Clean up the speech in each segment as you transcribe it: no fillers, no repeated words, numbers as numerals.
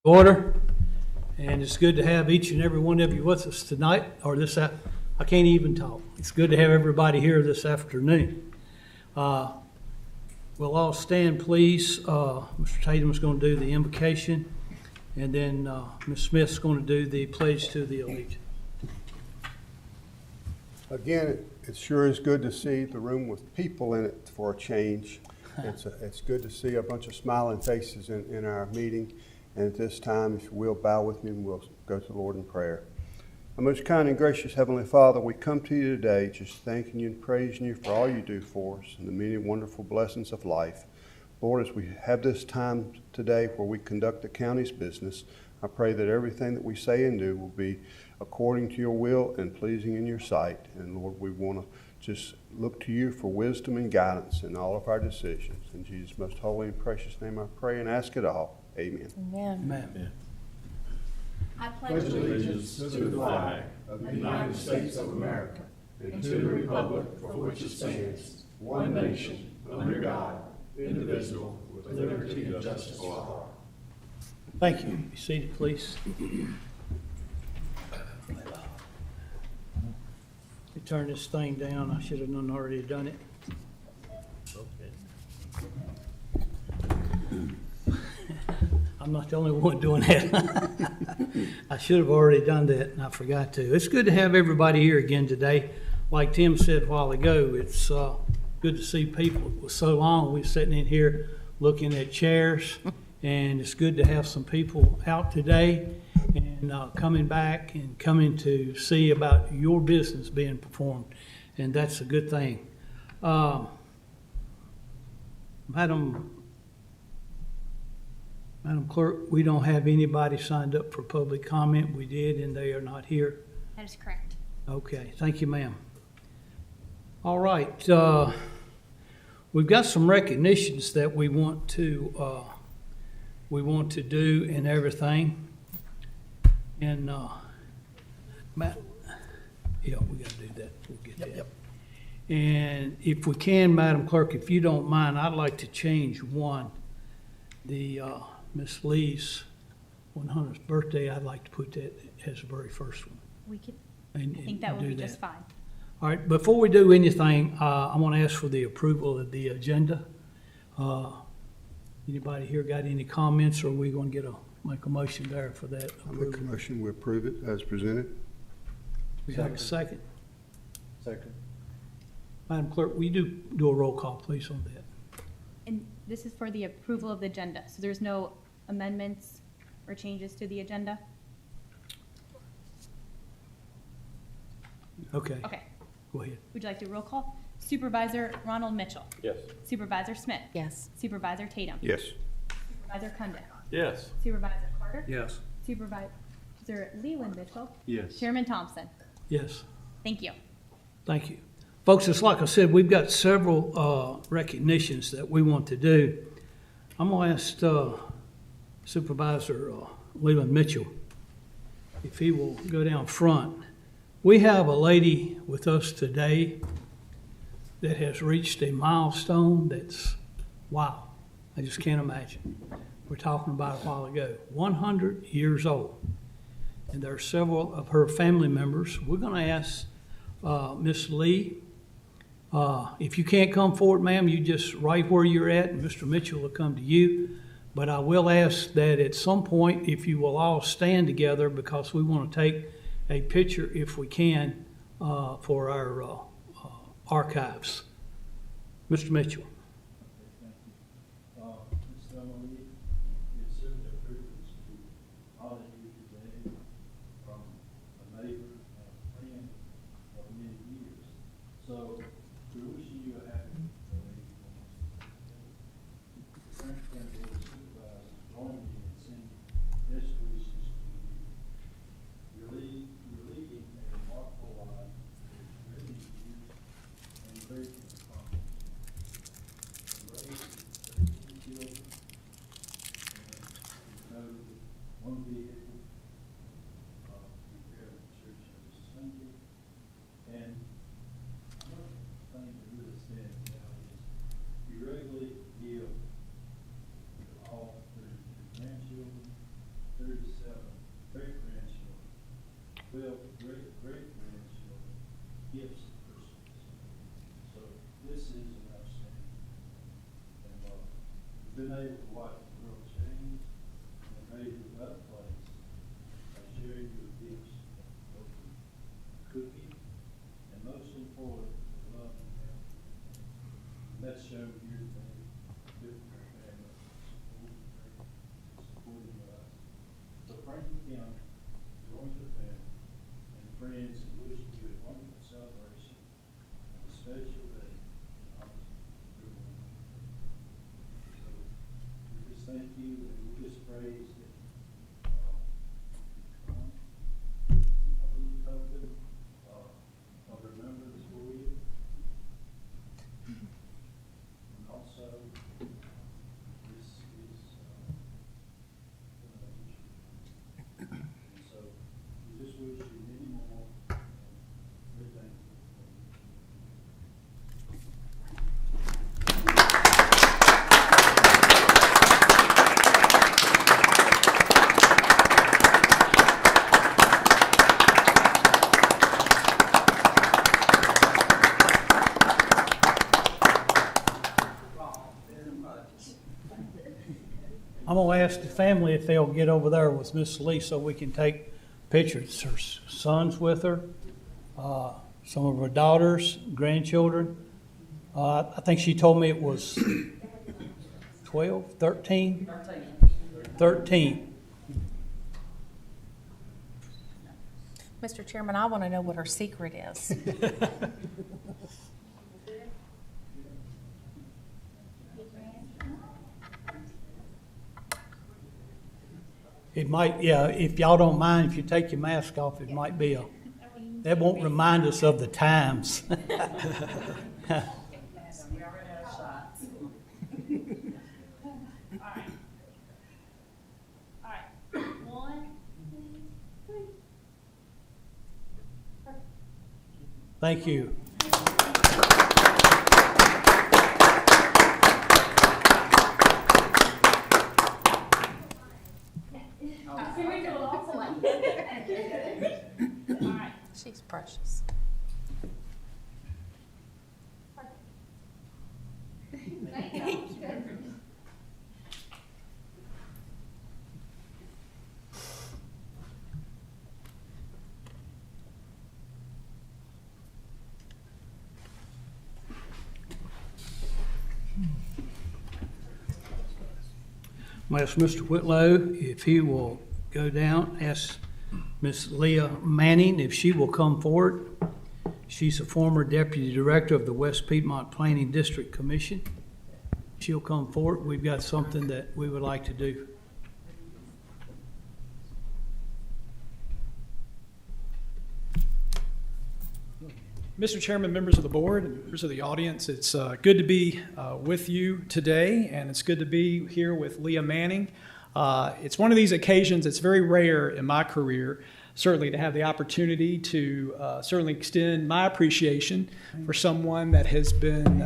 Order, and it's good to have each and every one of you with us tonight, or I can't even talk. It's good to have everybody here this afternoon. We'll all stand, please. Mr. Tatum's going to do the invocation, and then Ms. Smith's going to do the pledge to the allegiance. Again, it sure is good to see the room with people in it for a change. It's good to see a bunch of smiling faces in our meeting. And at this time, if you will, bow with me and we'll go to the Lord in prayer. Our most kind and gracious Heavenly Father, we come to you today just thanking you and praising you for all you do for us and the many wonderful blessings of life. Lord, as we have this time today where we conduct the county's business, I pray that everything that we say and do will be according to your will and pleasing in your sight. And Lord, we want to just look to you for wisdom and guidance in all of our decisions. In Jesus' most holy and precious name I pray and ask it all. Amen. Amen. Amen. I pledge allegiance to the flag of the United States of America and to the republic for which it stands, one nation, under God, indivisible, with liberty and justice for all. Thank you. Be seated, please. You turn this thing down. I should have already done it. I'm not the only one doing that. I should have already done that, and I forgot to. It's good to have everybody here again today. Like Tim said a while ago, it's good to see people. It was so long we were sitting in here looking at chairs, and it's good to have some people out today and coming back and coming to see about your business being performed, and that's a good thing. Madam Clerk, we don't have anybody signed up for public comment. We did, and they are not here. That is correct. Okay, thank you, ma'am. All right, we've got some recognitions that we want to do and everything. And Matt, yeah, we got to do that. We'll get that. Yep. And if we can, Madam Clerk, if you don't mind, I'd like to change one. The Miss Lee's 100th birthday, I'd like to put that as the very first one. We could. And I think that will do be just fine. All right, before we do anything, I want to ask for the approval of the agenda. Anybody here got any comments, or are we going to make a motion there for that I make a approval? motion we approve it as presented. We have a second? Second. Madam Clerk, will you do a roll call, please, on that? And this is for the approval of the agenda, so there's no amendments or changes to the agenda? Okay, Okay. go ahead. Would you like to roll call? Supervisor Ronald Mitchell. Yes. Supervisor Smith. Yes. Supervisor Tatum. Yes. Supervisor Cundiff. Yes. Supervisor Carter. Yes. Supervisor Leland Mitchell. Yes. Chairman Thompson. Yes, Thank you. thank you. Folks, it's like I said, we've got several recognitions that we want to do. I'm going to ask Supervisor Leland Mitchell if he will go down front. We have a lady with us today that has reached a milestone that's, wow, I just can't imagine. We're talking about a while ago, 100 years old. And there are several of her family members. We're going to ask Miss Lee, if you can't come forward, ma'am, you just right where you're at, and Mr. Mitchell will come to you. But I will ask that at some point, if you will all stand together, because we want to take a picture, if we can, for our archives. Mr. Mitchell. Ms. Emily, it's such a privilege to honor you today from a neighbor and a friend of many years. So we're wishing you a happy birthday. Frank and the Board of Supervisors join me in sending best wishes to you. You're leading a remarkable life with many years and great accomplishments. 12 great-grandchildren gifts at Christmas. So this is an outstanding. And we've been able to watch the world change in a major other place by sharing your gifts, both in cooking and most important, love and help. And that's shown here today, different families supporting us. So Franklin County joins the family and friends and wishing you a wonderful celebration and a special day in honor of your mom. So we just thank you and we just praise that a little token of remembrance for you. And also, this is and so we just wish you many more. We're thankful for you. I'm gonna ask the family if they'll get over there with Miss Lee so we can take pictures. Her son's with her, some of her daughters, grandchildren. I think she told me it was 12, 13? 13. Mr. Chairman, I want to know what her secret is. It might, yeah, if y'all don't mind, if you take your mask off, it might be that won't remind us of the times. We already have shots. All right. 1, 2, 3. Thank you. Can we do it all? All right. She's precious. Thank you. I'm gonna ask Mr. Whitlow if he will go down, ask Miss Leah Manning if she will come forward. She's a former Deputy Director of the West Piedmont Planning District Commission. She'll come forward. We've got something that we would like to do. Mr. Chairman, members of the board, and members of the audience, it's good to be with you today, and it's good to be here with Leah Manning. It's one of these occasions that's very rare in my career, certainly to have the opportunity to certainly extend my appreciation for someone that has been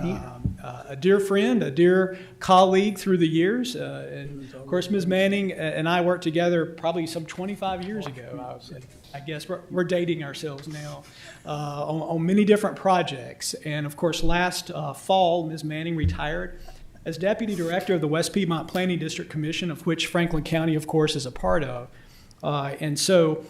a dear friend, a dear colleague through the years. And of course, Ms. Manning and I worked together probably some 25 years ago. I guess we're dating ourselves now on many different projects. And of course, last fall, Ms. Manning retired as Deputy Director of the West Piedmont Planning District Commission, of which Franklin County, of course, is a part of. And so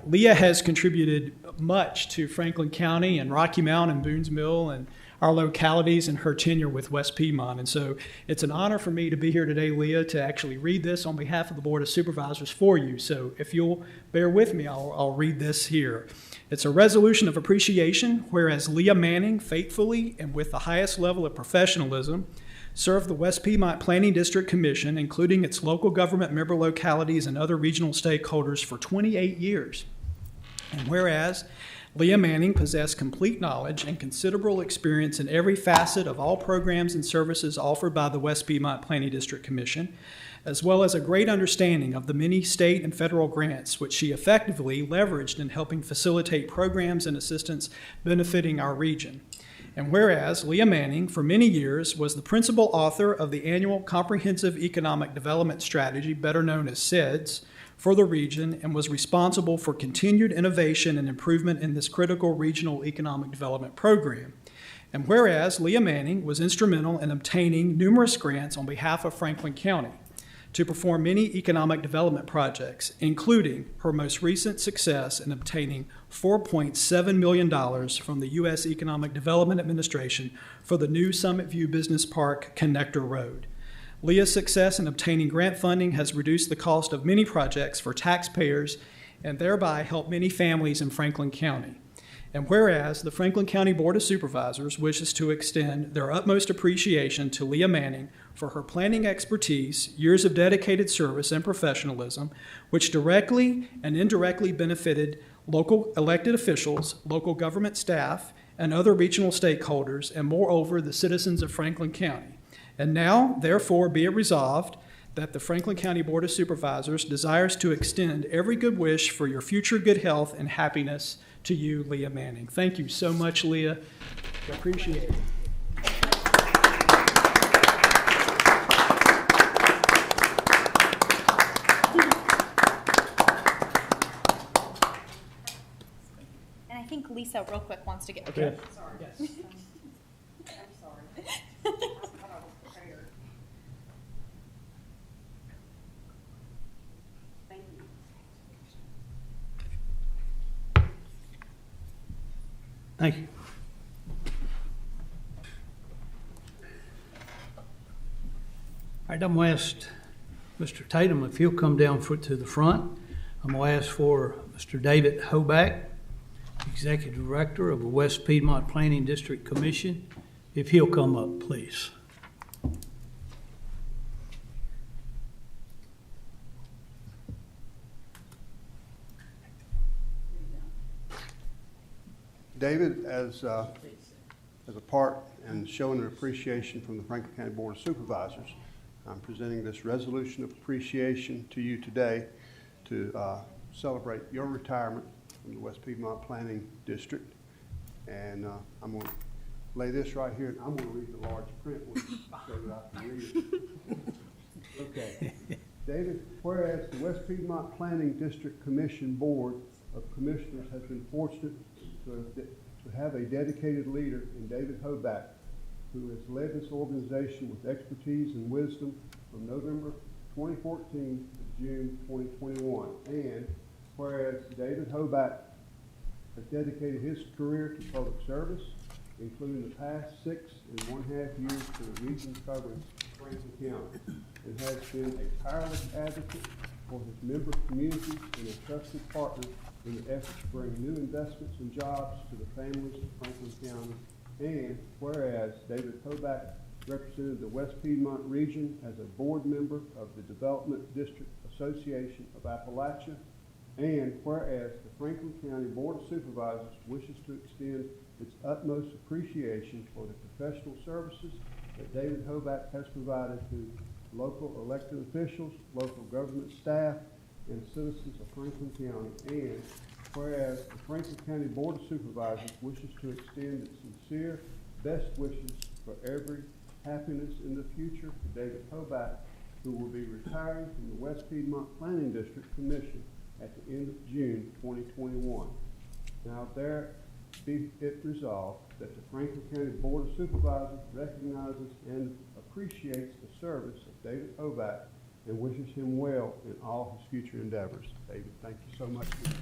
Leah has contributed much to Franklin County and Rocky Mount and Boones Mill and our localities in her tenure with West Piedmont. And so it's an honor for me to be here today, Leah, to actually read this on behalf of the Board of Supervisors for you. So if you'll bear with me, I'll read this here. It's a resolution of appreciation, whereas Leah Manning faithfully and with the highest level of professionalism served the West Piedmont Planning District Commission, including its local government member localities and other regional stakeholders, for 28 years. And whereas Leah Manning possessed complete knowledge and considerable experience in every facet of all programs and services offered by the West Piedmont Planning District Commission, as well as a great understanding of the many state and federal grants which she effectively leveraged in helping facilitate programs and assistance benefiting our region. And whereas Leah Manning, for many years, was the principal author of the annual Comprehensive Economic Development Strategy, better known as CEDS, for the region and was responsible for continued innovation and improvement in this critical regional economic development program. And whereas Leah Manning was instrumental in obtaining numerous grants on behalf of Franklin County to perform many economic development projects, including her most recent success in obtaining $4.7 million from the U.S. Economic Development Administration for the new Summit View Business Park Connector Road. Leah's success in obtaining grant funding has reduced the cost of many projects for taxpayers and thereby helped many families in Franklin County. And whereas the Franklin County Board of Supervisors wishes to extend their utmost appreciation to Leah Manning for her planning expertise, years of dedicated service, and professionalism, which directly and indirectly benefited local elected officials, local government staff, and other regional stakeholders, and moreover, the citizens of Franklin County. And now, therefore, be it resolved that the Franklin County Board of Supervisors desires to extend every good wish for your future good health and happiness to you, Leah Manning. Thank you so much, Leah. I appreciate it. And I think Lisa, real quick, wants to get. Okay. Sorry. Yes. I'm sorry. I thought I was prepared. Thank you. Thank you. All right, I'm going to ask Mr. Tatum if he'll come down to the front. I'm going to ask for Mr. David Hoback, Executive Director of the West Piedmont Planning District Commission, if he'll come up, please. David, as a part and showing an appreciation from the Franklin County Board of Supervisors, I'm presenting this resolution of appreciation to you today to celebrate your retirement from the West Piedmont Planning District. And I'm going to lay this right here, and I'm going to read the large print one so that I can read it. Okay. David, whereas the West Piedmont Planning District Commission Board of Commissioners has been fortunate to have a dedicated leader in David Hoback, who has led this organization with expertise and wisdom from November 2014 to June 2021. And whereas David Hoback has dedicated his career to public service, including the past 6.5 years to the region covering Franklin County, and has been a tireless advocate for his member communities and a trusted partner in the effort to bring new investments and jobs to the families of Franklin County. And whereas David Hoback represented the West Piedmont region as a board member of the Development District Association of Appalachia, and whereas the Franklin County Board of Supervisors wishes to extend its utmost appreciation for the professional services that David Hoback has provided to local elected officials, local government staff, and citizens of Franklin County. And whereas the Franklin County Board of Supervisors wishes to extend its sincere best wishes for every happiness in the future to David Hoback, who will be retiring from the West Piedmont Planning District Commission at the end of June 2021. Now there be it resolved that the Franklin County Board of Supervisors recognizes and appreciates the service of David Hoback and wishes him well in all his future endeavors. David, thank you so much for this.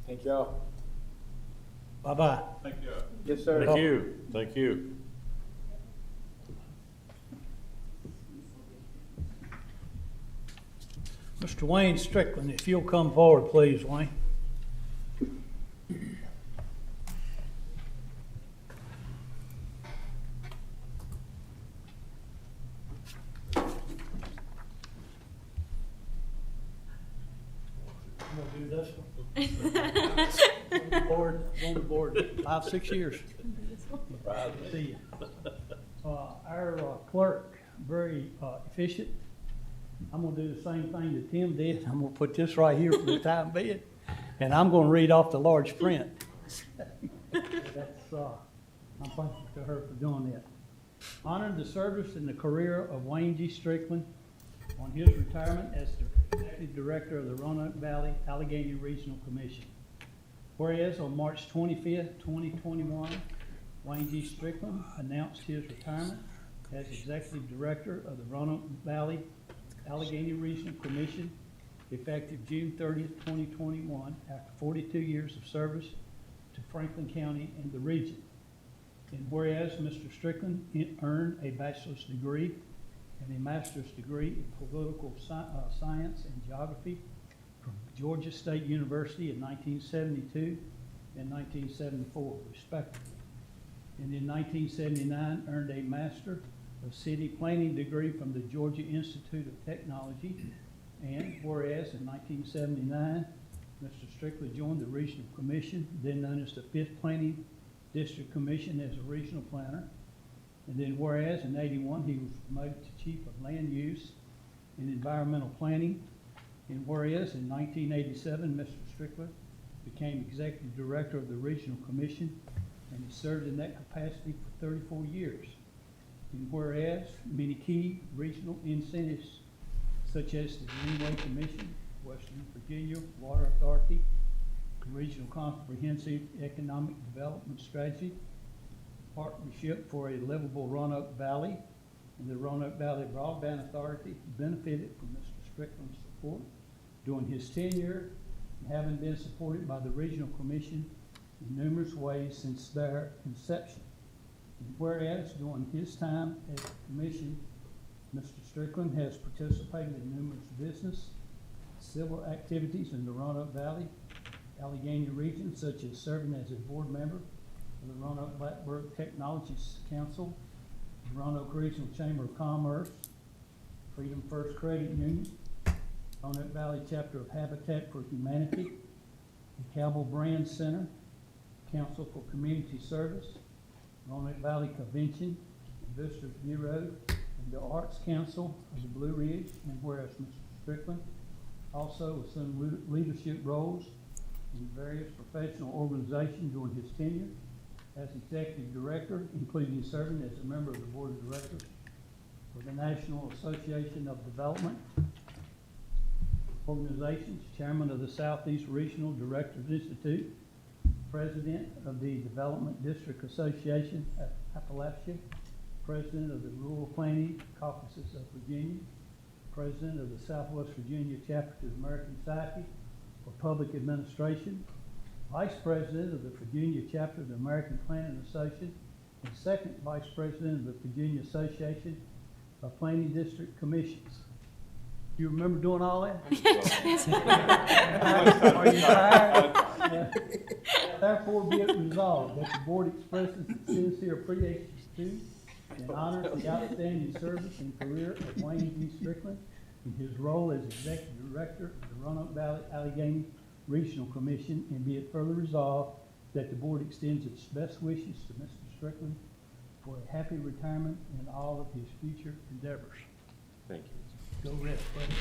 Thank y'all. Bye-bye. Thank you. Yes, sir. Thank you, thank you. Mr. Wayne Strickland, if you'll come forward, please, Wayne. I'm gonna do this one. Forward. on the board 5, 6 years. Good to see you. Our clerk, very efficient. I'm gonna do the same thing that Tim did. I'm gonna put this right here for the time being, and I'm gonna read off the large print. That's, I'm thankful to her for doing that. Honored the service and the career of Wayne G. Strickland on his retirement as the Executive Director of the Roanoke Valley Allegheny Regional Commission. Whereas on March 25th, 2021, Wayne G. Strickland announced his retirement as Executive Director of the Roanoke Valley Allegheny Regional Commission, effective June 30th, 2021, after 42 years of service to Franklin County and the region. And whereas Mr. Strickland earned a bachelor's degree and a master's degree in political science and geography from Georgia State University in 1972 and 1974, respectively. And in 1979, earned a Master of City Planning degree from the Georgia Institute of Technology. And whereas in 1979, Mr. Strickland joined the Regional Commission, then known as the 5th Planning District Commission, as a regional planner. And then whereas in 81, he was promoted to Chief of Land Use and Environmental Planning. And whereas in 1987, Mr. Strickland became Executive Director of the Regional Commission, and he served in that capacity for 34 years. And whereas many key regional incentives, such as the Greenway Commission, Western Virginia Water Authority, the Regional Comprehensive Economic Development Strategy, Partnership for a Livable Roanoke Valley, and the Roanoke Valley Broadband Authority, benefited from Mr. Strickland's support during his tenure, and having been supported by the Regional Commission in numerous ways since their inception. And whereas during his time as the Commission, Mr. Strickland has participated in numerous business, civil activities in the Roanoke Valley, Allegheny region, such as serving as a board member of the Roanoke Blackbird Technologies Council, the Roanoke Regional Chamber of Commerce, Freedom First Credit Union, Roanoke Valley Chapter of Habitat for Humanity, the Cabell Brand Center, Council for Community Service, Roanoke Valley Convention, the Visitors Bureau, and the Arts Council of the Blue Ridge. And whereas Mr. Strickland also assumed leadership roles in various professional organizations during his tenure as Executive Director, including serving as a member of the Board of Directors for the National Association of Development Organizations, Chairman of the Southeast Regional Directors Institute, President of the Development District Association at Appalachia, President of the Rural Planning Caucuses of Virginia, President of the Southwest Virginia Chapter of the American Society for Public Administration, Vice President of the Virginia Chapter of the American Planning Association, and second Vice President of the Virginia Association of Planning District Commissions. You remember doing all that? Are you tired? Therefore be it resolved that the board expresses its sincere appreciation to and honors the outstanding service and career of Wayne G. Strickland in his role as Executive Director of the Roanoke Valley Allegheny Regional Commission, and be it further resolved that the board extends its best wishes to Mr. Strickland for a happy retirement in all of his future endeavors. Thank you. Go rest, buddy.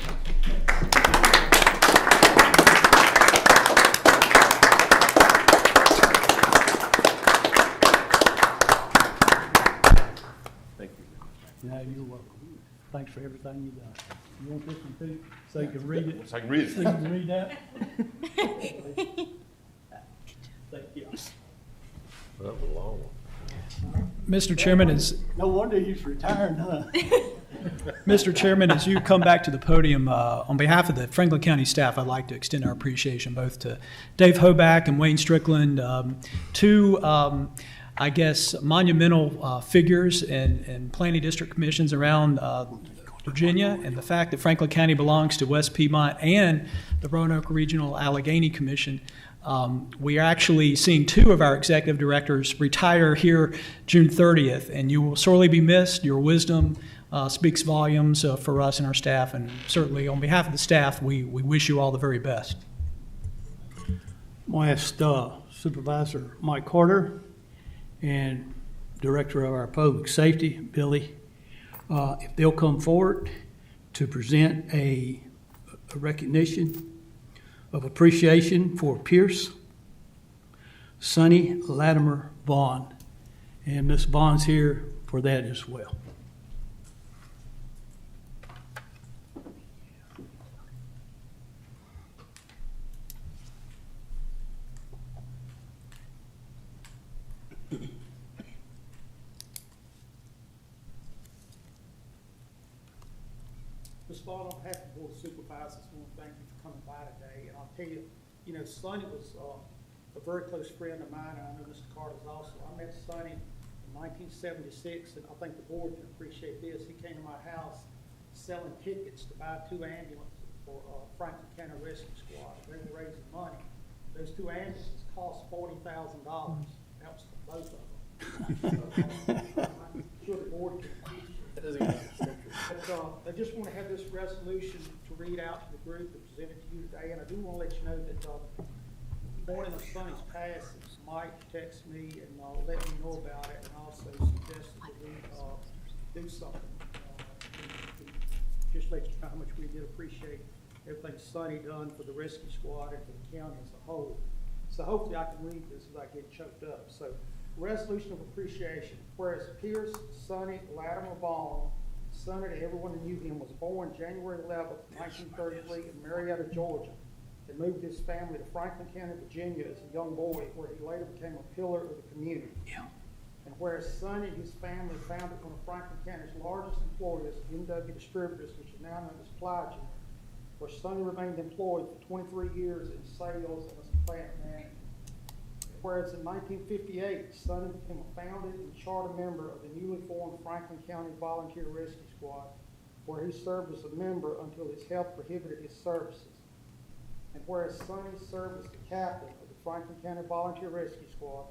Thank you. No, you're welcome. Thanks for everything you've done. You want this one too, so you can read it? So I can read So you it. can read that? Thank you. That was a long one. Mr. Chairman, as No wonder he's retiring, huh? Mr. Chairman, as you come back to the podium, on behalf of the Franklin County staff, I'd like to extend our appreciation both to Dave Hoback and Wayne Strickland, two, I guess, monumental figures in planning district commissions around Virginia, and the fact that Franklin County belongs to West Piedmont and the Roanoke Regional Allegheny Commission. We are actually seeing two of our executive directors retire here June 30th, and you will sorely be missed. Your wisdom speaks volumes for us and our staff, and certainly on behalf of the staff, we wish you all the very best. I'm going to ask Supervisor Mike Carter and Director of our Public Safety, Billy, if they'll come forward to present a recognition of appreciation for Pierce Sonny Latimer Vaughn. And Ms. Vaughn's here for that as well. Ms. Vaughn, on behalf of the Board of Supervisors, I want to thank you for coming by today. And I'll tell you, Sonny was a very close friend of mine, and I know Mr. Carter's also. I met Sonny in 1976, and I think the board can appreciate this. He came to my house selling tickets to buy 2 ambulances for Franklin County Rescue Squad. They were raising money. Those 2 ambulances cost $40,000. That was for both of them. I'm sure the board can appreciate it. But I just want to have this resolution to read out to the group and present it to you today. And I do want to let you know that the morning of Sonny's passing, Mike texted me and let me know about it, and also suggested that we do something. Just let you know how much we did appreciate everything Sonny done for the rescue squad and for the county as a whole. So hopefully I can read this without getting choked up. So, resolution of appreciation. Whereas Pierce Sonny Latimer Vaughn, son to everyone who knew him, was born January 11th, 1933 in Marietta, Georgia, and moved his family to Franklin County, Virginia as a young boy, where he later became a pillar of the community. Yeah. And whereas Sonny and his family founded one of Franklin County's largest employers, MW Distributors, which is now known as Plygen, where Sonny remained employed for 23 years in sales and as a plant manager. Whereas in 1958, Sonny became a founded and charter member of the newly formed Franklin County Volunteer Rescue Squad, where he served as a member until his health prohibited his services. And whereas Sonny served as the captain of the Franklin County Volunteer Rescue Squad,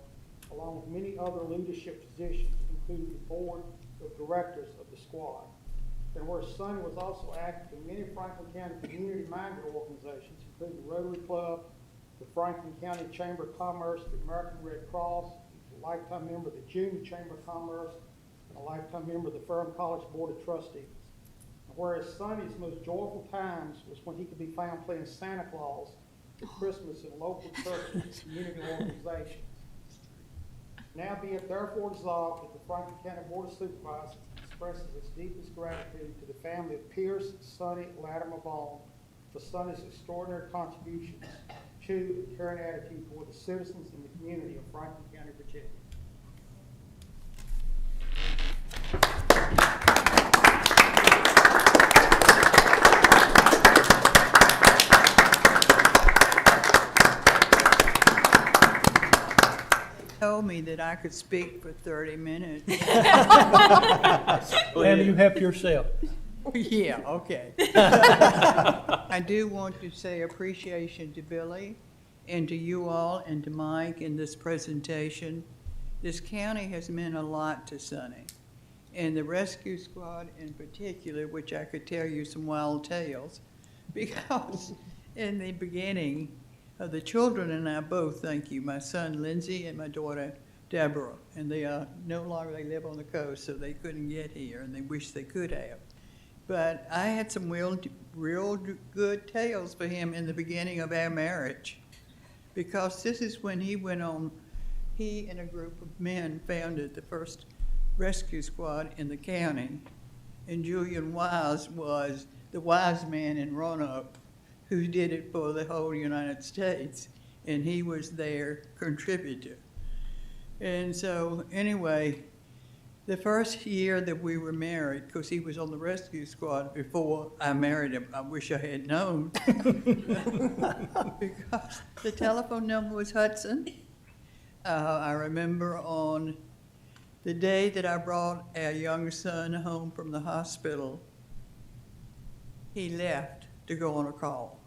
along with many other leadership positions, including the board of directors of the squad. And where Sonny was also active in many Franklin County community-minded organizations, including the Rotary Club, the Franklin County Chamber of Commerce, the American Red Cross. He's a lifetime member of the Junior Chamber of Commerce, and a lifetime member of the Ferrum College Board of Trustees. And whereas Sonny's most joyful times was when he could be found playing Santa Claus at Christmas in local churches and community organizations. Now be it therefore resolved that the Franklin County Board of Supervisors expresses its deepest gratitude to the family of Pierce Sonny Latimer Vaughn for Sonny's extraordinary contributions to and caring attitude toward the citizens and the community of Franklin County, Virginia. Told me that I could speak for 30 minutes. And you help yourself. Yeah, okay. I do want to say appreciation to Billy and to you all and to Mike in this presentation. This county has meant a lot to Sonny, and the rescue squad in particular, which I could tell you some wild tales, because in the beginning, the children and I both, thank you, my son Lindsay and my daughter Deborah, and they are no longer, they live on the coast, so they couldn't get here, and they wish they could have. But I had some real good tales for him in the beginning of our marriage, because this is when he went on, he and a group of men founded the first rescue squad in the county, and Julian Wise was the wise man in Roanoke who did it for the whole United States, and he was their contributor. And so anyway, the first year that we were married, because he was on the rescue squad before I married him, I wish I had known, because the telephone number was Hudson. I remember on the day that I brought our young son home from the hospital, he left to go on a call.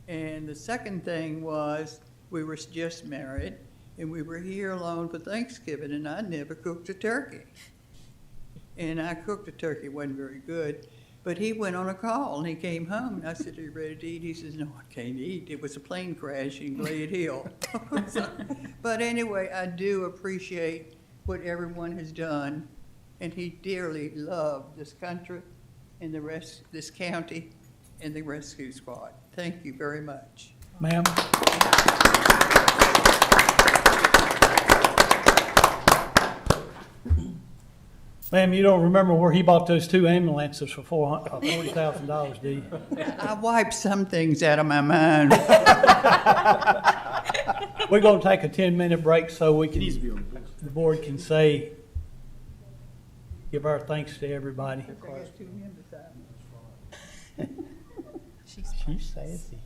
And the second thing was, we were just married, and we were here alone for Thanksgiving, and I never cooked a turkey. And I cooked a turkey, it wasn't very good, But he went on a call and he came home and I said, "Are you ready to eat?" He says, "No, I can't eat. It was a plane crash in Glade Hill." But anyway, I do appreciate what everyone has done, and he dearly loved this country and this county and the rescue squad. Thank you very much. Ma'am? Ma'am, you don't remember where he bought those 2 ambulances for $40,000, do you? I wiped some things out of my mind. We're gonna take a 10-minute break so we can, the board can say, give our thanks to everybody. She's sassy.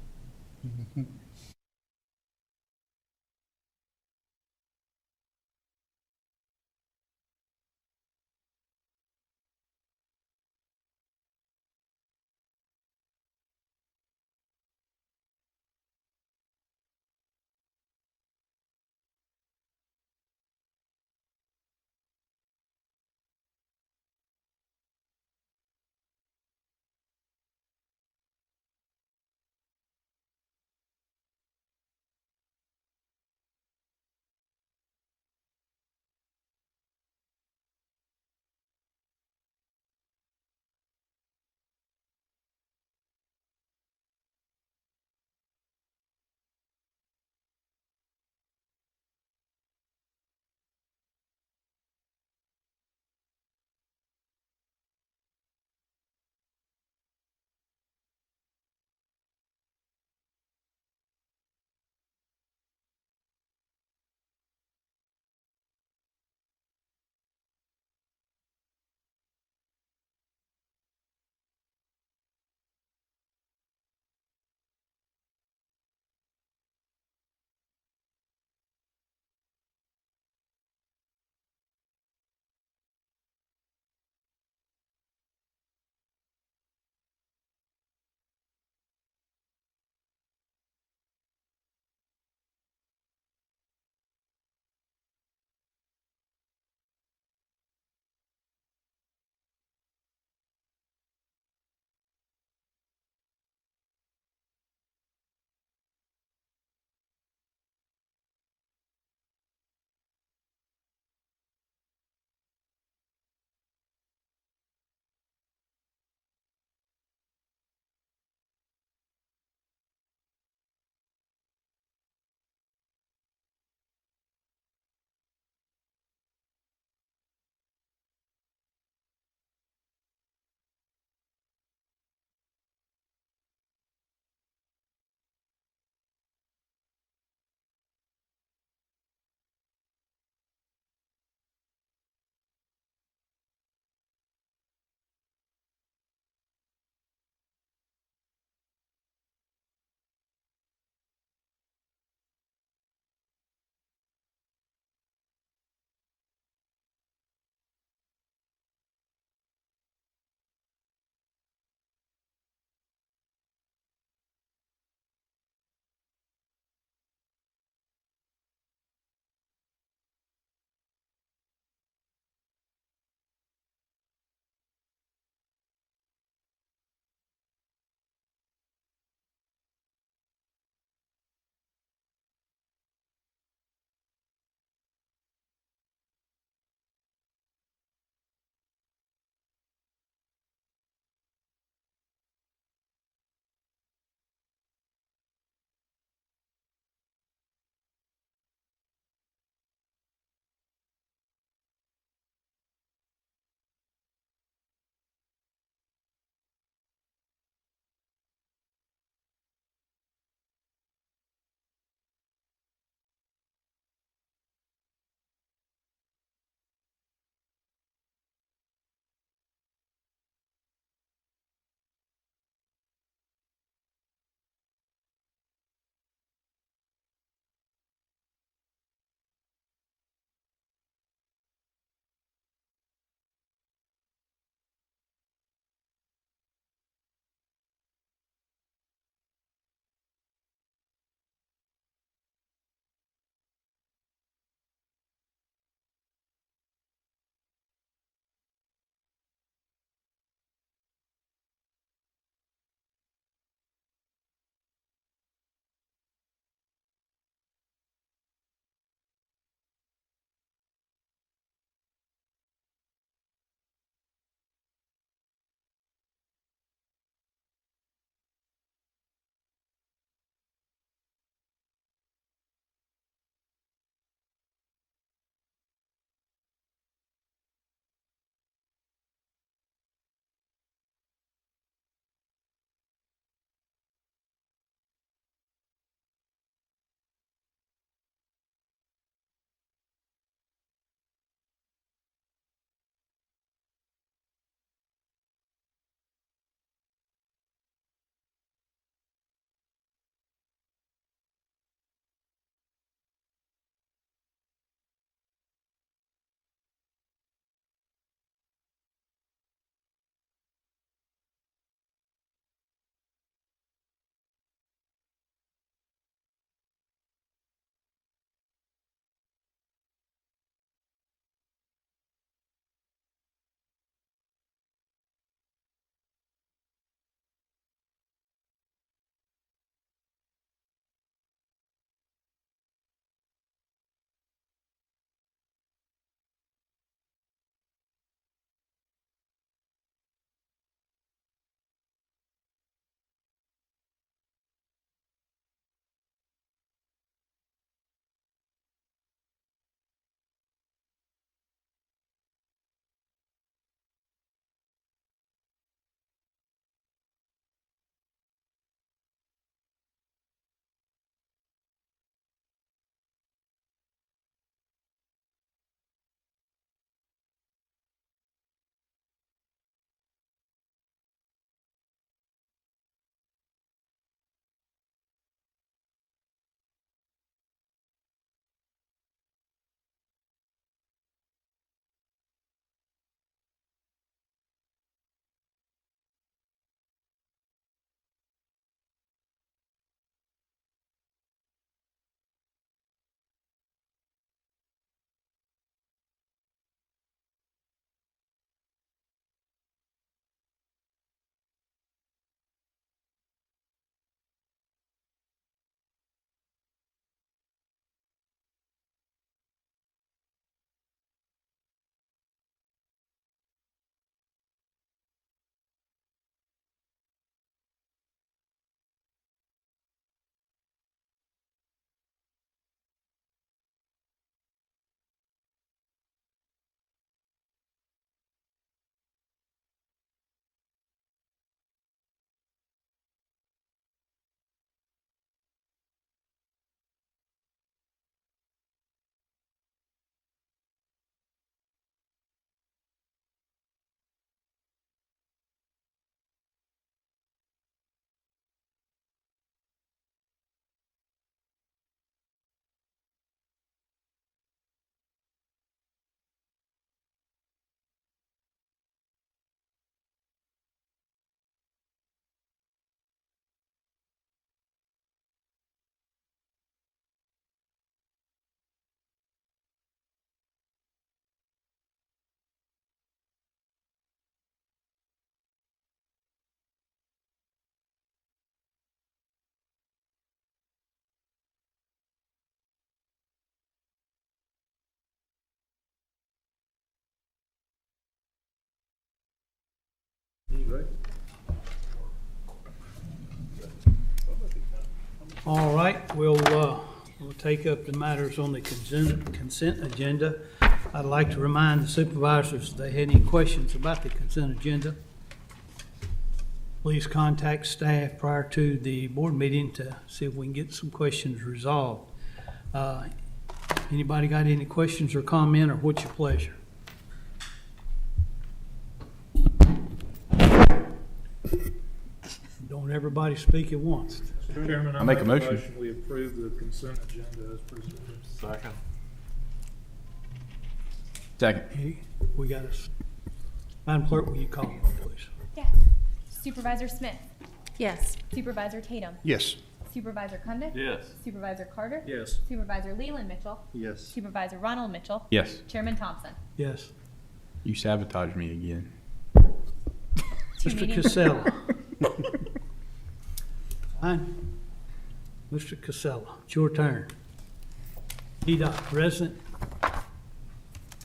All right, we'll take up the matters on the consent agenda. I'd like to remind the supervisors if they had any questions about the consent agenda, please contact staff prior to the board meeting to see if we can get some questions resolved. Anybody got any questions or comment, or what's your pleasure? Don't everybody speak at once. Mr. Chairman, I make make a a motion. motion, we approve the consent agenda as presented. Second. Second. We got us. Madam Clerk, will you call the roll, please? Yeah. Supervisor Smith, Yes. Supervisor Tatum, Yes. Supervisor Cundiff. Yes. Supervisor Carter. Yes. Supervisor Leland Mitchell, Yes. Supervisor Ronald Mitchell, Yes. Chairman Thompson. Yes. You sabotaged me again. Two Mr. meetings. Casella. Fine. Mr. Casella, it's your turn. DDOT resident.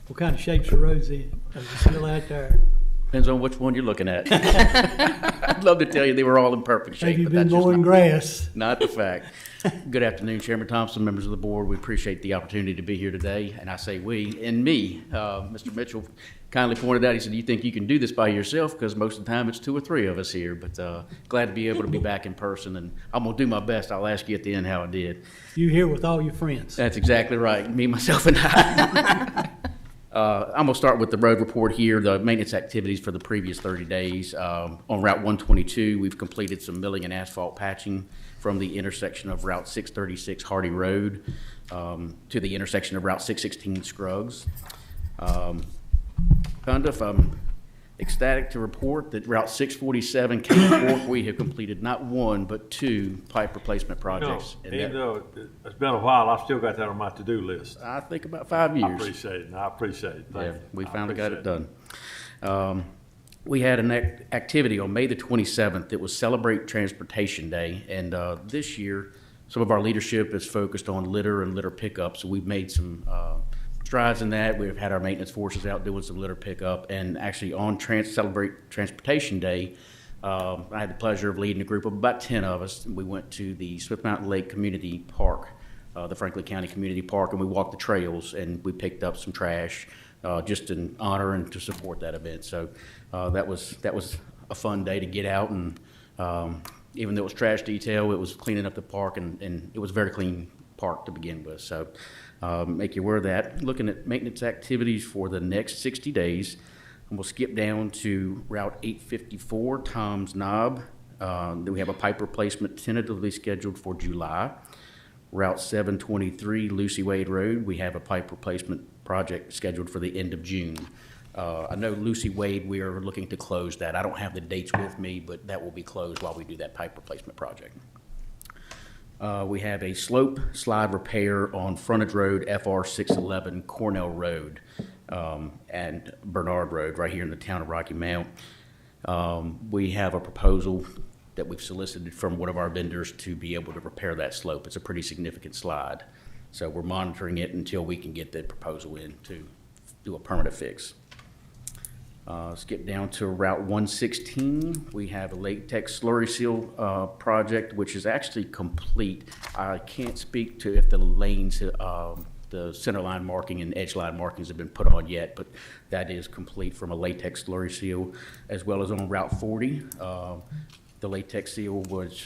What kind of shapes are roads in? Are they still out there? Depends on which one you're looking at. I'd love to tell you they were all in perfect shape, Have you but been that's just mowing grass? not the fact. Good afternoon, Chairman Thompson, members of the board. We appreciate the opportunity to be here today. And I say we and me. Mr. Mitchell kindly pointed out, he said, you think you can do this by yourself? Because most of the time it's 2 or 3 of us here. But glad to be able to be back in person. And I'm going to do my best. I'll ask you at the end how I did. You here with all your friends? That's exactly right. Me, myself, and I. I'm going to start with the road report here, the maintenance activities for the previous 30 days. On Route 122, we've completed some milling and asphalt patching from the intersection of Route 636 Hardy Road to the intersection of Route 616 Scruggs. Cundiff, I'm ecstatic to report that Route 647 Cane Fork, we have completed not 1, but 2 pipe replacement projects. And Even that- though it's been a while, I've still got that on my to-do list. I think about 5 years. I appreciate it. I appreciate it. Thank Yeah, you. we I finally got appreciate it done. We had an activity on May the 27th. It was Celebrate Transportation Day. And this year, some of our leadership is focused on litter and litter pickup. So we've made some strides in that. We've had our maintenance forces out doing some litter pickup. And actually on Celebrate Transportation Day, I had the pleasure of leading a group of about 10 of us. We went to the Swift Mountain Lake Community Park, the Franklin County Community Park, and we walked the trails and we picked up some trash just in honor and to support that event. So that was a fun day to get out, and even though it was trash detail, it was cleaning up the park, and it was a very clean park to begin with. So make you aware of that. Looking at maintenance activities for the next 60 days, and we'll skip down to Route 854, Tom's Knob. Then we have a pipe replacement tentatively scheduled for July. Route 723, Lucy Wade Road, we have a pipe replacement project scheduled for the end of June. I know Lucy Wade, we are looking to close that. I don't have the dates with me, but that will be closed while we do that pipe replacement project. We have a slope slide repair on frontage road FR 611 Cornell Road and Bernard Road right here in the town of Rocky Mount. We have a proposal that we've solicited from one of our vendors to be able to repair that slope. It's a pretty significant slide. So we're monitoring it until we can get the proposal in to do a permanent fix. Skip down to Route 116. We have a latex slurry seal project, which is actually complete. I can't speak to if the lanes, the center line marking and edge line markings have been put on yet, but that is complete from a latex slurry seal, as well as on Route 40. The latex seal was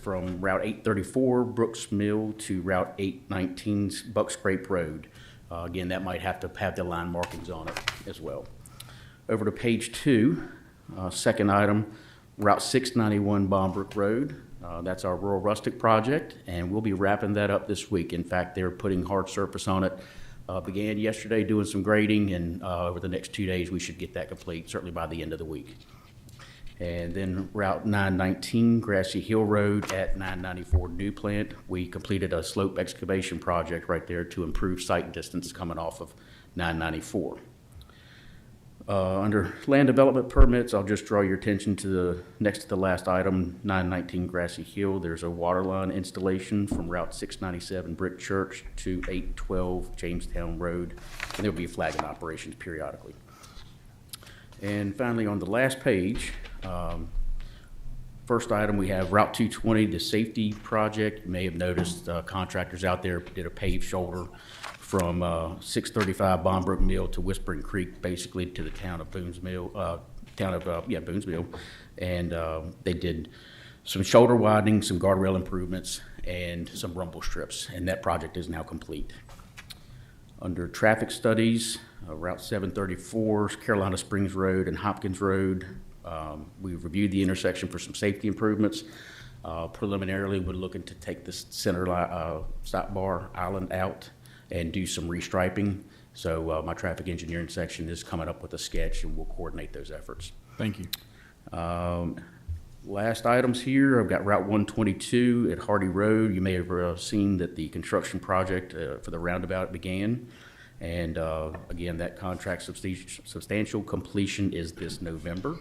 from Route 834 Brooks Mill to Route 819's Buck Scrape Road. Again, that might have to have the line markings on it as well. Over to page 2, second item, Route 691 Bombrook Road. That's our rural rustic project, and we'll be wrapping that up this week. In fact, they're putting hard surface on it. Began yesterday doing some grading, and over the next 2 days, we should get that complete, certainly by the end of the week. And then Route 919 Grassy Hill Road at 994 New Plant. We completed a slope excavation project right there to improve sight distance coming off of 994. Under land development permits, I'll just draw your attention to the next to the last item, 919 Grassy Hill. There's a water line installation from Route 697 Brick Church to 812 Jamestown Road, and there'll be flagging operations periodically. And finally, on the last page, First item, we have Route 220, the safety project. You may have noticed contractors out there did a paved shoulder from 635 Bonbrook Mill to Whispering Creek, basically to the town of Boones Mill, Boones Mill. And they did some shoulder widening, some guardrail improvements, and some rumble strips, and that project is now complete. Under traffic studies, Route 734, Carolina Springs Road and Hopkins Road. We reviewed the intersection for some safety improvements. Preliminarily, we're looking to take this center stop bar island out and do some restriping. So my traffic engineering section is coming up with a sketch, and we'll coordinate those efforts. Thank you. Last items here, I've got Route 122 at Hardy Road. You may have seen that the construction project for the roundabout began. And again, that contract substantial completion is this November,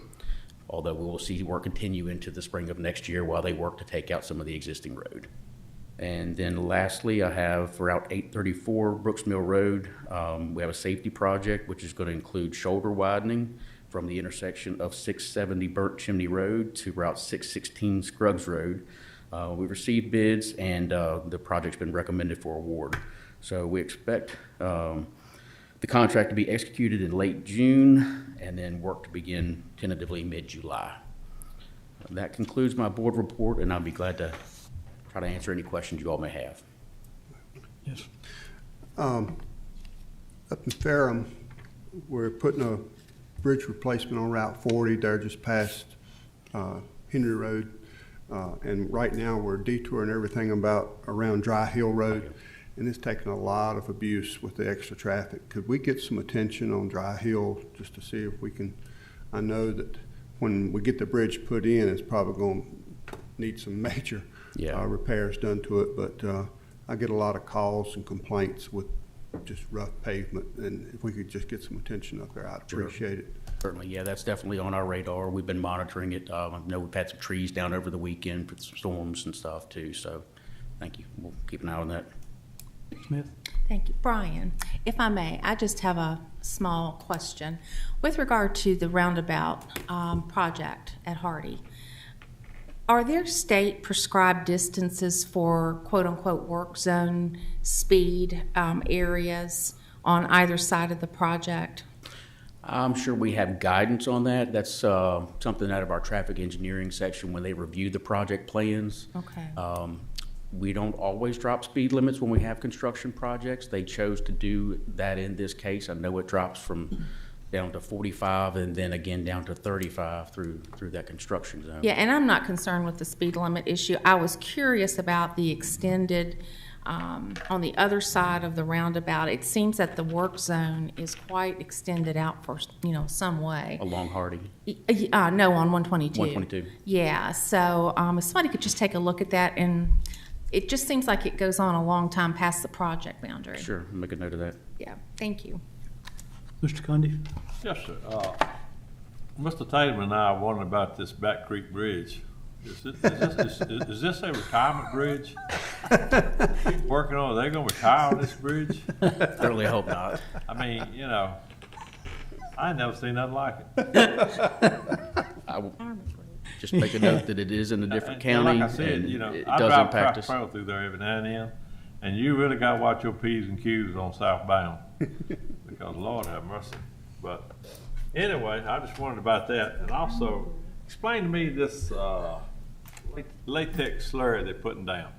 although we will see work continue into the spring of next year while they work to take out some of the existing road. And then lastly, I have Route 834 Brooks Mill Road. We have a safety project, which is going to include shoulder widening from the intersection of 670 Burnt Chimney Road to Route 616 Scruggs Road. We've received bids, and the project's been recommended for award. So we expect the contract to be executed in late June, and then work to begin tentatively mid-July. That concludes my board report, and I'll be glad to try to answer any questions you all may have. Yes. Up in Ferrum, we're putting a bridge replacement on Route 40 there just past Henry Road. And right now we're detouring everything around Dry Hill Road, and it's taking a lot of abuse with the extra traffic. Could we get some attention on Dry Hill just to see if we can? I know that when we get the bridge put in, it's probably going to need some major repairs done to it, but I get a lot of calls and complaints with just rough pavement, and if we could just get some attention up there, I'd appreciate it. Certainly, yeah, that's definitely on our radar. We've been monitoring it. I know we've had some trees down over the weekend for some storms and stuff too, so thank you. We'll keep an eye on that. Smith? Thank you. Brian, if I may, I just have a small question. With regard to the roundabout project at Hardy, are there state prescribed distances for quote-unquote work zone speed areas on either side of the project? I'm sure we have guidance on that. That's something out of our traffic engineering section when they review the project plans. Okay. We don't always drop speed limits when we have construction projects. They chose to do that in this case. I know it drops from down to 45 and then again down to 35 through that construction zone. Yeah, and I'm not concerned with the speed limit issue. I was curious about the extended, on the other side of the roundabout. It seems that the work zone is quite extended out for, some way. Along Hardy? No, on 122. 122. Yeah, so if somebody could just take a look at that, and it just seems like it goes on a long time past the project boundary. Sure, I'll make a note of that. Yeah, thank you. Mr. Cundy? Yes, sir. Mr. Tatum and I wondered about this Back Creek Bridge. Is this a retirement bridge? Keep working on it. Are they going to retire on this bridge? Certainly hope not. I mean, I ain't never seen nothing like it. I will just make a note that it is in a different county. And like I said, it I does drive impact us. trail through there every now and then, and you really got to watch your P's and Q's on southbound because Lord have mercy. But anyway, I just wondered about that, and also explain to me this latex slurry they're putting down.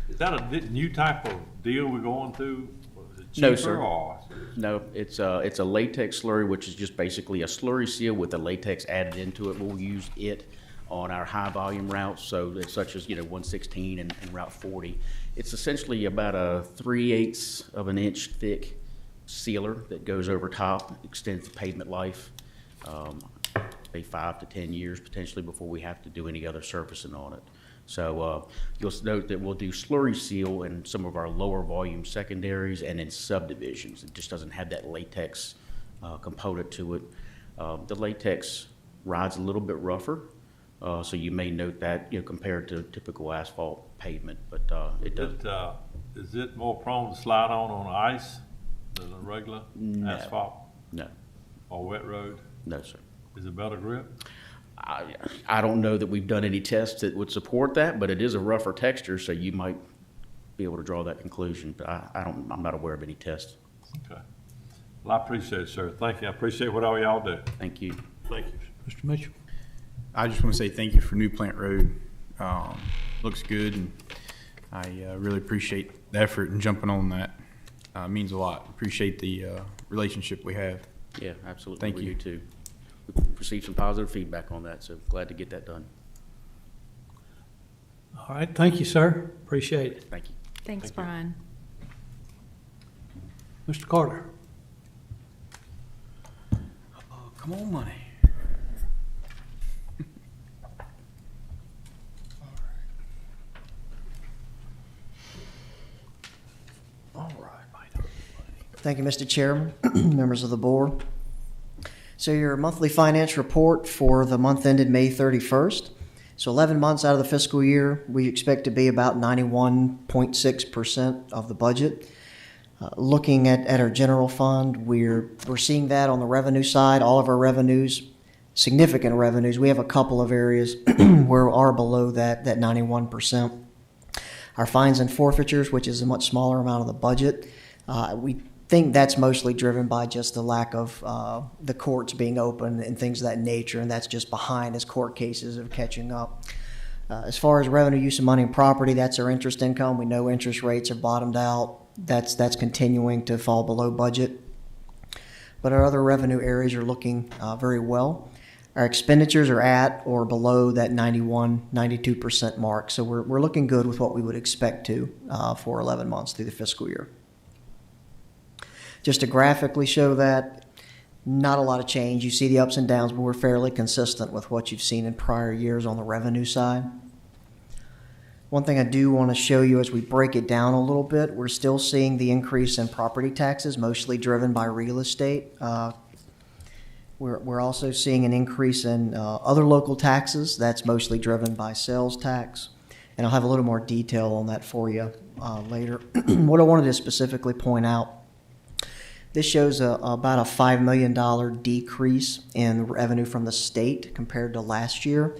Is that a new type of deal we're going through? Is it cheaper? No, sir. Or? No, it's a latex slurry, which is just basically a slurry seal with the latex added into it. We'll use it on our high volume routes, so it's such as 116 and Route 40. It's essentially about a 3/8 of an inch thick sealer that goes over top, extends the pavement life, maybe 5 to 10 years potentially before we have to do any other surfacing on it. So you'll note that we'll do slurry seal in some of our lower volume secondaries and in subdivisions. It just doesn't have that latex component to it. The latex rides a little bit rougher, so you may note that compared to typical asphalt pavement, but it does. Is it more prone to slide on ice than a regular asphalt? No. Or wet road? No, sir. Is it better grip? I don't know that we've done any tests that would support that, but it is a rougher texture, so you might be able to draw that conclusion. But I'm not aware of any tests. Okay. Well, I appreciate it, sir. Thank you. I appreciate what all y'all do. Thank you. Thank you. Mr. Mitchell? I just want to say thank you for New Plant Road. Looks good, and I really appreciate the effort and jumping on that. Means a lot. Appreciate the relationship we have. Yeah, absolutely. Thank We you. do too. We received some positive feedback on that, so glad to get that done. All right, thank you, sir. Appreciate it. Thank you. Thanks, Brian. Mr. Carter? Oh, come on, money. All right. Thank you, Mr. Chairman, members of the board. So your monthly finance report for the month ended May 31st. So 11 months out of the fiscal year, we expect to be about 91.6% of the budget. Looking at our general fund, we're seeing that on the revenue side. All of our revenues, significant revenues, we have a couple of areas where we are below that 91%. Our fines and forfeitures, which is a much smaller amount of the budget, we think that's mostly driven by just the lack of the courts being open and things of that nature, and that's just behind as court cases are catching up. As far as revenue, use of money and property, that's our interest income. We know interest rates have bottomed out. That's continuing to fall below budget. But our other revenue areas are looking very well. Our expenditures are at or below that 92% mark. So we're looking good with what we would expect to for 11 months through the fiscal year. Just to graphically show that, not a lot of change. You see the ups and downs, but we're fairly consistent with what you've seen in prior years on the revenue side. One thing I do want to show you as we break it down a little bit, we're still seeing the increase in property taxes, mostly driven by real estate. We're also seeing an increase in other local taxes. That's mostly driven by sales tax. And I'll have a little more detail on that for you later. What I wanted to specifically point out, this shows about a $5 million decrease in revenue from the state compared to last year.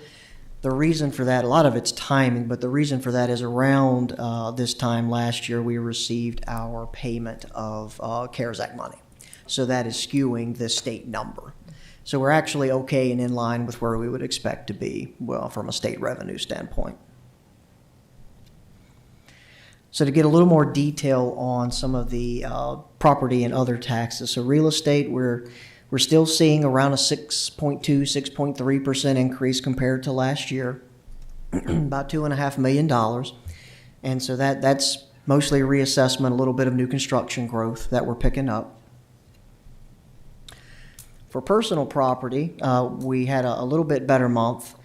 The reason for that, a lot of it's timing, but the reason for that is around this time last year, we received our payment of CARES Act money. So that is skewing the state number. So we're actually okay and in line with where we would expect to be, well, from a state revenue standpoint. So to get a little more detail on some of the property and other taxes. So real estate, we're still seeing around a 6.2, 6.3% increase compared to last year, about $2.5 million. And so that's mostly a reassessment, a little bit of new construction growth that we're picking up. For personal property, we had a little bit better month.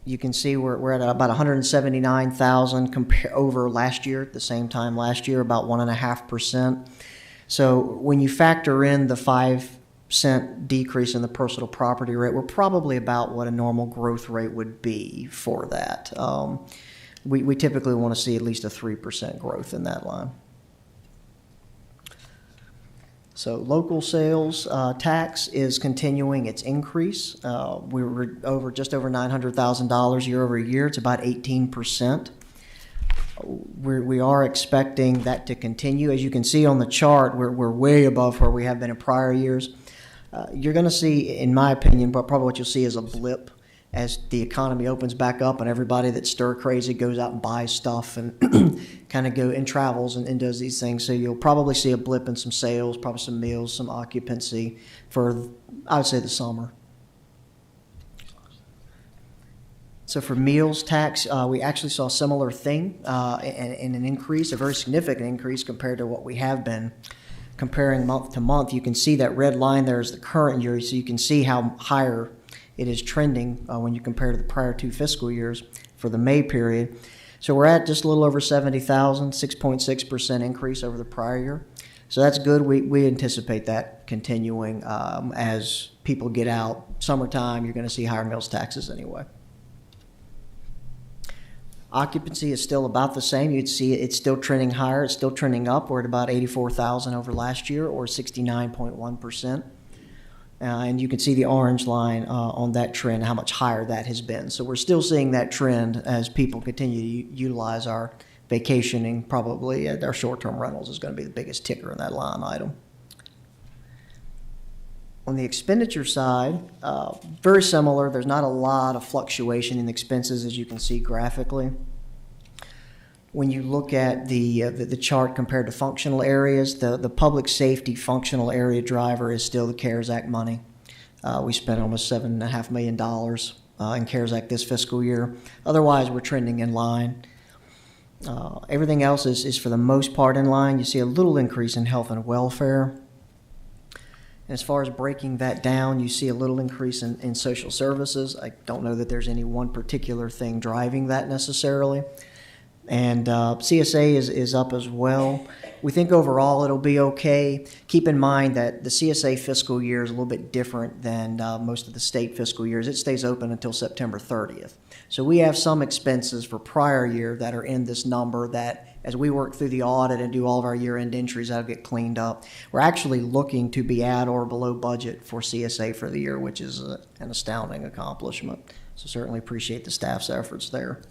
You can see we're at about $179,000 over last year at the same time last year, about 1.5%. So when you factor in the 5% decrease in the personal property rate, we're probably about what a normal growth rate would be for that. We typically want to see at least a 3% growth in that line. So local sales tax is continuing its increase. We were just over $900,000 year over year. It's about 18%. We are expecting that to continue. As you can see on the chart, we're way above where we have been in prior years. You're going to see, in my opinion, but probably what you'll see is a blip as the economy opens back up and everybody that's stir crazy goes out and buys stuff and kind of go and travels and does these things. So you'll probably see a blip in some sales, probably some meals, some occupancy for, I would say, the summer. So for meals tax, we actually saw a similar thing and an increase, a very significant increase compared to what we have been comparing month to month. You can see that red line there is the current year, so you can see how higher it is trending when you compare to the prior two fiscal years for the May period. So we're at just a little over 70,000, 6.6% increase over the prior year. So that's good. We anticipate that continuing as people get out. Summertime, you're going to see higher meals taxes anyway. Occupancy is still about the same. You'd see it's still trending higher. It's still trending up. We're at about 84,000 over last year, or 69.1%. And you can see the orange line on that trend, how much higher that has been. So we're still seeing that trend as people continue to utilize our vacationing. Probably our short-term rentals is going to be the biggest ticker in that line item. On the expenditure side, very similar. There's not a lot of fluctuation in expenses, as you can see graphically. When you look at the chart compared to functional areas, the public safety functional area driver is still the CARES Act money. We spent almost $7.5 million in CARES Act this fiscal year. Otherwise, we're trending in line. Everything else is for the most part in line. You see a little increase in health and welfare. And as far as breaking that down, you see a little increase in social services. I don't know that there's any one particular thing driving that necessarily. And CSA is up as well. We think overall it'll be okay. Keep in mind that the CSA fiscal year is a little bit different than most of the state fiscal years. It stays open until September 30th. So we have some expenses for prior year that are in this number that, as we work through the audit and do all of our year-end entries, that'll get cleaned up. We're actually looking to be at or below budget for CSA for the year, which is an astounding accomplishment. So certainly appreciate the staff's efforts there.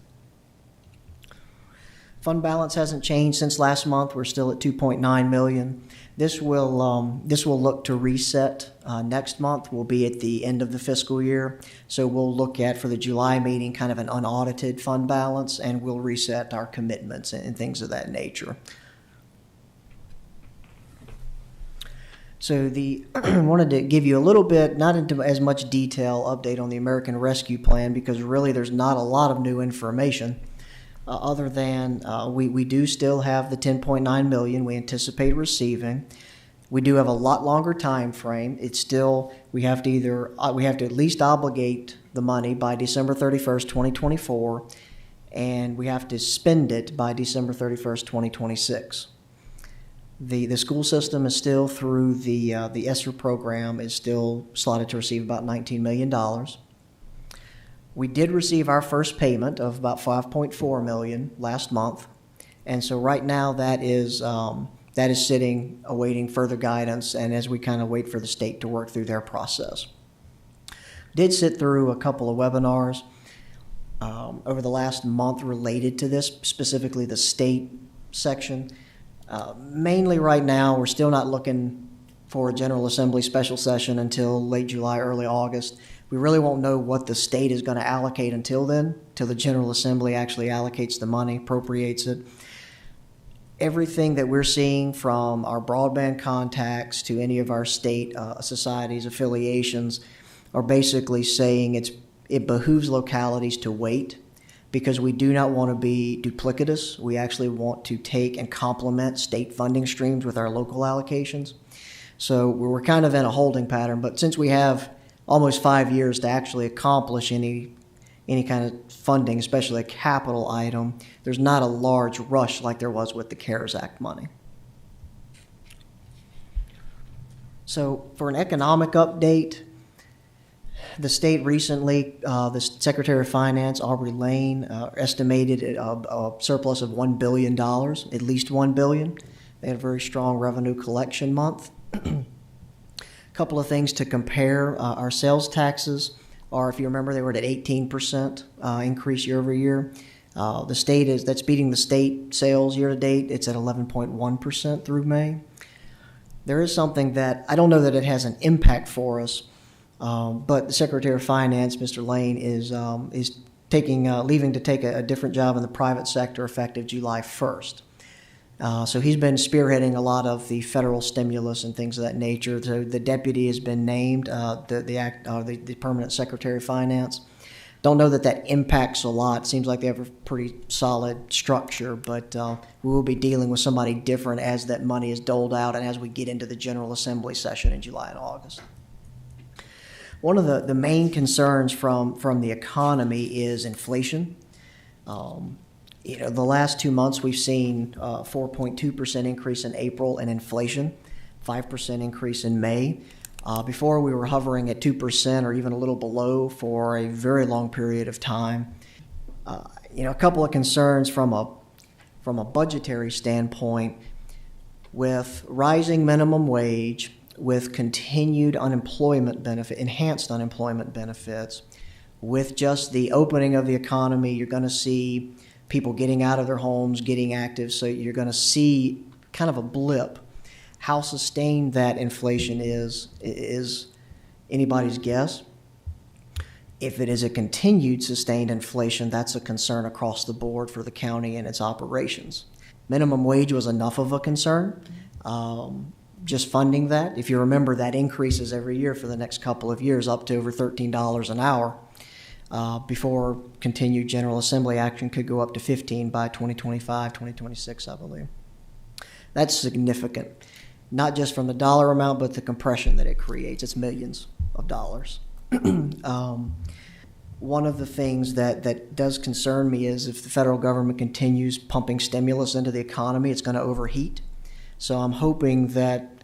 Fund balance hasn't changed since last month. We're still at $2.9 million. This will look to reset next month. We'll be at the end of the fiscal year. So we'll look at, for the July meeting, kind of an unaudited fund balance, and we'll reset our commitments and things of that nature. So I wanted to give you a little bit, not into as much detail, update on the American Rescue Plan, because really there's not a lot of new information. Other than we do still have the $10.9 million we anticipate receiving. We do have a lot longer time frame. It's still, we have to at least obligate the money by December 31st, 2024, and we have to spend it by December 31st, 2026. The school system is still through the ESSER program is still slotted to receive about $19 million. We did receive our first payment of about $5.4 million last month, and so right now that is sitting awaiting further guidance, and as we kind of wait for the state to work through their process. Did sit through a couple of webinars over the last month related to this, specifically the state section. Mainly right now, we're still not looking for a General Assembly special session until late July, early August. We really won't know what the state is going to allocate until then, till the General Assembly actually allocates the money, appropriates it. Everything that we're seeing from our broadband contacts to any of our state societies, affiliations, are basically saying it behooves localities to wait, because we do not want to be duplicitous. We actually want to take and complement state funding streams with our local allocations. So we're kind of in a holding pattern, but since we have almost 5 years to actually accomplish any kind of funding, especially a capital item, there's not a large rush like there was with the CARES Act money. So for an economic update, the state recently, the Secretary of Finance, Aubrey Lane, estimated a surplus of $1 billion, at least $1 billion. They had a very strong revenue collection month. Couple of things to compare. Our sales taxes are, if you remember, they were at 18% increase year over year. The state that's beating the state sales year to date. It's at 11.1% through May. There is something that I don't know that it has an impact for us, but the Secretary of Finance, Mr. Lane, is leaving to take a different job in the private sector effective July 1st. So he's been spearheading a lot of the federal stimulus and things of that nature. So the deputy has been named the permanent Secretary of Finance. Don't know that impacts a lot. Seems like they have a pretty solid structure, but we will be dealing with somebody different as that money is doled out and as we get into the General Assembly session in July and August. One of the main concerns from the economy is inflation. The last 2 months we've seen 4.2% increase in April in inflation, 5% increase in May. Before we were hovering at 2% or even a little below for a very long period of time. A couple of concerns from a budgetary standpoint with rising minimum wage, with continued unemployment benefit, enhanced unemployment benefits, with just the opening of the economy, you're going to see people getting out of their homes, getting active. So you're going to see kind of a blip. How sustained that inflation is anybody's guess. If it is a continued sustained inflation, that's a concern across the board for the county and its operations. Minimum wage was enough of a concern. Just funding that, if you remember, that increases every year for the next couple of years up to over $13 an hour before continued General Assembly action could go up to 15 by 2025, 2026, I believe. That's significant, not just from the dollar amount, but the compression that it creates. It's millions of dollars. One of the things that does concern me is if the federal government continues pumping stimulus into the economy, it's going to overheat. So I'm hoping that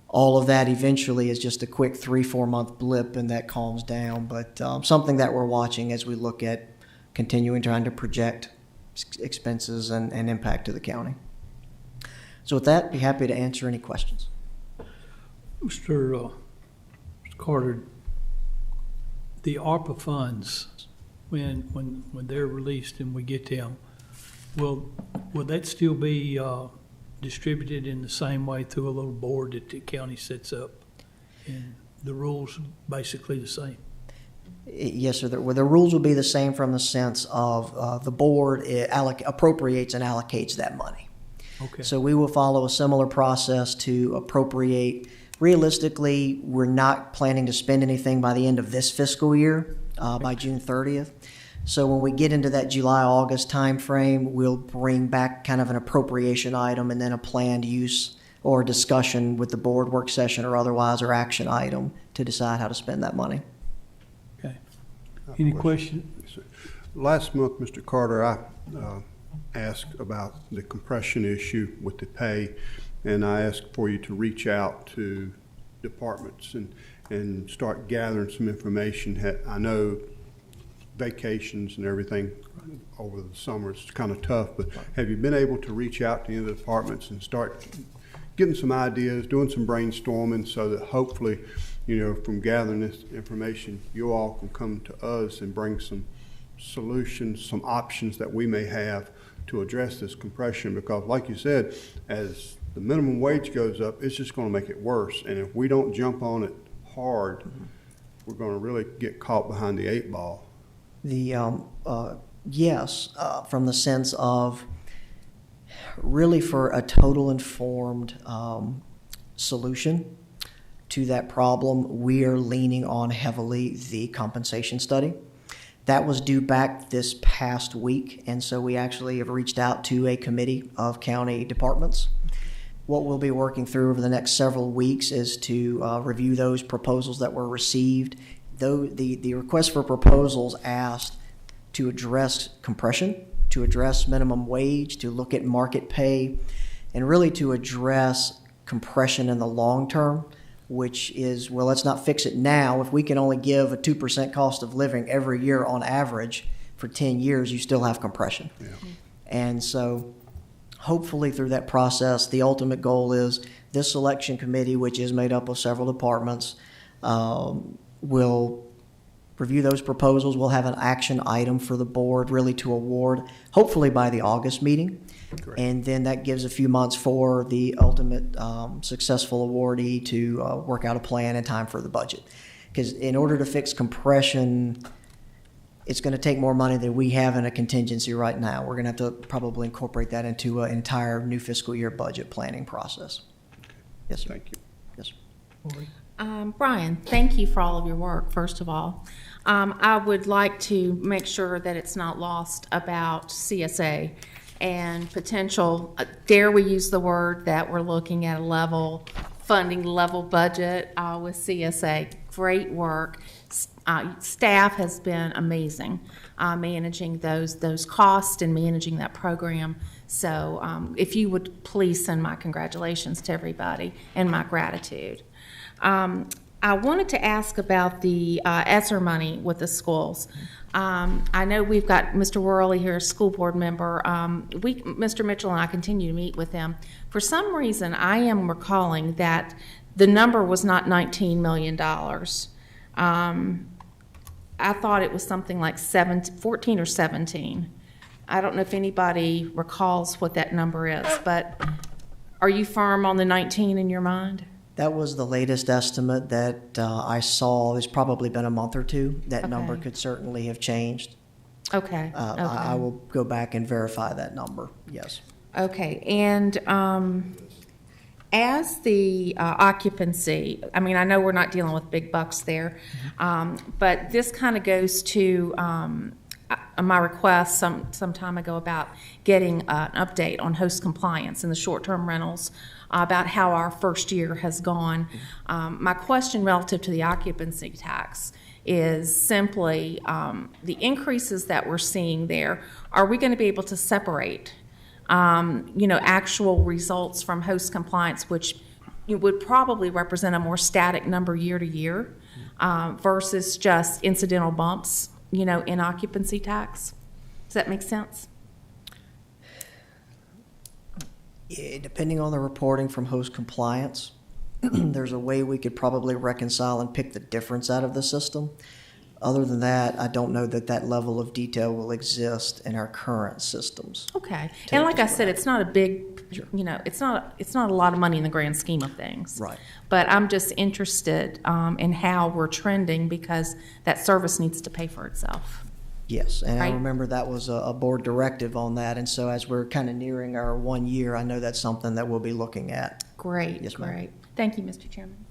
all of that eventually is just a quick 3-4 month blip and that calms down. But something that we're watching as we look at continuing trying to project expenses and impact to the county. So with that, be happy to answer any questions. Mr. Carter, the ARPA funds, when they're released and we get them, will that still be distributed in the same way through a little board that the county sets up? And the rules basically the same? Yes, sir. The rules will be the same from the sense of the board appropriates and allocates that money. Okay. So we will follow a similar process to appropriate. Realistically, we're not planning to spend anything by the end of this fiscal year, by June 30th. So when we get into that July-August timeframe, we'll bring back kind of an appropriation item and then a planned use or discussion with the board work session or otherwise or action item to decide how to spend that money. Okay. Any questions? Last month, Mr. Carter, I asked about the compression issue with the pay, and I asked for you to reach out to departments and start gathering some information. I know vacations and everything over the summer is kind of tough, but have you been able to reach out to any of the departments and start getting some ideas, doing some brainstorming so that hopefully, from gathering this information, you all can come to us and bring some solutions, some options that we may have to address this compression? Because like you said, as the minimum wage goes up, it's just going to make it worse. And if we don't jump on it hard, we're going to really get caught behind the 8 ball. Yes, from the sense of really for a total informed solution to that problem, we are leaning on heavily the compensation study. That was due back this past week, and so we actually have reached out to a committee of county departments. What we'll be working through over the next several weeks is to review those proposals that were received. Though the request for proposals asked to address compression, to address minimum wage, to look at market pay, and really to address compression in the long term, which is, well, let's not fix it now. If we can only give a 2% cost of living every year on average for 10 years, you still have compression. Yeah. And so hopefully through that process, the ultimate goal is this selection committee, which is made up of several departments, will review those proposals. We'll have an action item for the board really to award, hopefully by the August meeting. Great. And then that gives a few months for the ultimate successful awardee to work out a plan in time for the budget. Because in order to fix compression, it's going to take more money than we have in a contingency right now. We're going to have to probably incorporate that into an entire new fiscal year budget planning process. Okay. Yes, sir. Thank you. Yes, sir. Brian, thank you for all of your work, first of all. I would like to make sure that it's not lost about CSA and potential, dare we use the word that we're looking at a level funding, level budget with CSA. Great work. Staff has been amazing managing those costs and managing that program. So if you would please send my congratulations to everybody and my gratitude. I wanted to ask about the ESSER money with the schools. I know we've got Mr. Worley here, school board member. Mr. Mitchell and I continue to meet with him. For some reason, I am recalling that the number was not $19 million. I thought it was something like 14 or 17. I don't know if anybody recalls what that number is, but are you firm on the 19 in your mind? That was the latest estimate that I saw. It's probably been a month or two. That number Okay. could certainly have changed. Okay. I will go back and verify that number, yes. Okay, and as the occupancy, I mean, I know we're not dealing with big bucks there, but this kind of goes to my request some time ago about getting an update on host compliance in the short-term rentals, about how our first year has gone. My question relative to the occupancy tax is simply the increases that we're seeing there. Are we going to be able to separate actual results from host compliance, which would probably represent a more static number year to year versus just incidental bumps, in occupancy tax? Does that make sense? Yeah, depending on the reporting from host compliance, there's a way we could probably reconcile and pick the difference out of the system. Other than that, I don't know that that level of detail will exist in our current systems. Okay. And like I said, it's not a big, it's not a lot of money in the grand scheme of things. Right. But I'm just interested in how we're trending, because that service needs to pay for itself. Yes, and I Right. remember that was a board directive on that, and so as we're kind of nearing our 1 year, I know that's something that we'll be looking at. Great, Yes, ma'am. great. Thank you, Mr. Chairman.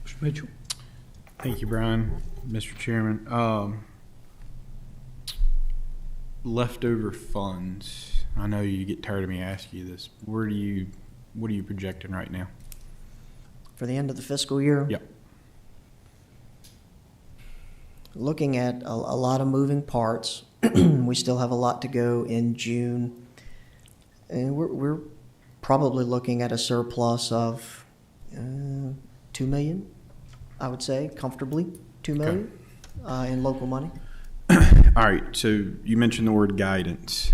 Mr. Mitchell? Thank you, Brian. Mr. Chairman, leftover funds. I know you get tired of me asking you this. What are you projecting right now? For the end of the fiscal year? Yep. Looking at a lot of moving parts. We still have a lot to go in June. And we're probably looking at a surplus of 2 million, I would say, comfortably, 2 million in local money. All right, so you mentioned the word guidance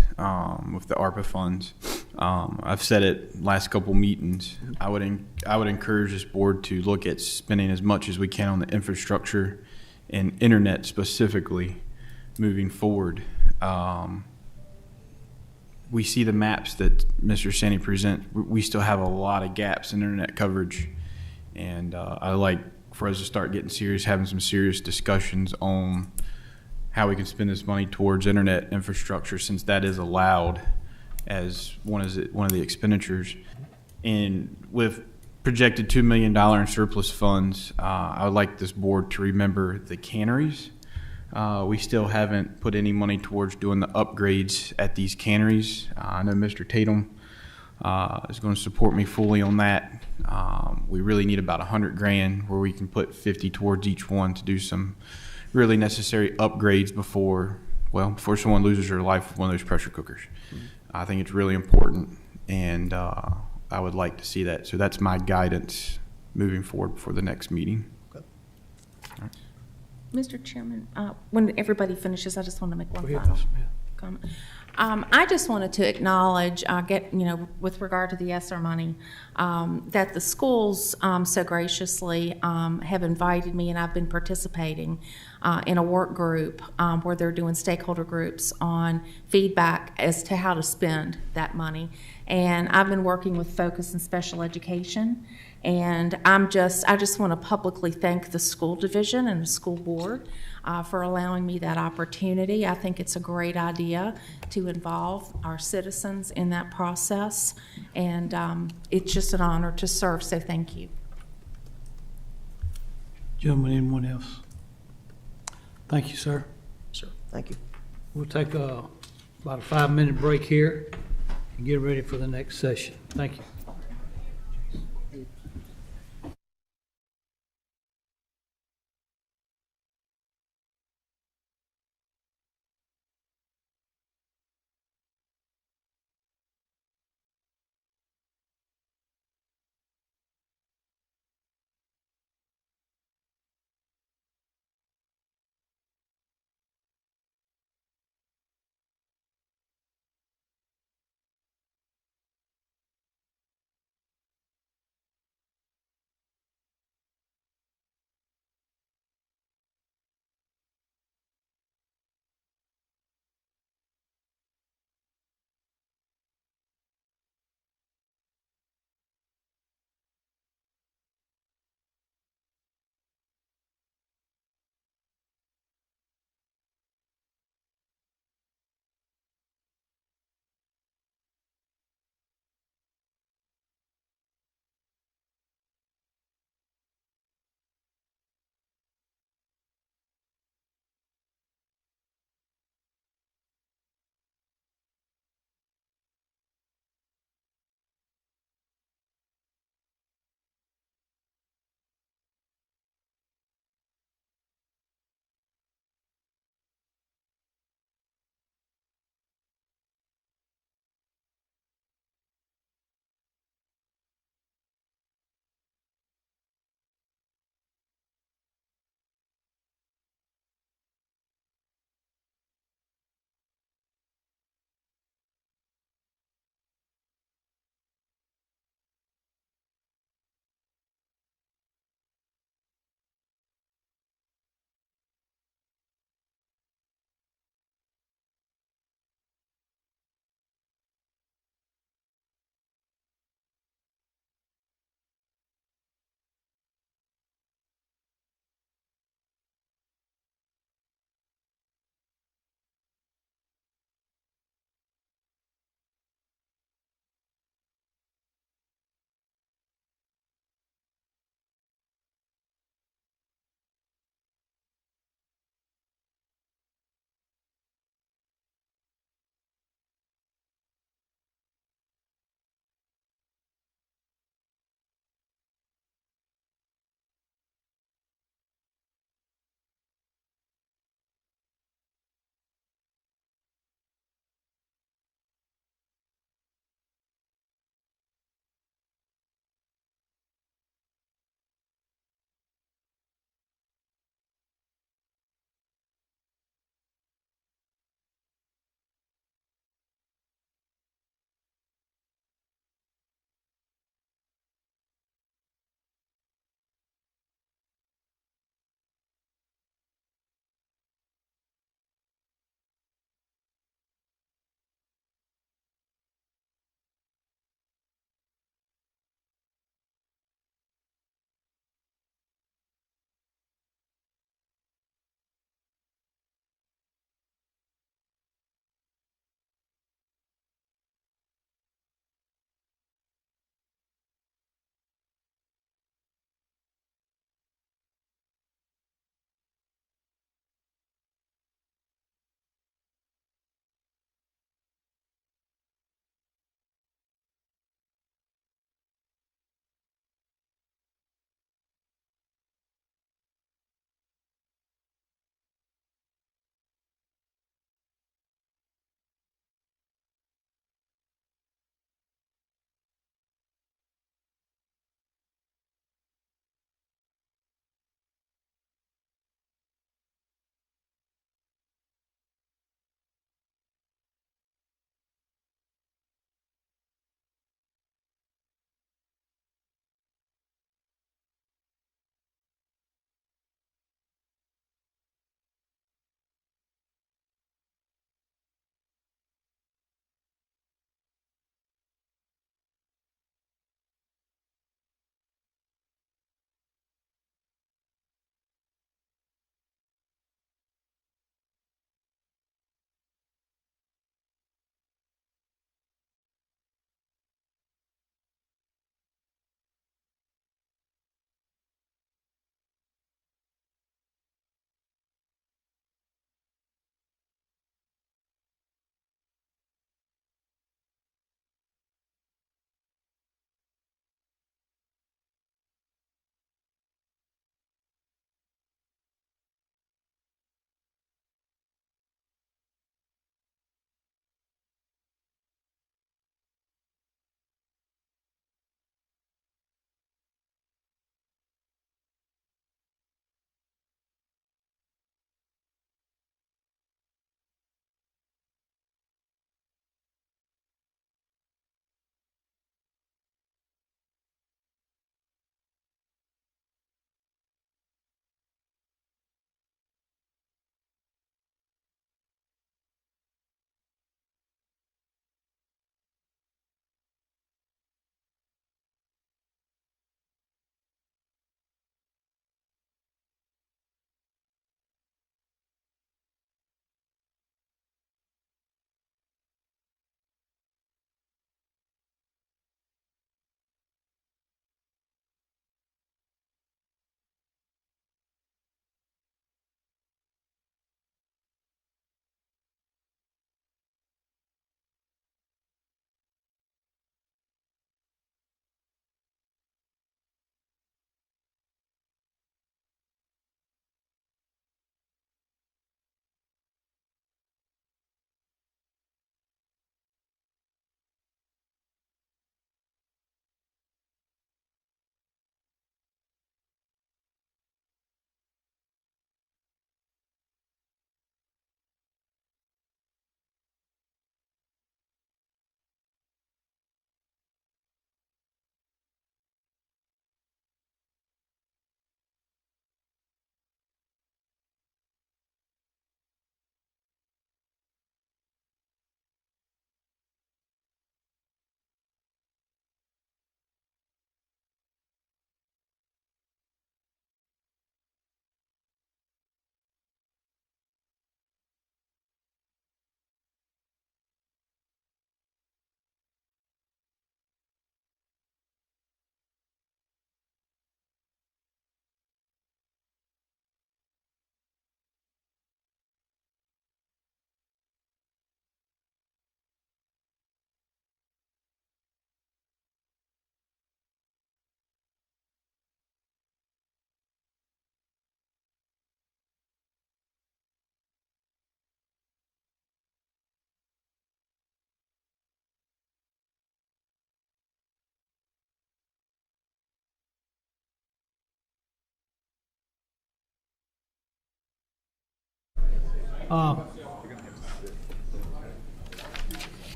with the ARPA funds. I've said it last couple meetings. I would encourage this board to look at spending as much as we can on the infrastructure and internet specifically moving forward. We see the maps that Mr. Sandy present. We still have a lot of gaps in internet coverage, and I like for us to start getting serious, having some serious discussions on how we can spend this money towards internet infrastructure, since that is allowed as one of the expenditures. And with projected $2 million in surplus funds, I would like this board to remember the canneries. We still haven't put any money towards doing the upgrades at these canneries. I know Mr. Tatum is going to support me fully on that. We really need about $100,000 where we can put 50 towards each one to do some really necessary upgrades before someone loses their life with one of those pressure cookers. I think it's really important, and I would like to see that. So that's my guidance moving forward for the next meeting. Mr. Chairman, when everybody finishes, I just want to make one Go ahead, final Ms. Smith. comment. I just wanted to acknowledge, with regard to the ESSER money, that the schools so graciously have invited me, and I've been participating in a work group where they're doing stakeholder groups on feedback as to how to spend that money. And I've been working with Focus in Special Education, and I just want to publicly thank the school division and the school board for allowing me that opportunity. I think it's a great idea to involve our citizens in that process, and it's just an honor to serve, so thank you. Gentlemen, anyone else? Thank you, sir. Sir, thank you. We'll take about a 5-minute break here and get ready for the next session. Thank you.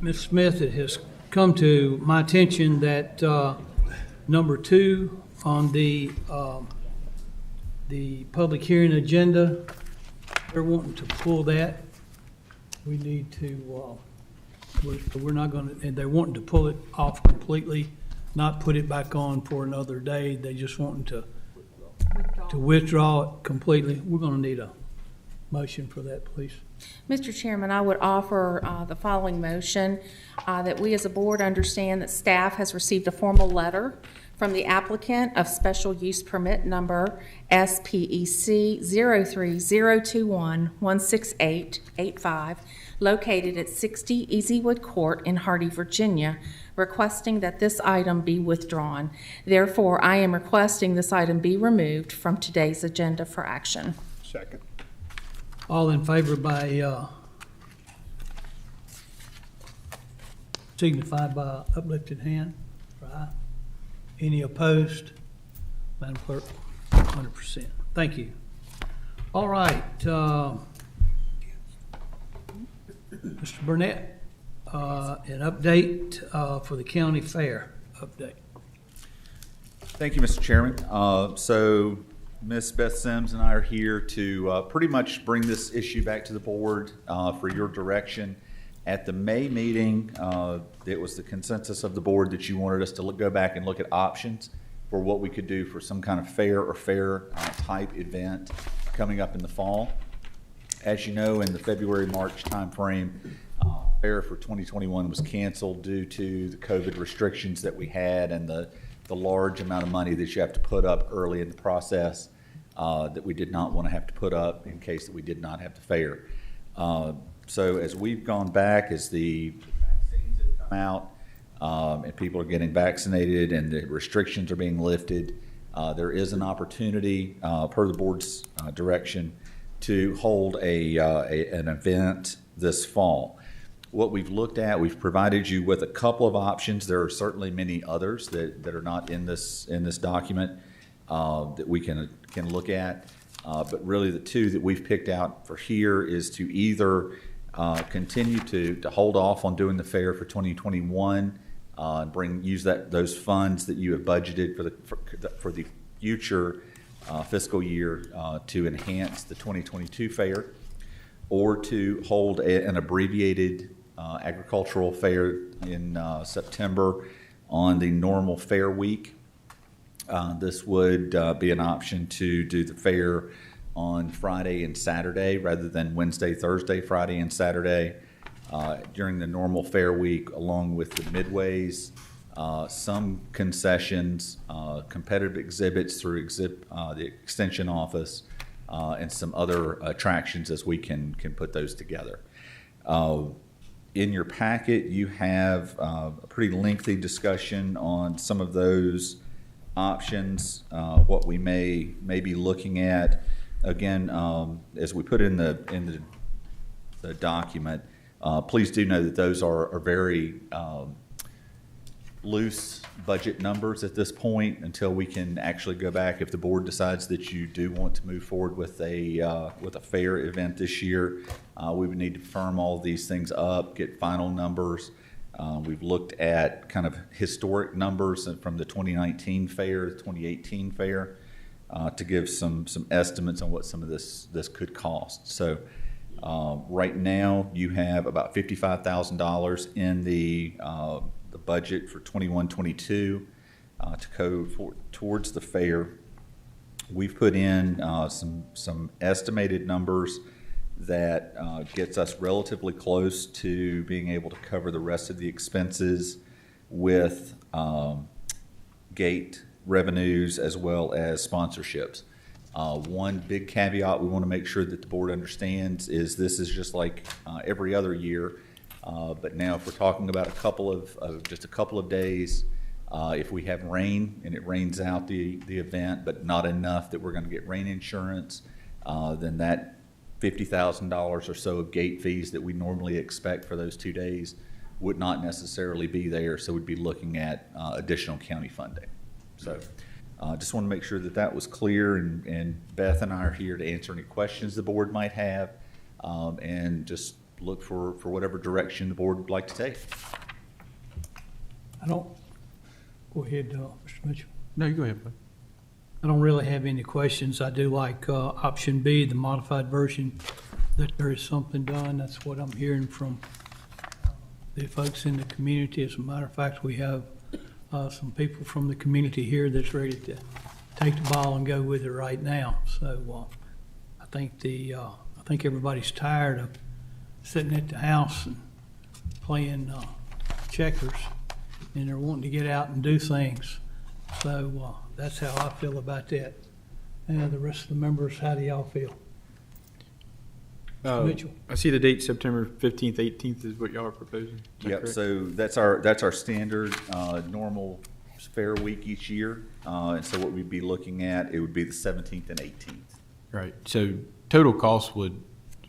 Ms. Smith, it has come to my attention that number 2 on the public hearing agenda, they're wanting to pull that. We need to, we're not going to, and they're wanting to pull it off completely, not put it back on for another day. They just wanting to withdraw it completely. We're going to need a motion for that, please. Mr. Chairman, I would offer the following motion, that we as a board understand that staff has received a formal letter from the applicant of special use permit number SPEC 03021168885, located at 60 Easywood Court in Hardy, Virginia, requesting that this item be withdrawn. Therefore, I am requesting this item be removed from today's agenda for action. Second. All in favor by signify by uplifted hand. Aye. Any opposed? Madam Clerk, 100%. Thank you. All right. Mr. Burnett, an update for the county fair update. Thank you, Mr. Chairman. So Ms. Beth Sims and I are here to pretty much bring this issue back to the board for your direction. At the May meeting, it was the consensus of the board that you wanted us to go back and look at options for what we could do for some kind of fair or fair type event coming up in the fall. As you know, in the February-March timeframe, fair for 2021 was canceled due to the COVID restrictions that we had and the large amount of money that you have to put up early in the process that we did not want to have to put up in case that we did not have the fair. So as we've gone back, as the vaccines have come out and people are getting vaccinated and the restrictions are being lifted, there is an opportunity per the board's direction to hold an event this fall. What we've looked at, we've provided you with a couple of options. There are certainly many others that are not in this document that we can look at. But really the two that we've picked out for here is to either continue to hold off on doing the fair for 2021 and use those funds that you have budgeted for the future fiscal year to enhance the 2022 fair, or to hold an abbreviated agricultural fair in September on the normal fair week. This would be an option to do the fair on Friday and Saturday rather than Wednesday, Thursday, Friday, and Saturday during the normal fair week, along with the midways, some concessions, competitive exhibits through the extension office, and some other attractions as we can put those together. In your packet, you have a pretty lengthy discussion on some of those options, what we may be looking at. Again, as we put in the document, please do know that those are very loose budget numbers at this point until we can actually go back. If the board decides that you do want to move forward with a fair event this year, we would need to firm all of these things up, get final numbers. We've looked at kind of historic numbers from the 2019 fair, the 2018 fair, to give some estimates on what some of this could cost. So right now you have about $55,000 in the budget for 21-22 to go towards the fair. We've put in some estimated numbers that gets us relatively close to being able to cover the rest of the expenses with gate revenues as well as sponsorships. One big caveat we want to make sure that the board understands is this is just like every other year, but now if we're talking about just a couple of days, if we have rain and it rains out the event, but not enough that we're going to get rain insurance, then that $50,000 or so of gate fees that we normally expect for those 2 days would not necessarily be there, so we'd be looking at additional county funding. So Just want to make sure that that was clear, and Beth and I are here to answer any questions the board might have, and just look for whatever direction the board would like to take. I don't, go ahead, Mr. Mitchell. No, you go ahead, bud. I don't really have any questions. I do like option B, the modified version, that there is something done. That's what I'm hearing from the folks in the community. As a matter of fact, we have some people from the community here that's ready to take the ball and go with it right now. So I think everybody's tired of sitting at the house and playing checkers, and they're wanting to get out and do things. So that's how I feel about that. And the rest of the members, how do y'all feel? Mr. Mitchell? I see the date September 15th, 18th is what y'all are proposing. Is that Yep, correct? so that's our standard, normal fair week each year. And so what we'd be looking at, it would be the 17th and 18th. Right, so total cost would,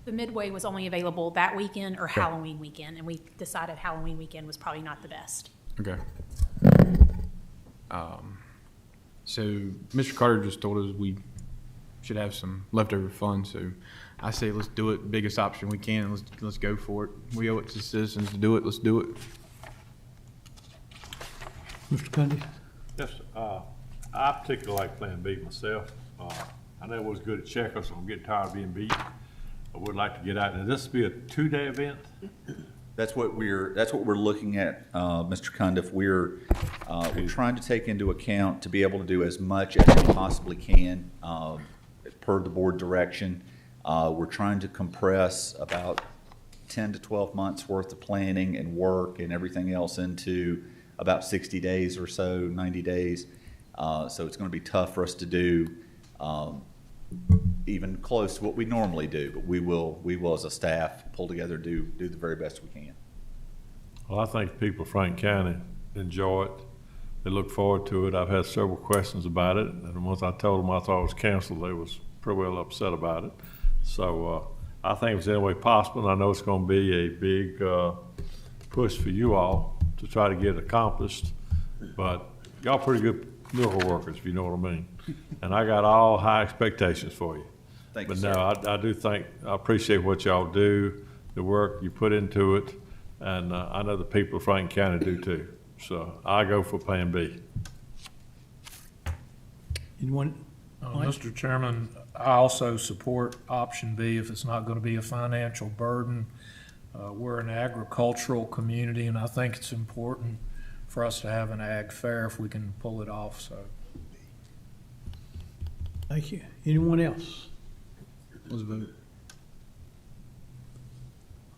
The Midway was only available that weekend or Halloween weekend, and we decided Halloween weekend was probably not the best. okay. So Mr. Carter just told us we should have some leftover funds, so I say let's do it, biggest option we can, and let's go for it. We owe it to citizens to do it, let's do it. Mr. Cundy? Yes, I particularly like Plan B myself. I know it was good at checkers, so I'm getting tired of being beat. I would like to get out, and this will be a 2-day event? That's what we're looking at, Mr. Cundiff. We're trying to take into account to be able to do as much as we possibly can, per the board direction. We're trying to compress about 10 to 12 months worth of planning and work and everything else into about 60 days or so, 90 days. So it's going to be tough for us to do even close to what we normally do, but we will as a staff pull together, do the very best we can. Well, I think people of Franklin County enjoy it. They look forward to it. I've had several questions about it, and once I told them I thought it was canceled, they was pretty well upset about it. So I think if it's any way possible, and I know it's going to be a big push for you all to try to get it accomplished, but y'all pretty good miracle workers, if you know what I mean. And I got all high expectations for you. Thank you, But sir. no, I do think, I appreciate what y'all do, the work you put into it, and I know the people of Franklin County do too. So I go for Plan B. Anyone? Mike? Mr. Chairman, I also support option B if it's not going to be a financial burden. We're an agricultural community, and I think it's important for us to have an ag fair if we can pull it off, so. Thank you. Anyone else? Let's vote.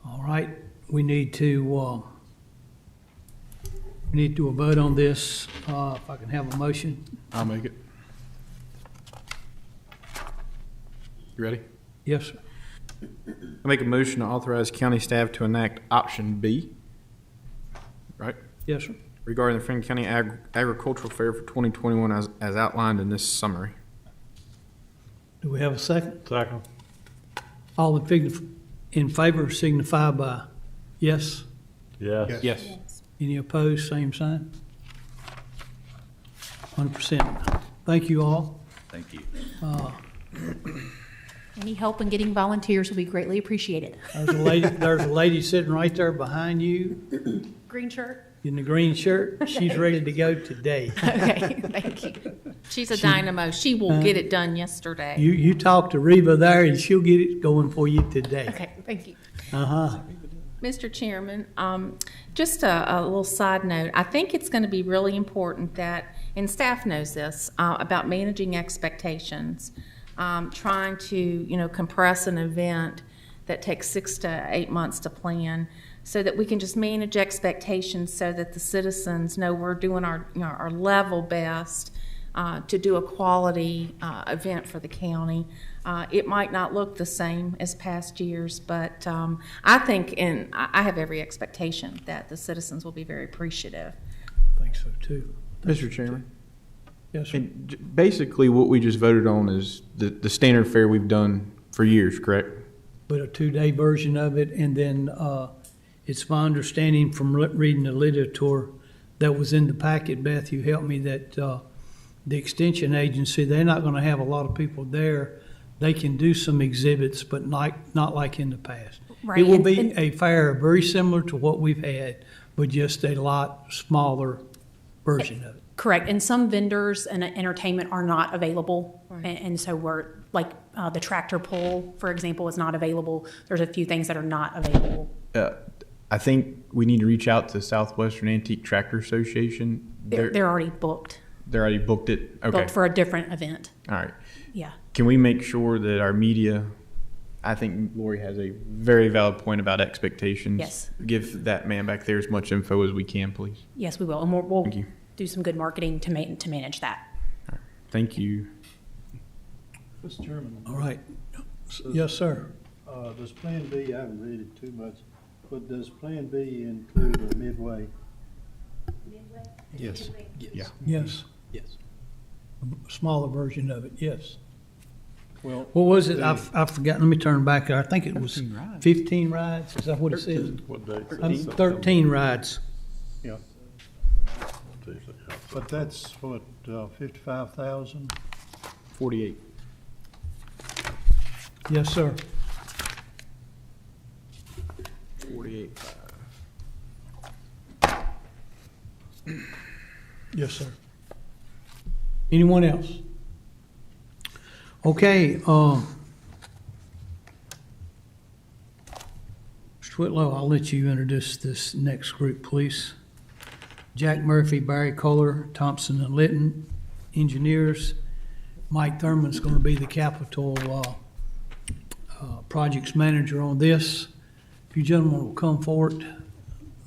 All right, we need to do a vote on this. If I can have a motion. I'll make it. You ready? Yes, sir. I make a motion to authorize county staff to enact option B, right? Yes, sir. Regarding the Franklin County Agricultural Fair for 2021 as outlined in this summary. Do we have a second? Second. All in favor signify by yes. Yes. Yes. Any opposed, same sign. 100%. Thank you all. Thank you. Any help in getting volunteers will be greatly appreciated. There's a lady sitting right there behind you Green shirt? in the green shirt. She's ready to go today. Okay, thank you. She's a dynamo. She will get it done yesterday. You talk to Reba there and she'll get it going for you today. Okay, thank you. Uh-huh. Mr. Chairman, just a little side note. I think it's going to be really important that, and staff knows this, about managing expectations, trying to, compress an event that takes 6 to 8 months to plan so that we can just manage expectations so that the citizens know we're doing our level best to do a quality event for the county. It might not look the same as past years, but I think, and I have every expectation that the citizens will be very appreciative. I think so too. Mr. Chairman. Yes, sir. And basically what we just voted on is the standard fare we've done for years, correct? But a 2-day version of it, and then it's my understanding from reading the literature that was in the packet, Beth, you helped me, that the extension agency, they're not gonna have a lot of people there. They can do some exhibits, but not like in the past. Right, It will and- be and- a fair very similar to what we've had, but just a lot smaller version of it. Correct, and some vendors and entertainment are not available, and so we're, like, the tractor pull, for example, is not available. There's a few things that are not available. I think we need to reach out to Southwestern Antique Tractor Association. They're already booked, They're already booked it? Okay. booked for a different event, All right. yeah. Can we make sure that our media, I think Lori has a very valid point about expectations. Yes. Give that man back there as much info as we can, please. Yes, we will, and we'll Thank you. do some good marketing to manage that. Thank you. Mr. Chairman. All right. Yes, sir. Does Plan B, I haven't read it too much, but does Plan B include a Midway? Yes. Yeah. Yes. Yes. A smaller version of it, yes. Well, What was it? I forgot. Let me turn back. I think it was 15 rides. Is that what it says? what day? 13 rides. Yeah. But that's what, 55,000? 48. Yes, sir. 48. Yes, sir. Anyone else? Okay, Mr. Whitlow, I'll let you introduce this next group, please. Jack Murphy, Barry Kohler, Thompson and Litton, engineers. Mike Thurman's going to be the capital projects manager on this. If you gentlemen will come forward.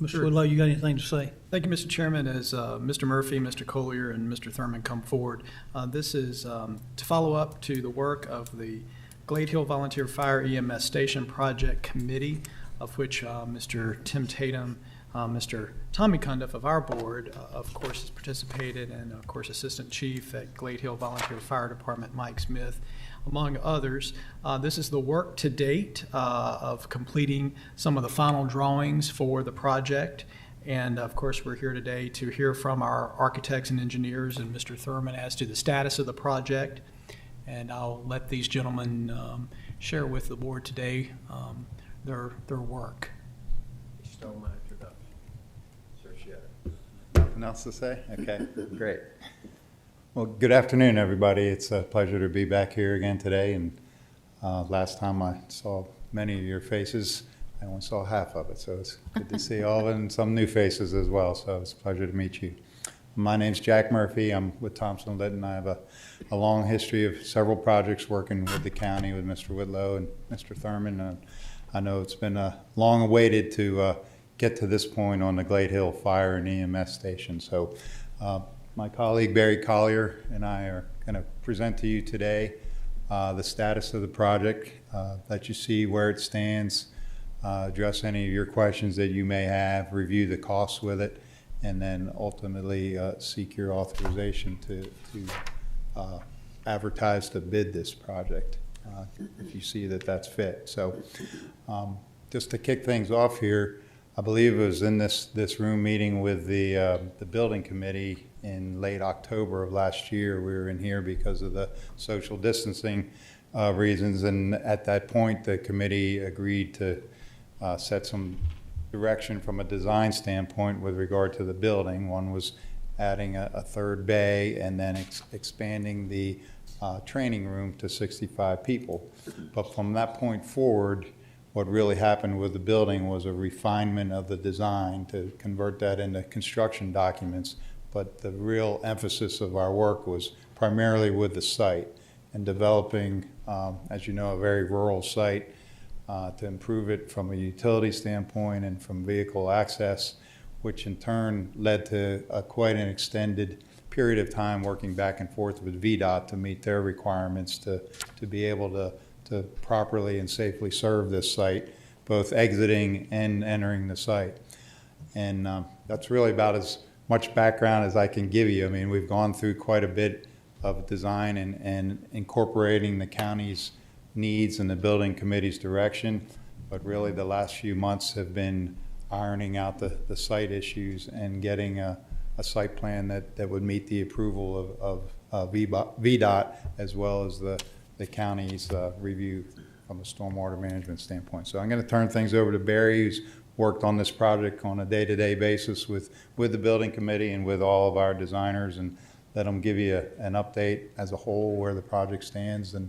Mr. Whitlow, you got anything to say? Thank you, Mr. Chairman. As Mr. Murphy, Mr. Collier, and Mr. Thurman come forward, this is to follow up to the work of the Glade Hill Volunteer Fire EMS Station Project Committee, of which Mr. Tim Tatum, Mr. Tommy Cundiff of our board, of course, has participated, and of course, Assistant Chief at Glade Hill Volunteer Fire Department, Mike Smith, among others. This is the work to date of completing some of the final drawings for the project. And of course, we're here today to hear from our architects and engineers and Mr. Thurman as to the status of the project. And I'll let these gentlemen share with the board today their work. You stole my introduction. Sir Shedd. Nothing else to say? Okay, great. Well, good afternoon, everybody. It's a pleasure to be back here again today. And last time I saw many of your faces, I only saw half of it. So it's good to see all of it and some new faces as well. So it's a pleasure to meet you. My name's Jack Murphy. I'm with Thompson Litton. I have a long history of several projects working with the county with Mr. Whitlow and Mr. Thurman. I know it's been long awaited to get to this point on the Glade Hill Fire and EMS Station. So my colleague Barry Collier and I are going to present to you today the status of the project, let you see where it stands, address any of your questions that you may have, review the costs with it, and then ultimately seek your authorization to advertise to bid this project if you see that that's fit. So just to kick things off here, I believe it was in this room meeting with the building committee in late October of last year. We were in here because of the social distancing reasons, and at that point the committee agreed to set some direction from a design standpoint with regard to the building. One was adding a third bay and then expanding the training room to 65 people. But from that point forward, what really happened with the building was a refinement of the design to convert that into construction documents. But the real emphasis of our work was primarily with the site and developing, as you know, a very rural site to improve it from a utility standpoint and from vehicle access, which in turn led to quite an extended period of time working back and forth with VDOT to meet their requirements to be able to properly and safely serve this site, both exiting and entering the site. And that's really about as much background as I can give you. I mean, we've gone through quite a bit of design and incorporating the county's needs and the building committee's direction, but really the last few months have been ironing out the site issues and getting a site plan that would meet the approval VDOT, as well as the county's review from a stormwater management standpoint. So I'm going to turn things over to Barry, who's worked on this project on a day-to-day basis with the building committee and with all of our designers, and let them give you an update as a whole where the project stands, and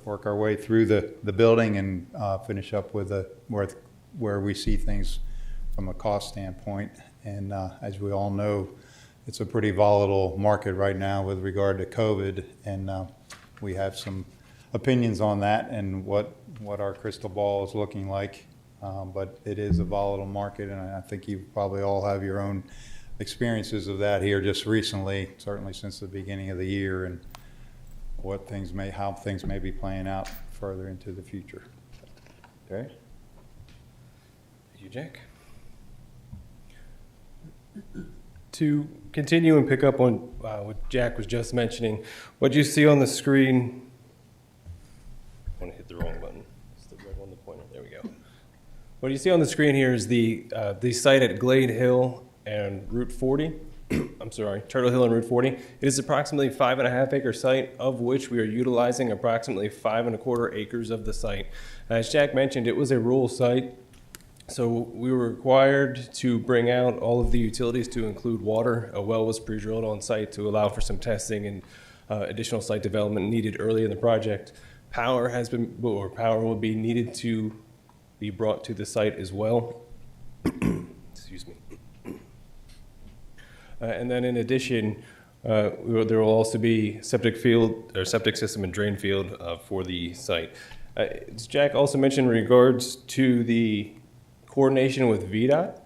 work our way through the building and finish up with where we see things from a cost standpoint. And as we all know, it's a pretty volatile market right now with regard to COVID, and we have some opinions on that and what our crystal ball is looking like. But it is a volatile market, and I think you probably all have your own experiences of that here just recently, certainly since the beginning of the year, and how things may be playing out further into the future. Okay. Thank you, Jack. To continue and pick up on what Jack was just mentioning, what you see on the screen, I want to hit the wrong button. It's the red one, the pointer. There we go. What you see on the screen here is the site at Glade Hill and Route 40. I'm sorry, Turtle Hill and Route 40. It is approximately 5.5 acre site, of which we are utilizing approximately 5.25 acres of the site. As Jack mentioned, it was a rural site, so we were required to bring out all of the utilities to include water. A well was pre-drilled on site to allow for some testing and additional site development needed early in the project. Power will be needed to be brought to the site as well. Excuse me. And then in addition, there will also be septic system and drain field for the site. As Jack also mentioned in regards to the coordination with VDOT,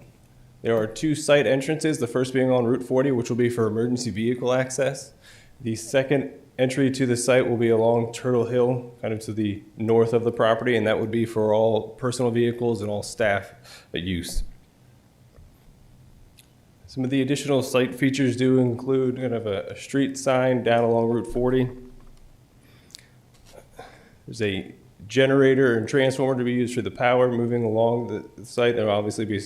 there are 2 site entrances, the first being on Route 40, which will be for emergency vehicle access. The second entry to the site will be along Turtle Hill, kind of to the north of the property, and that would be for all personal vehicles and all staff use. Some of the additional site features do include kind of a street sign down along Route 40. There's a generator and transformer to be used for the power moving along the site. There will obviously be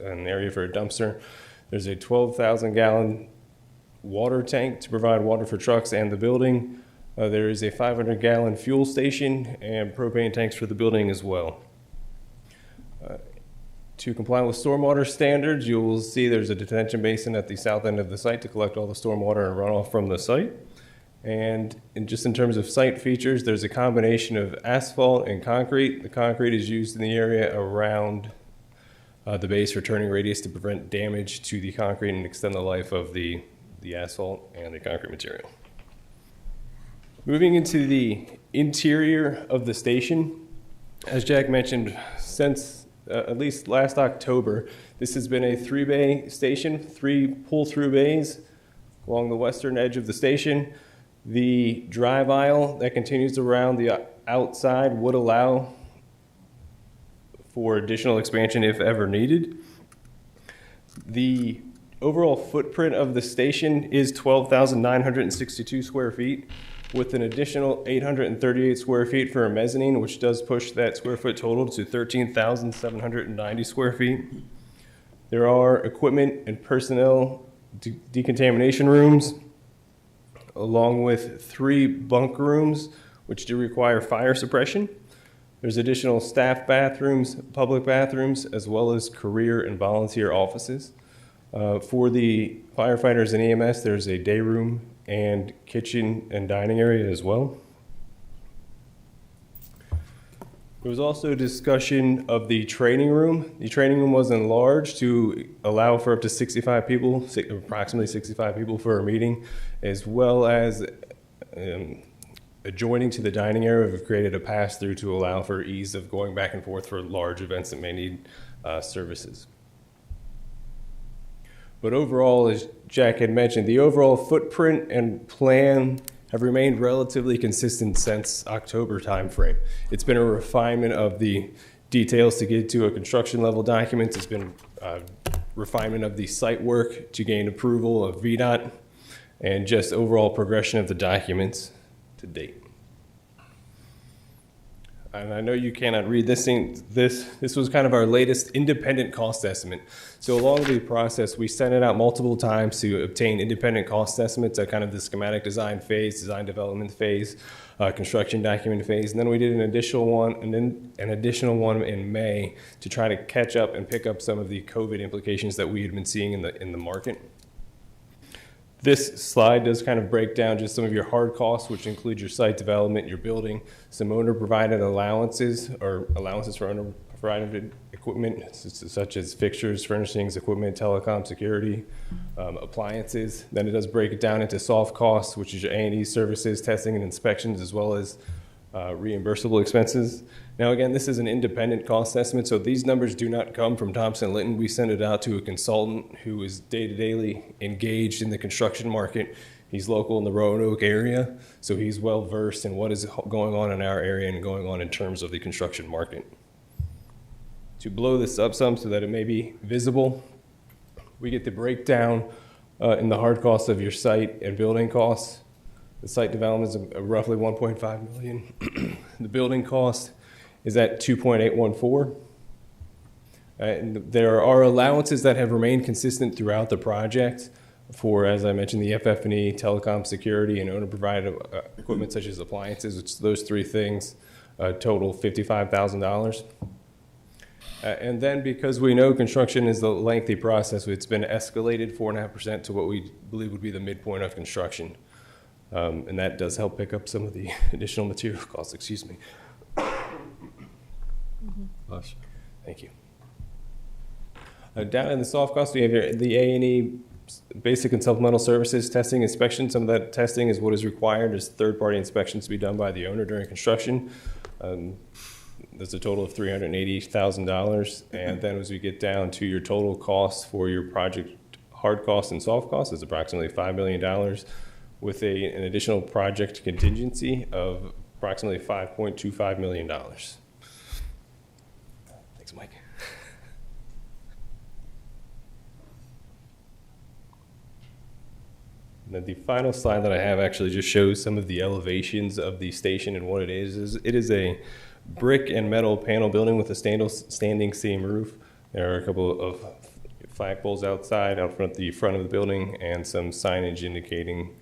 an area for a dumpster. There's a 12,000 gallon water tank to provide water for trucks and the building. There is a 500 gallon fuel station and propane tanks for the building as well. To comply with stormwater standards, you will see there's a detention basin at the south end of the site to collect all the stormwater and runoff from the site. And just in terms of site features, there's a combination of asphalt and concrete. The concrete is used in the area around the base for turning radius to prevent damage to the concrete and extend the life of the asphalt and the concrete material. Moving into the interior of the station, as Jack mentioned, since at least last October, this has been a 3-bay station, 3 pull-through bays along the western edge of the station. The drive aisle that continues around the outside would allow for additional expansion if ever needed. The overall footprint of the station is 12,962 square feet, with an additional 838 square feet for a mezzanine, which does push that square foot total to 13,790 square feet. There are equipment and personnel decontamination rooms, along with 3 bunk rooms, which do require fire suppression. There's additional staff bathrooms, public bathrooms, as well as career and volunteer offices. For the firefighters and EMS, there's a day room and kitchen and dining area as well. There was also discussion of the training room. The training room was enlarged to allow for up to 65 people, approximately 65 people for a meeting, as well as adjoining to the dining area. We've created a pass-through to allow for ease of going back and forth for large events that may need services. But overall, as Jack had mentioned, the overall footprint and plan have remained relatively consistent since October timeframe. It's been a refinement of the details to get to a construction level document. It's been refinement of the site work to gain approval of VDOT, and just overall progression of the documents to date. and I know you cannot read this thing, this was kind of our latest independent cost estimate. So along the process, we sent it out multiple times to obtain independent cost estimates at kind of the schematic design phase, design development phase, construction document phase, and then we did an additional one, and then an additional one in May to try to catch up and pick up some of the COVID implications that we had been seeing in the market. This slide does kind of break down just some of your hard costs, which include your site development, your building, some owner-provided allowances or allowances for owner-provided equipment, such as fixtures, furnishings, equipment, telecom, security, appliances. Then it does break it down into soft costs, which is your A&E services, testing and inspections, as well as reimbursable expenses. Now, again, this is an independent cost estimate, so these numbers do not come from Thompson Litton. We send it out to a consultant who is day-to-day engaged in the construction market. He's local in the Roanoke area, so he's well-versed in what is going on in our area and going on in terms of the construction market. To blow this up some so that it may be visible, we get the breakdown in the hard costs of your site and building costs. The site development is roughly $1.5 million. The building cost is at $2.814. And there are allowances that have remained consistent throughout the project for, as I mentioned, the FF&E, telecom, security, and owner-provided equipment such as appliances, which those three things total $55,000. And then because we know construction is a lengthy process, it's been escalated 4.5% to what we believe would be the midpoint of construction. And that does help pick up some of the additional material costs, excuse me. Thank you. Down in the soft costs, we have the A&E basic and supplemental services, testing, inspection. Some of that testing is what is required. There's third-party inspections to be done by the owner during construction. There's a total of $380,000. And then as we get down to your total costs for your project, hard costs and soft costs, is approximately $5 million with an additional project contingency of approximately $5.25 million. Thanks, Mike. And then the final slide that I have actually just shows some of the elevations of the station and what it is. It is a brick and metal panel building with a standing seam roof. There are a couple of flagpoles outside, out front, the front of the building, and some signage indicating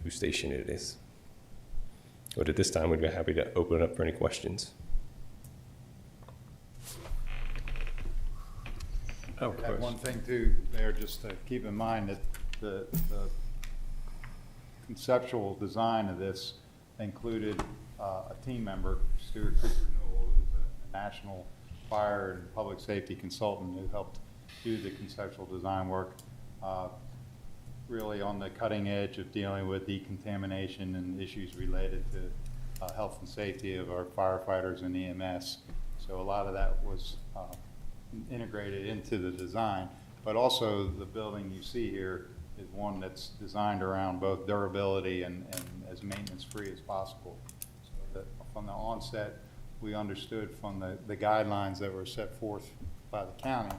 whose station it is. But at this time, we'd be happy to open it up for any questions. Oh, of course. One thing too there, just to keep in mind that the conceptual design of this included a team member, Stuart Cooper Newell, who's a national fire and public safety consultant who helped do the conceptual design work, really on the cutting edge of dealing with decontamination and issues related to health and safety of our firefighters and EMS. So a lot of that was integrated into the design, but also the building you see here is one that's designed around both durability and as maintenance-free as possible. So that from the onset, we understood from the guidelines that were set forth by the county,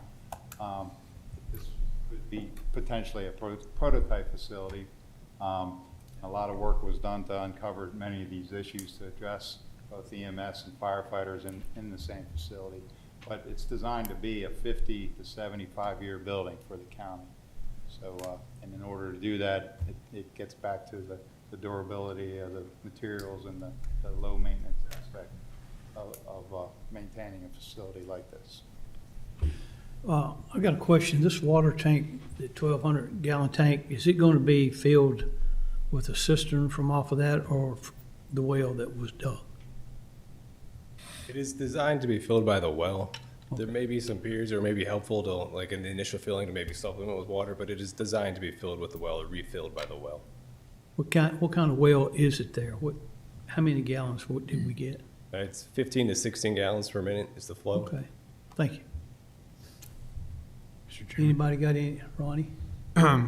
this could be potentially a prototype facility. A lot of work was done to uncover many of these issues to address both EMS and firefighters in the same facility. But it's designed to be a 50 to 75 year building for the county. So, and in order to do that, it gets back to the durability of the materials and the low maintenance aspect of maintaining a facility like this. I got a question. This water tank, the 1,200 gallon tank, is it going to be filled with a cistern from off of that or the well that was dug? It is designed to be filled by the well. There may be some piers or may be helpful to, like in the initial filling, to maybe supplement with water, but it is designed to be filled with the well or refilled by the well. What kind of well is it there? How many gallons did we get? It's 15 to 16 gallons per minute is the flow. Okay, thank you. Anybody got any, Ronnie?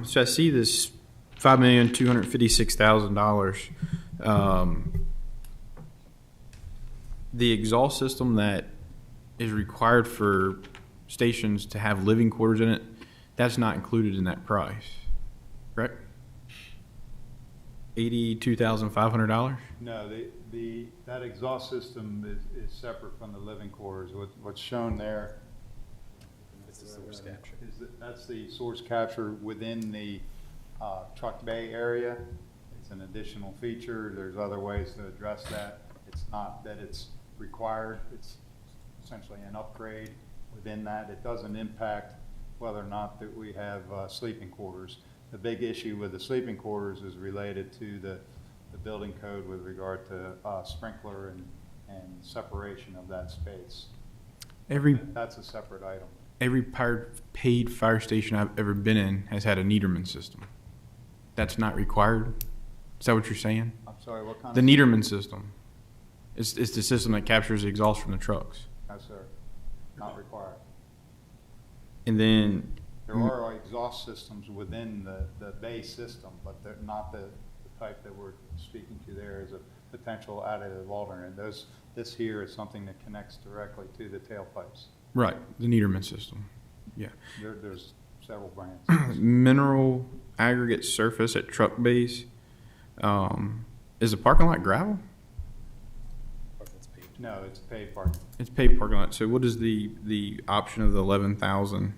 So I see this $5,256,000. The exhaust system that is required for stations to have living quarters in it, that's not included in that price, correct? $82,500? No, that exhaust system is separate from the living quarters. What's shown there It's the source capture. that's the source capture within the truck bay area. It's an additional feature. There's other ways to address that. It's not that it's required. It's essentially an upgrade within that. It doesn't impact whether or not that we have sleeping quarters. The big issue with the sleeping quarters is related to the building code with regard to sprinkler and separation of that space. That's a separate item. Every paid fire station I've ever been in has had a Niederman system. That's not required? Is that what you're saying? I'm sorry, what kind The of? Niederman system. It's the system that captures the exhaust from the trucks. No, sir, not required. And then, There are exhaust systems within the base system, but they're not the type that we're speaking to there as a potential additive alternate. This here is something that connects directly to the tailpipes. right, the Niederman system. Yeah. There's several brands. Mineral aggregate surface at truck base. Is the parking lot gravel? No, it's paid parking. It's paid parking lot. So what is the option of the 11,000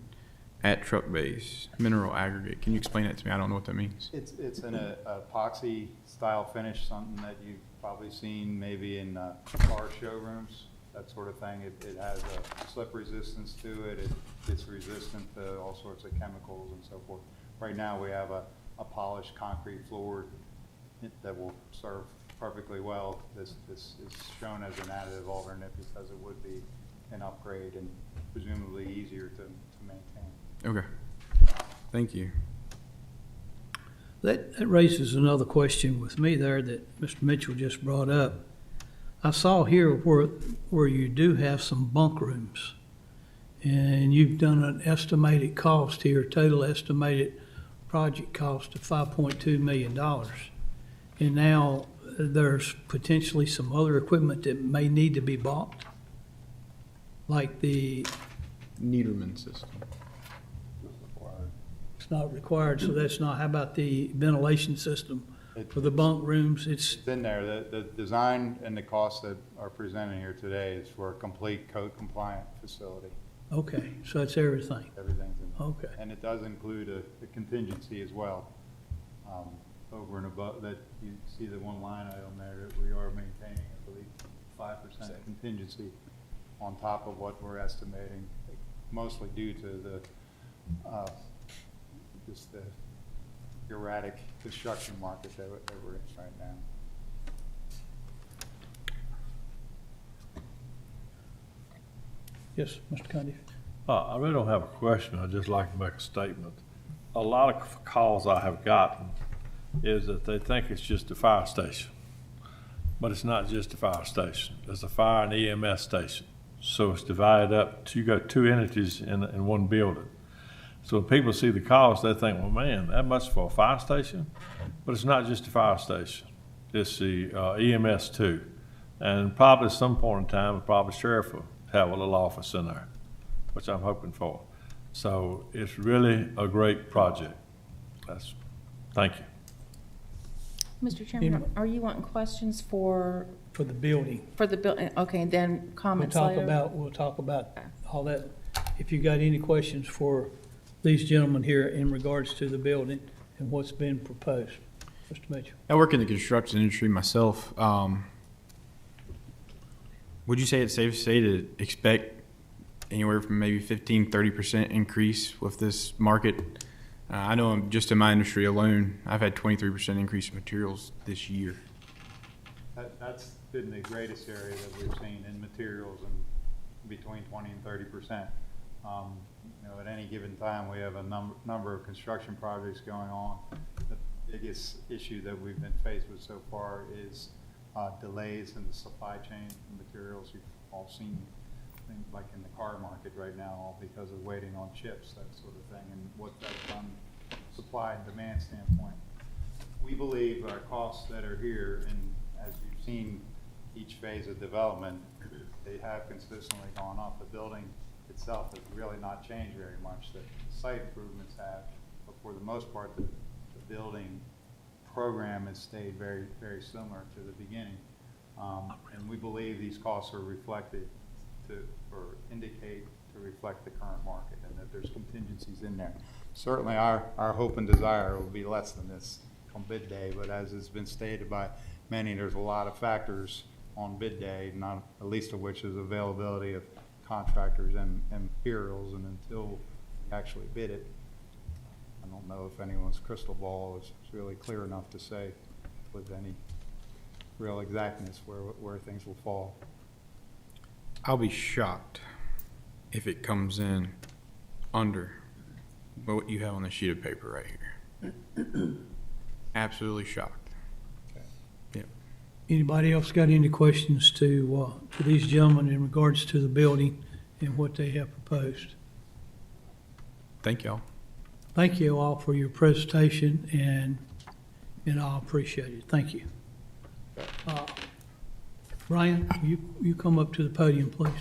at truck base? Mineral aggregate. Can you explain that to me? I don't know what that means. It's an epoxy style finish, something that you've probably seen maybe in car showrooms, that sort of thing. It has a slip resistance to it. It's resistant to all sorts of chemicals and so forth. Right now we have a polished concrete floor that will serve perfectly well. This is shown as an additive alternate because it would be an upgrade and presumably easier to maintain. Okay. Thank you. That raises another question with me there that Mr. Mitchell just brought up. I saw here where you do have some bunk rooms, and you've done an estimated cost here, total estimated project cost of $5.2 million. And now there's potentially some other equipment that may need to be bought, like the Niederman system. It's not required, so that's not. How about the ventilation system for the bunk rooms? It's in there. The design and the costs that are presented here today is for a complete code compliant facility. Okay, so that's everything. Everything's in there. Okay. And it does include a contingency as well. Over and above that, you see the one line item there that we are maintaining, I believe, 5% contingency on top of what we're estimating, mostly due to the just the erratic construction market that we're in right now. Yes, Mr. Cundy. I really don't have a question. I'd just like to make a statement. A lot of calls I have gotten is that they think it's just a fire station. But it's not just a fire station. It's a fire and EMS station. So it's divided up. You got two entities in one building. So when people see the cost, they think, well, man, that much for a fire station? But it's not just a fire station. It's the EMS too. And probably at some point in time, probably sheriff will have a little office in there, which I'm hoping for. So it's really a great project. Thank you. Mr. Chairman, are you wanting questions for For the building. the building? Okay, then comments We'll later. talk about all that. If you got any questions for these gentlemen here in regards to the building and what's been proposed. Mr. Mitchell. I work in the construction industry myself. Would you say it's safe to say to expect anywhere from maybe 15-30% increase with this market? I know just in my industry alone, I've had 23% increase in materials this year. That's been the greatest area that we've seen in materials, and between 20 and 30%. At any given time, we have a number of construction projects going on. The biggest issue that we've been faced with so far is delays in the supply chain of materials. You've all seen things like in the car market right now, all because of waiting on chips, that sort of thing, and what that's done from a supply and demand standpoint. We believe our costs that are here, and as you've seen each phase of development, they have consistently gone up. The building itself has really not changed very much. The site improvements have, but for the most part, the building program has stayed very, very similar to the beginning. And we believe these costs are reflected or indicate to reflect the current market and that there's contingencies in there. Certainly our hope and desire will be less than this on bid day, but as has been stated by many, there's a lot of factors on bid day, not the least of which is availability of contractors and materials, and until we actually bid it, I don't know if anyone's crystal ball is really clear enough to say with any real exactness where things will fall. I'll be shocked if it comes in under what you have on the sheet of paper right here. Absolutely shocked. Yep. Anybody else got any questions to these gentlemen in regards to the building and what they have proposed? Thank y'all. Thank you all for your presentation, and I appreciate it. Thank you. Ryan, you come up to the podium, please.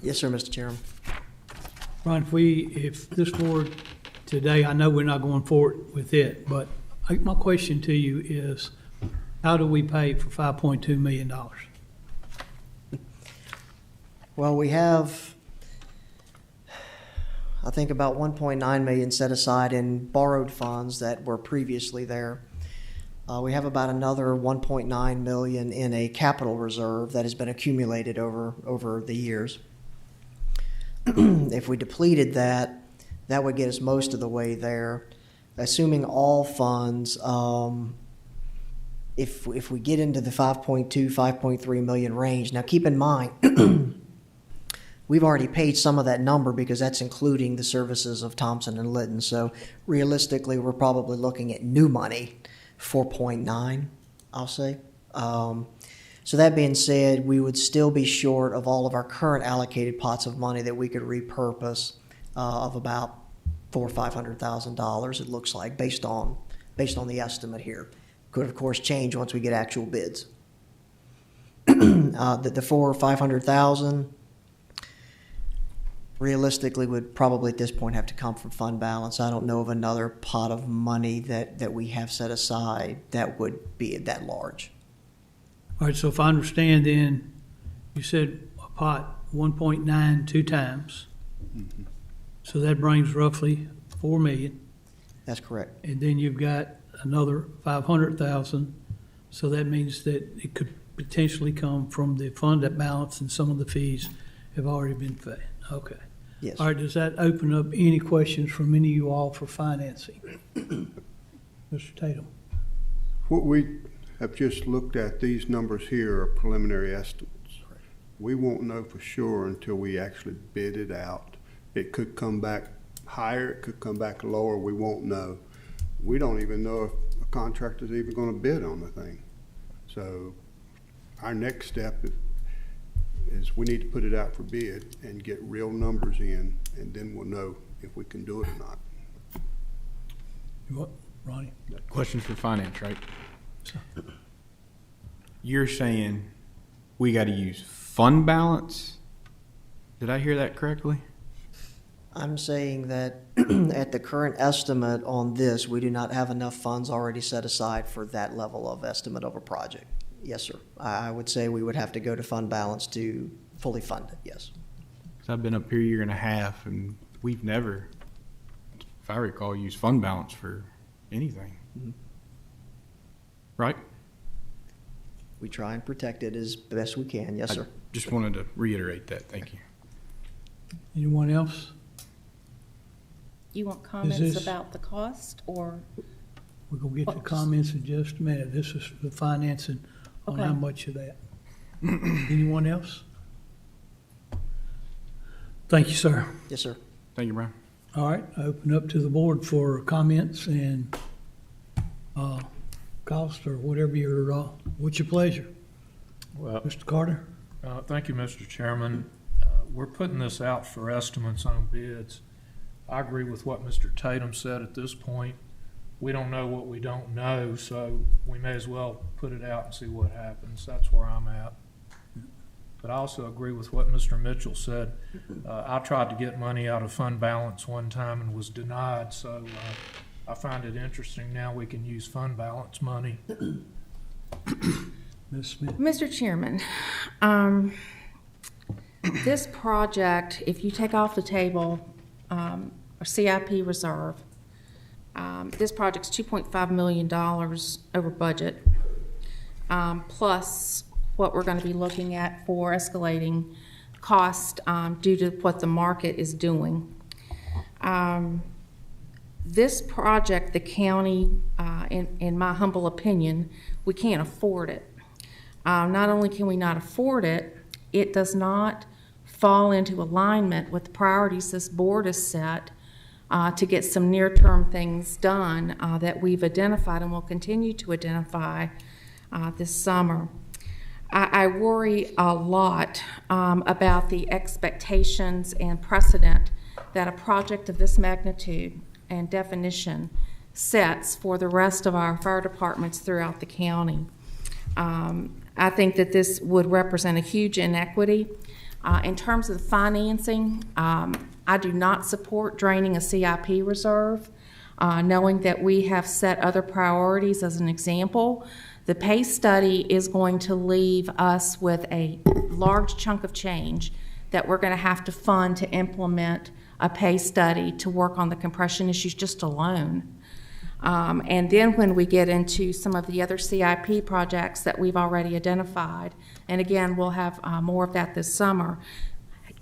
Yes, sir, Mr. Chairman. Ryan, if this board today, I know we're not going forward with it, but my question to you is, how do we pay for $5.2 million? Well, we have, I think, about 1.9 million set aside in borrowed funds that were previously there. We have about another 1.9 million in a capital reserve that has been accumulated over the years. If we depleted that, that would get us most of the way there. Assuming all funds, if we get into the 5.2, 5.3 million range, now keep in mind, we've already paid some of that number because that's including the services of Thompson and Litton. So realistically, we're probably looking at new money, 4.9, I'll say. So that being said, we would still be short of all of our current allocated pots of money that we could repurpose of about $400,000 or $500,000. It looks like based on the estimate here. Could of course change once we get actual bids. The $400,000 or $500,000 realistically would probably at this point have to come from fund balance. I don't know of another pot of money that we have set aside that would be that large. All right, so if I understand then, you said a pot 1.9 two times. Mm-hmm. So that brings roughly 4 million. That's correct. And then you've got another 500,000. So that means that it could potentially come from the fund balance, and some of the fees have already been paid. Okay. Yes. All right, does that open up any questions from any of you all for financing? Mr. Tatum. What we have just looked at, these numbers here are preliminary estimates. We won't know for sure until we actually bid it out. It could come back higher, it could come back lower, we won't know. We don't even know if a contractor's even gonna bid on the thing. So our next step is we need to put it out for bid and get real numbers in, and then we'll know if we can do it or not. You what, Ronnie? Questions for finance, right? You're saying we got to use fund balance? Did I hear that correctly? I'm saying that at the current estimate on this, we do not have enough funds already set aside for that level of estimate of a project. Yes, sir. I would say we would have to go to fund balance to fully fund it, yes. 'Cause I've been up here a year and a half, and we've never, if I recall, used fund balance for anything. Mm-hmm. Right? We try and protect it as best we can, yes, sir. Just wanted to reiterate that. Thank you. Anyone else? You want comments this- about the cost, or? We're gonna get to comments in just a minute. This is the financing on how Okay. much of that. Anyone else? Thank you, sir. Yes, sir. Thank you, Brian. All right, I open up to the board for comments and cost or whatever what's your pleasure? Well, Mr. Carter? thank you, Mr. Chairman. we're putting this out for estimates on bids. I agree with what Mr. Tatum said at this point. We don't know what we don't know, so we may as well put it out and see what happens. That's where I'm at. But I also agree with what Mr. Mitchell said. I tried to get money out of fund balance one time and was denied, so I find it interesting now we can use fund balance money. Ms. Smith? Mr. Chairman, this project, if you take off the table a CIP reserve, this project's $2.5 million over budget, plus what we're going to be looking at for escalating cost due to what the market is doing. This project, the county, in my humble opinion, we can't afford it. Not only can we not afford it, it does not fall into alignment with the priorities this board has set to get some near-term things done that we've identified and will continue to identify this summer. I worry a lot about the expectations and precedent that a project of this magnitude and definition sets for the rest of our fire departments throughout the county. I think that this would represent a huge inequity. In terms of the financing, I do not support draining a CIP reserve, knowing that we have set other priorities. As an example, the pay study is going to leave us with a large chunk of change that we're going to have to fund to implement a pay study to work on the compression issues just alone. And then when we get into some of the other CIP projects that we've already identified, and again, we'll have more of that this summer,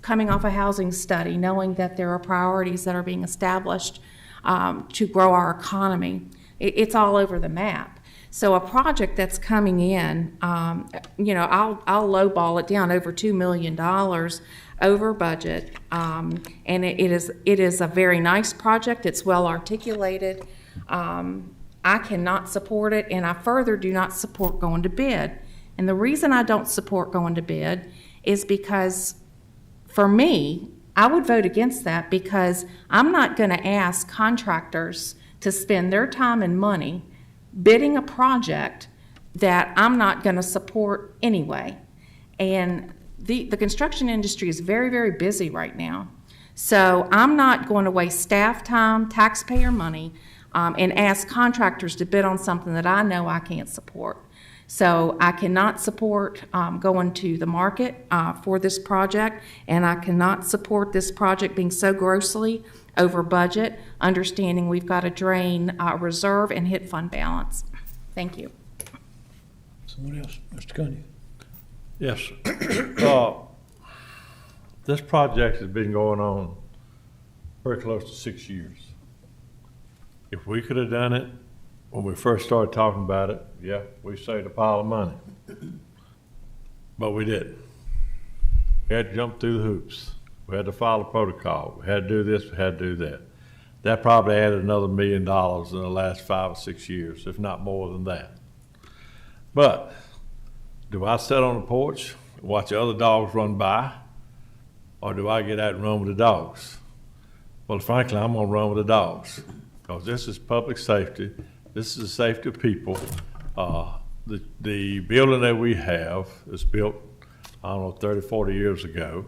coming off a housing study, knowing that there are priorities that are being established to grow our economy, it's all over the map. So a project that's coming in, I'll lowball it down over $2 million over budget, and it is a very nice project. It's well articulated. I cannot support it, and I further do not support going to bid. And the reason I don't support going to bid is because, for me, I would vote against that because I'm not going to ask contractors to spend their time and money bidding a project that I'm not going to support anyway. And the construction industry is very, very busy right now. So I'm not going to waste staff time, taxpayer money, and ask contractors to bid on something that I know I can't support. So I cannot support going to the market for this project, and I cannot support this project being so grossly over budget, understanding we've got to drain reserve and hit fund balance. Thank you. Someone else, Mr. Cunningham. Yes, sir. This project has been going on very close to 6 years. If we could have done it when we first started talking about it, yeah, we saved a pile of money. But we didn't. We had to jump through the hoops. We had to follow protocol. We had to do this, we had to do that. That probably added another $1 million in the last 5 or 6 years, if not more than that. But do I sit on the porch and watch the other dogs run by, or do I get out and run with the dogs? Well, frankly, I'm gonna run with the dogs, because this is public safety. This is the safety of people. The building that we have is built, I don't know, 30, 40 years ago.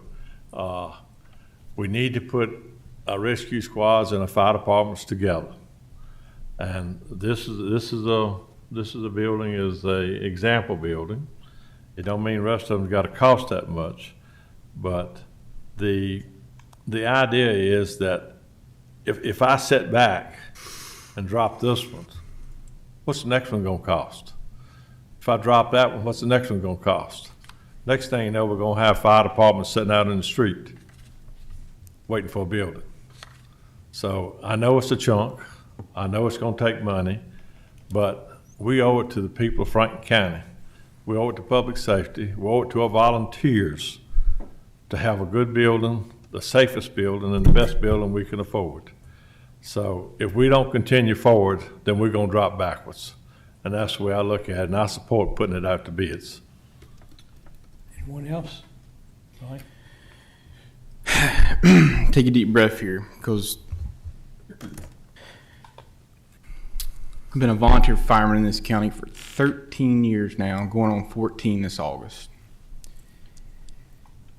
We need to put our rescue squads and our fire departments together. And this is a building, is a example building. It don't mean the rest of them got to cost that much, but the idea is that if I sit back and drop this one, what's the next one gonna cost? If I drop that one, what's the next one gonna cost? Next thing you know, we're gonna have fire departments sitting out in the street waiting for a building. So I know it's a chunk. I know it's gonna take money, but we owe it to the people of Franklin County. We owe it to public safety. We owe it to our volunteers to have a good building, the safest building, and the best building we can afford. So if we don't continue forward, then we're gonna drop backwards. And that's the way I look at it, and I support putting it out to bids. Anyone else? All right. take a deep breath here, because I've been a volunteer fireman in this county for 13 years now, going on 14 this August.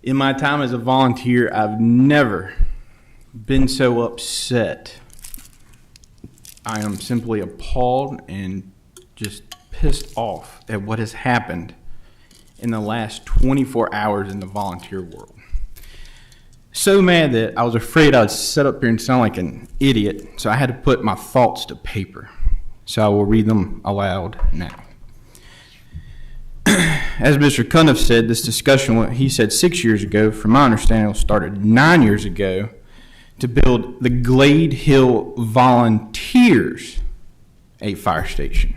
In my time as a volunteer, I've never been so upset. I am simply appalled and just pissed off at what has happened in the last 24 hours in the volunteer world. So mad that I was afraid I'd sit up here and sound like an idiot, so I had to put my thoughts to paper. So I will read them aloud now. As Mr. Cundiff said, this discussion, he said 6 years ago, from my understanding, it started 9 years ago, to build the Glade Hill Volunteers a fire station.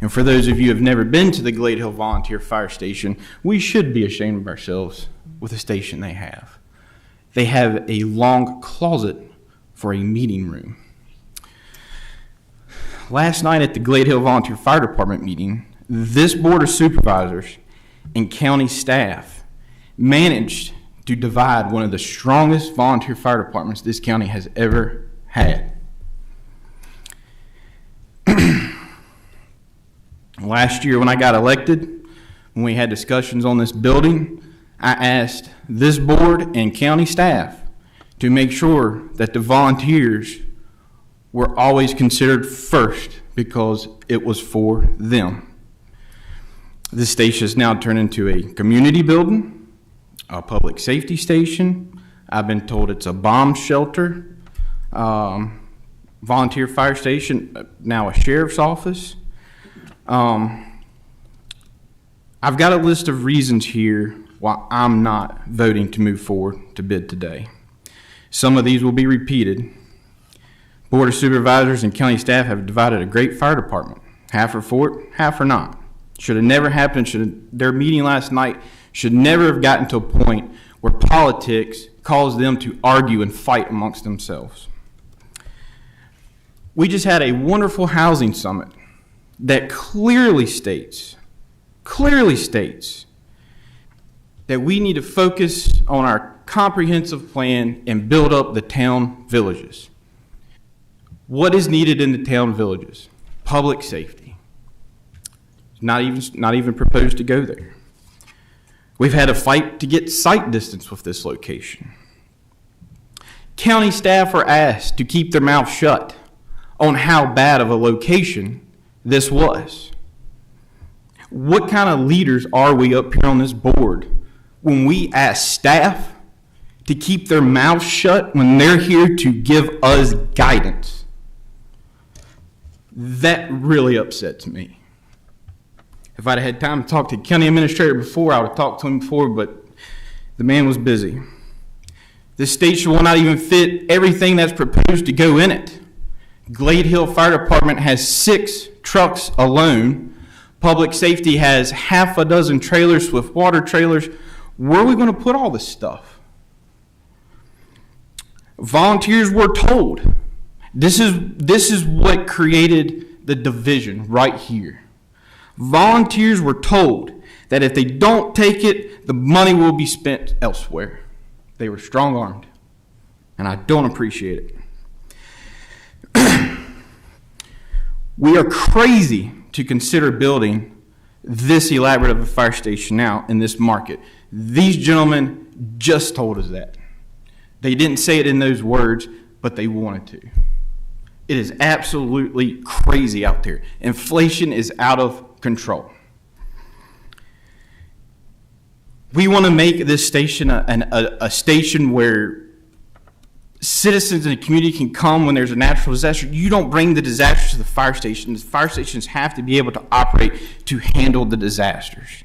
And for those of you who have never been to the Glade Hill Volunteer Fire Station, we should be ashamed of ourselves with the station they have. They have a long closet for a meeting room. Last night at the Glade Hill Volunteer Fire Department meeting, this Board of Supervisors and county staff managed to divide one of the strongest volunteer fire departments this county has ever had. Last year when I got elected, when we had discussions on this building, I asked this board and county staff to make sure that the volunteers were always considered first, because it was for them. This station has now turned into a community building, a public safety station. I've been told it's a bomb shelter, volunteer fire station, now a sheriff's office. I've got a list of reasons here why I'm not voting to move forward to bid today. Some of these will be repeated. Board of Supervisors and county staff have divided a great fire department. Half are for it, half are not. Should have never happened. Their meeting last night should never have gotten to a point where politics caused them to argue and fight amongst themselves. We just had a wonderful housing summit that clearly states that we need to focus on our comprehensive plan and build up the town villages. What is needed in the town villages? Public safety. Not even proposed to go there. We've had a fight to get sight distance with this location. County staff are asked to keep their mouth shut on how bad of a location this was. What kind of leaders are we up here on this board when we ask staff to keep their mouths shut when they're here to give us guidance? That really upsets me. If I'd had time to talk to the county administrator before, I would have talked to him before, but the man was busy. This station will not even fit everything that's proposed to go in it. Glade Hill Fire Department has 6 trucks alone. Public safety has half a dozen trailers with water trailers. Where are we going to put all this stuff? Volunteers were told. This is what created the division right here. Volunteers were told that if they don't take it, the money will be spent elsewhere. They were strong-armed, and I don't appreciate it. We are crazy to consider building this elaborate of a fire station now in this market. These gentlemen just told us that. They didn't say it in those words, but they wanted to. It is absolutely crazy out there. Inflation is out of control. We want to make this station a station where citizens in the community can come when there's a natural disaster. You don't bring the disasters to the fire stations. The fire stations have to be able to operate to handle the disasters.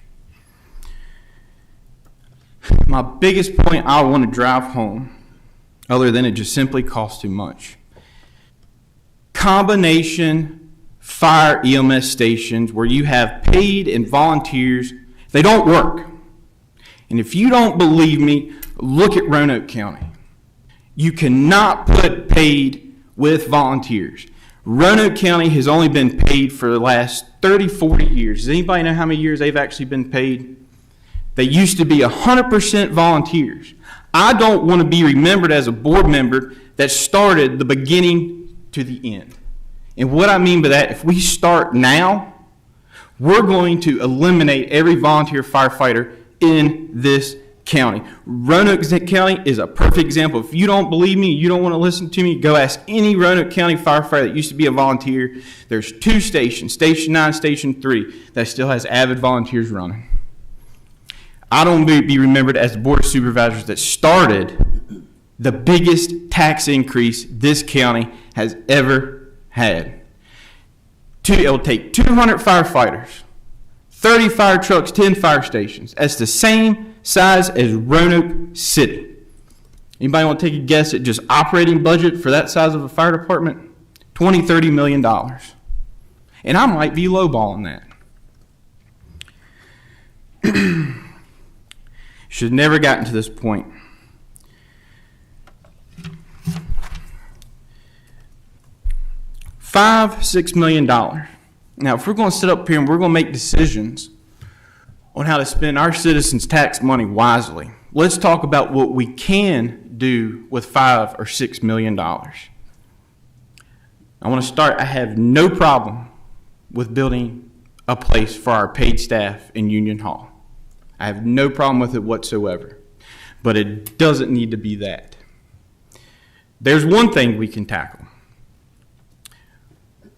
My biggest point I want to drive home, other than it just simply costs too much. Combination fire EMS stations where you have paid and volunteers, they don't work. And if you don't believe me, look at Roanoke County. You cannot put paid with volunteers. Roanoke County has only been paid for the last 30, 40 years. Does anybody know how many years they've actually been paid? They used to be 100% volunteers. I don't want to be remembered as a board member that started the beginning to the end. And what I mean by that, if we start now, we're going to eliminate every volunteer firefighter in this county. Roanoke County is a perfect example. If you don't believe me, you don't want to listen to me, go ask any Roanoke County firefighter that used to be a volunteer. There's 2 stations, Station 9, Station 3, that still has avid volunteers running. I don't want to be remembered as the Board of Supervisors that started the biggest tax increase this county has ever had. It'll take 200 firefighters, 30 fire trucks, 10 fire stations. That's the same size as Roanoke City. Anybody want to take a guess at just operating budget for that size of a fire department? $20–30 million. And I might be lowballing that. Should have never gotten to this point. $5–6 million. Now, if we're going to sit up here and we're going to make decisions on how to spend our citizens' tax money wisely, let's talk about what we can do with $5 or $6 million. I want to start. I have no problem with building a place for our paid staff in Union Hall. I have no problem with it whatsoever. But it doesn't need to be that. There's one thing we can tackle.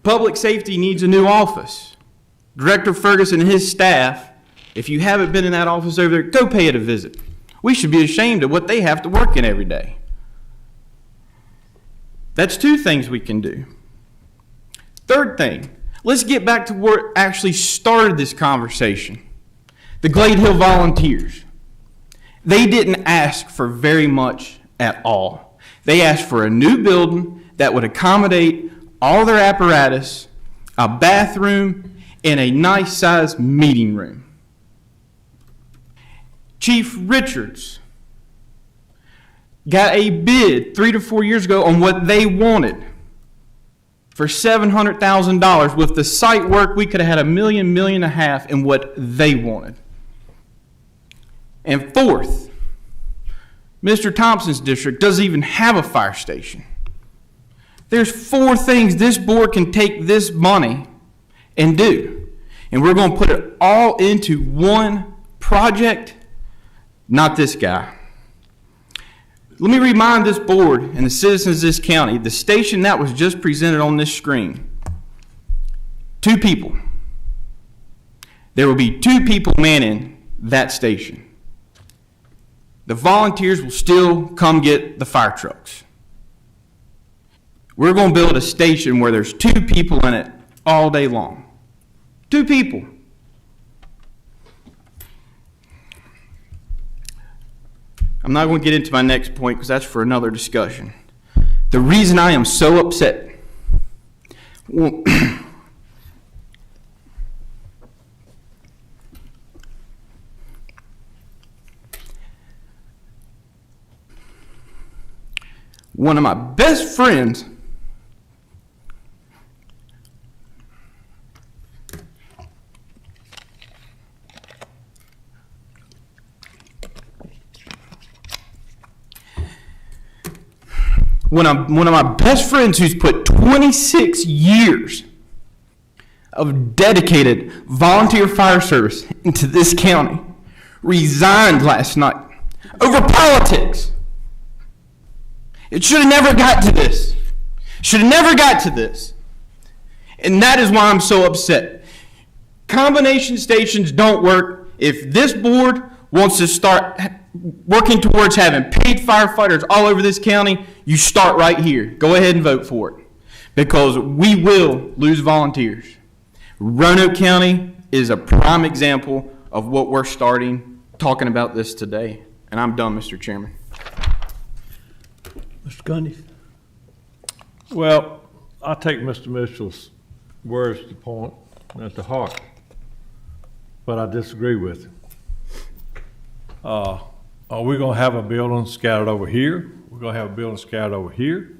Public safety needs a new office. Director Ferguson and his staff, if you haven't been in that office over there, go pay it a visit. We should be ashamed of what they have to work in every day. That's 2 things we can do. Third thing, let's get back to what actually started this conversation. The Glade Hill Volunteers. They didn't ask for very much at all. They asked for a new building that would accommodate all their apparatus, a bathroom, and a nice-sized meeting room. Chief Richards got a bid 3 to 4 years ago on what they wanted for $700,000. With the site work, we could have had $1 million, $1.5 million in what they wanted. And fourth, Mr. Thompson's district doesn't even have a fire station. There's 4 things this board can take this money and do. And we're going to put it all into one project, not this guy. Let me remind this board and the citizens of this county, the station that was just presented on this screen, 2 people. There will be 2 people manning that station. The volunteers will still come get the fire trucks. We're going to build a station where there's 2 people in it all day long. 2 people. I'm not going to get into my next point because that's for another discussion. The reason I am so upset, well, one of my best friends one of my best friends who's put 26 years of dedicated volunteer fire service into this county resigned last night over politics. It should have never got to this. Should have never got to this. And that is why I'm so upset. Combination stations don't work. If this board wants to start working towards having paid firefighters all over this county, you start right here. Go ahead and vote for it. Because we will lose volunteers. Roanoke County is a prime example of what we're talking about this today. And I'm done, Mr. Chairman. Mr. Gundy. Well, I take Mr. Mitchell's words to point at the heart, but I disagree with him. Are we going to have a building scattered over here? We're going to have a building scattered over here?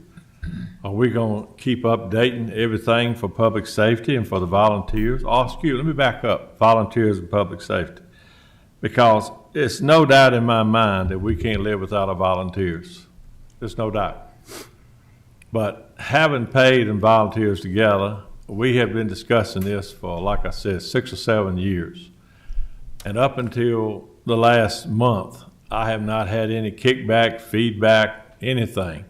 Are we going to keep updating everything for public safety and for the volunteers? Oh, excuse me, let me back up. Volunteers and public safety. Because it's no doubt in my mind that we can't live without our volunteers. There's no doubt. But having paid and volunteers together, we have been discussing this for, like I said, 6 or 7 years. And up until the last month, I have not had any kickback, feedback, anything,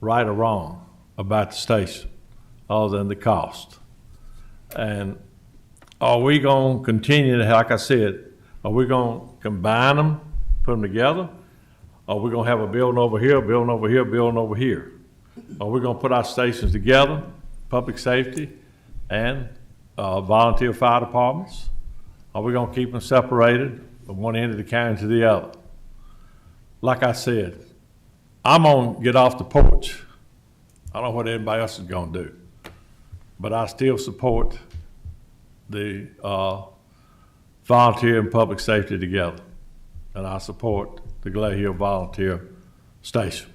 right or wrong, about the station, other than the cost. And are we going to continue to, like I said, are we going to combine them, put them together? Are we going to have a building over here, building over here, building over here? Are we going to put our stations together, public safety and volunteer fire departments? Are we going to keep them separated from one end of the county to the other? Like I said, I'm going to get off the porch. I don't know what anybody else is going to do, but I still support the volunteer and public safety together, and I support the Glade Hill Volunteer Station.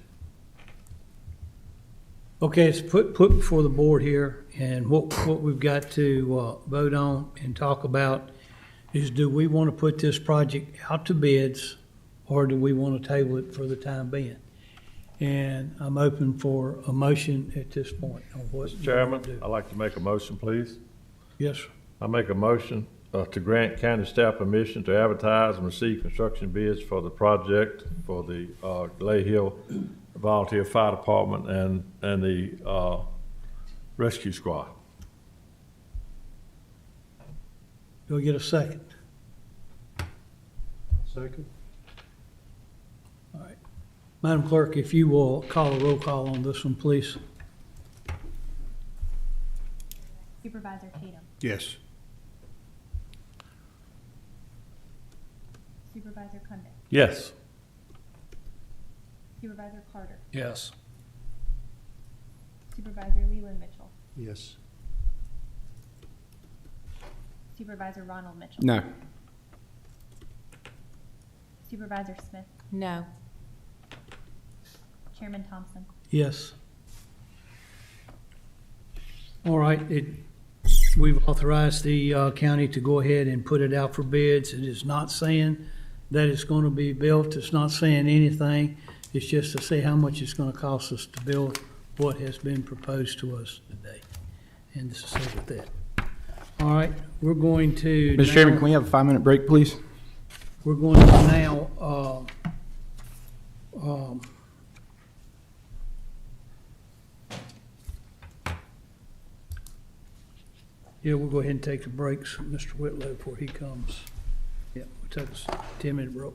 Okay, it's put before the board here, and what we've got to vote on and talk about is, do we want to put this project out to bids, or do we want to table it for the time being? And I'm open for a motion at this point on what. Mr. Chairman, I'd like to make a motion, please. Yes, sir. I make a motion to grant county staff permission to advertise and receive construction bids for the project for the Glade Hill Volunteer Fire Department and the Rescue Squad. Do I get a second? Second. All right. Madam Clerk, if you will call a roll call on this one, please. Supervisor Tatum. Yes. Supervisor Cundiff. Yes. Supervisor Carter. Yes. Supervisor Leland Mitchell. Yes. Supervisor Ronald Mitchell. No. Supervisor Smith. No. Chairman Thompson. Yes. All right, we've authorized the county to go ahead and put it out for bids. It is not saying that it's going to be built. It's not saying anything. It's just to say how much it's going to cost us to build what has been proposed to us today. And this is so with that. All right, we're going to. Mr. Chairman, can we have a 5-minute break, please? We're going to now yeah, we'll go ahead and take the breaks, Mr. Whitlow, before he comes. Yeah, we'll take a 10-minute break.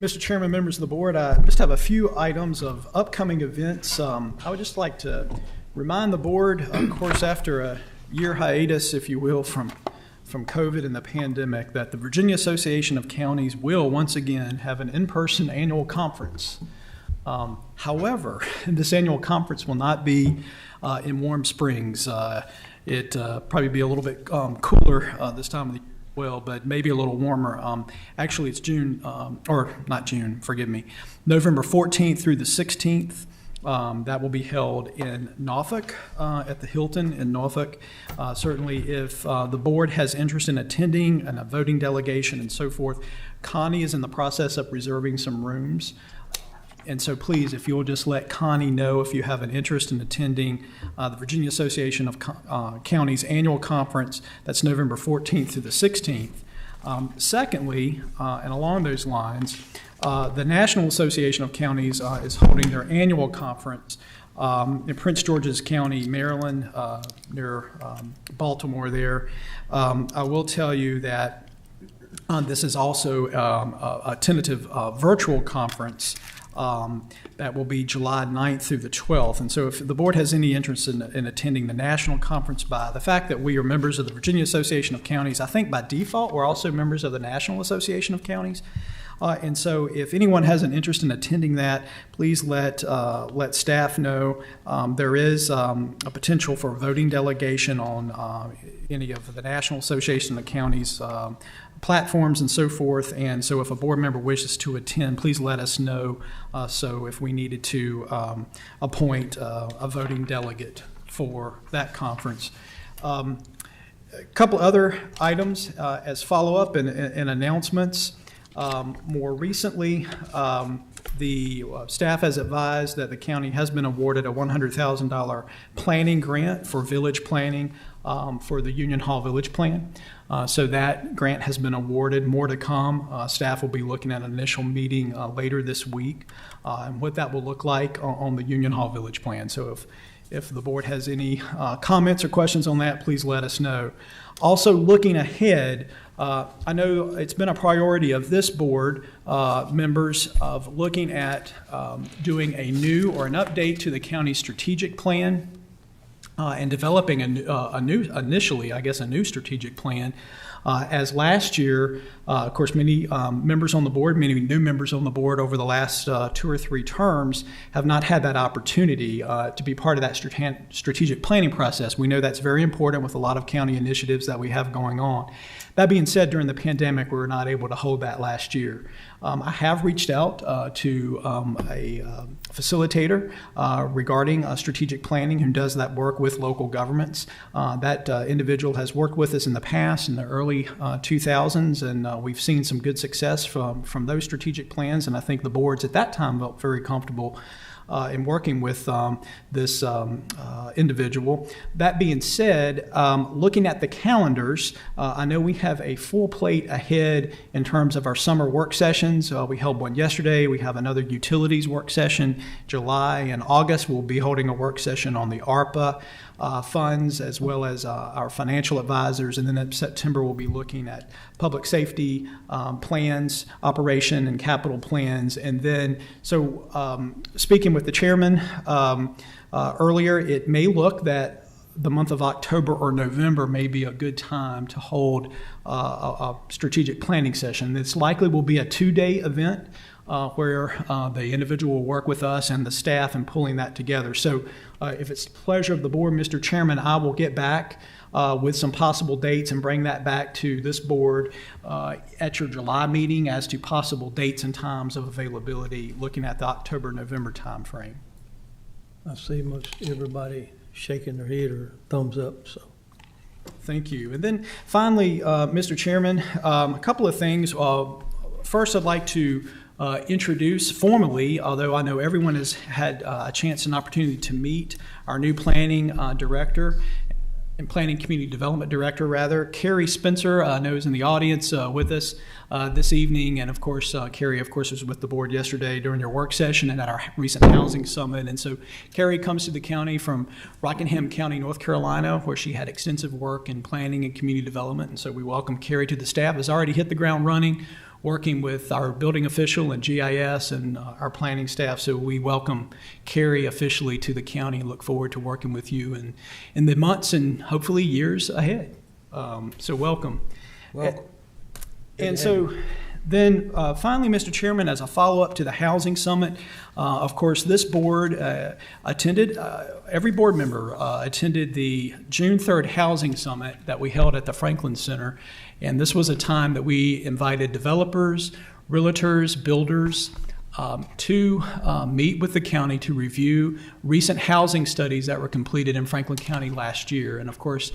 Mr. Chairman, members of the board, I just have a few items of upcoming events. I would just like to remind the board, of course, after a year hiatus, if you will, from COVID and the pandemic, that the Virginia Association of Counties will once again have an in-person annual conference. However, this annual conference will not be in Warm Springs. It probably be a little bit cooler this time of the year. Well, but maybe a little warmer. Actually, it's June, or not June, forgive me, November 14th through the 16th. That will be held in Norfolk, at the Hilton in Norfolk. Certainly, if the board has interest in attending and a voting delegation and so forth, Connie is in the process of reserving some rooms. And so please, if you'll just let Connie know if you have an interest in attending the Virginia Association of Counties Annual Conference, that's November 14th through the 16th. Secondly, and along those lines, the National Association of Counties is holding their annual conference in Prince George's County, Maryland, near Baltimore there. I will tell you that this is also a tentative virtual conference that will be July 9th through the 12th. And so if the board has any interest in attending the national conference, by the fact that we are members of the Virginia Association of Counties, I think by default we're also members of the National Association of Counties. And so if anyone has an interest in attending that, please let staff know. There is a potential for a voting delegation on any of the National Association of Counties platforms and so forth. And so if a board member wishes to attend, please let us know. So if we needed to appoint a voting delegate for that conference. A couple other items as follow-up and announcements. More recently, the staff has advised that the county has been awarded a $100,000 planning grant for village planning for the Union Hall Village Plan. So that grant has been awarded. More to come. Staff will be looking at an initial meeting later this week and what that will look like on the Union Hall Village Plan. So if the board has any comments or questions on that, please let us know. Also, looking ahead, I know it's been a priority of this board members of looking at doing a new or an update to the county strategic plan and developing a new strategic plan. As last year, of course, many members on the board, many new members on the board over the last 2 or 3 terms have not had that opportunity to be part of that strategic planning process. We know that's very important with a lot of county initiatives that we have going on. That being said, during the pandemic, we were not able to hold that last year. I have reached out to a facilitator regarding strategic planning who does that work with local governments. That individual has worked with us in the past, in the early 2000s, and we've seen some good success from those strategic plans, and I think the boards at that time felt very comfortable in working with this individual. That being said, looking at the calendars, I know we have a full plate ahead in terms of our summer work sessions. We held one yesterday. We have another utilities work session. July and August, we'll be holding a work session on the ARPA funds, as well as our financial advisors. And then in September, we'll be looking at public safety plans, operation and capital plans. And then, so speaking with the chairman earlier, it may look that the month of October or November may be a good time to hold a strategic planning session. This likely will be a 2-day event where the individual will work with us and the staff in pulling that together. So if it's the pleasure of the board, Mr. Chairman, I will get back with some possible dates and bring that back to this board at your July meeting as to possible dates and times of availability, looking at the October-November timeframe. I see most everybody shaking their head or thumbs up, so. Thank you. And then finally, Mr. Chairman, a couple of things. First, I'd like to introduce formally, although I know everyone has had a chance and opportunity to meet, our new planning director and planning community development director, rather. Carrie Spencer, I know is in the audience with us this evening. And of course, Carrie, of course, was with the board yesterday during your work session and at our recent housing summit. And so Carrie comes to the county from Rockingham County, North Carolina, where she had extensive work in planning and community development. And so we welcome Carrie to the staff. Has already hit the ground running working with our building official and GIS and our planning staff. So we welcome Carrie officially to the county and look forward to working with you in the months and hopefully years ahead. So welcome. Welcome. And so then finally, Mr. Chairman, as a follow-up to the Housing Summit, of course, this board attended, every board member attended the June 3rd Housing Summit that we held at the Franklin Center. And this was a time that we invited developers, realtors, builders, to meet with the county to review recent housing studies that were completed in Franklin County last year. And of course,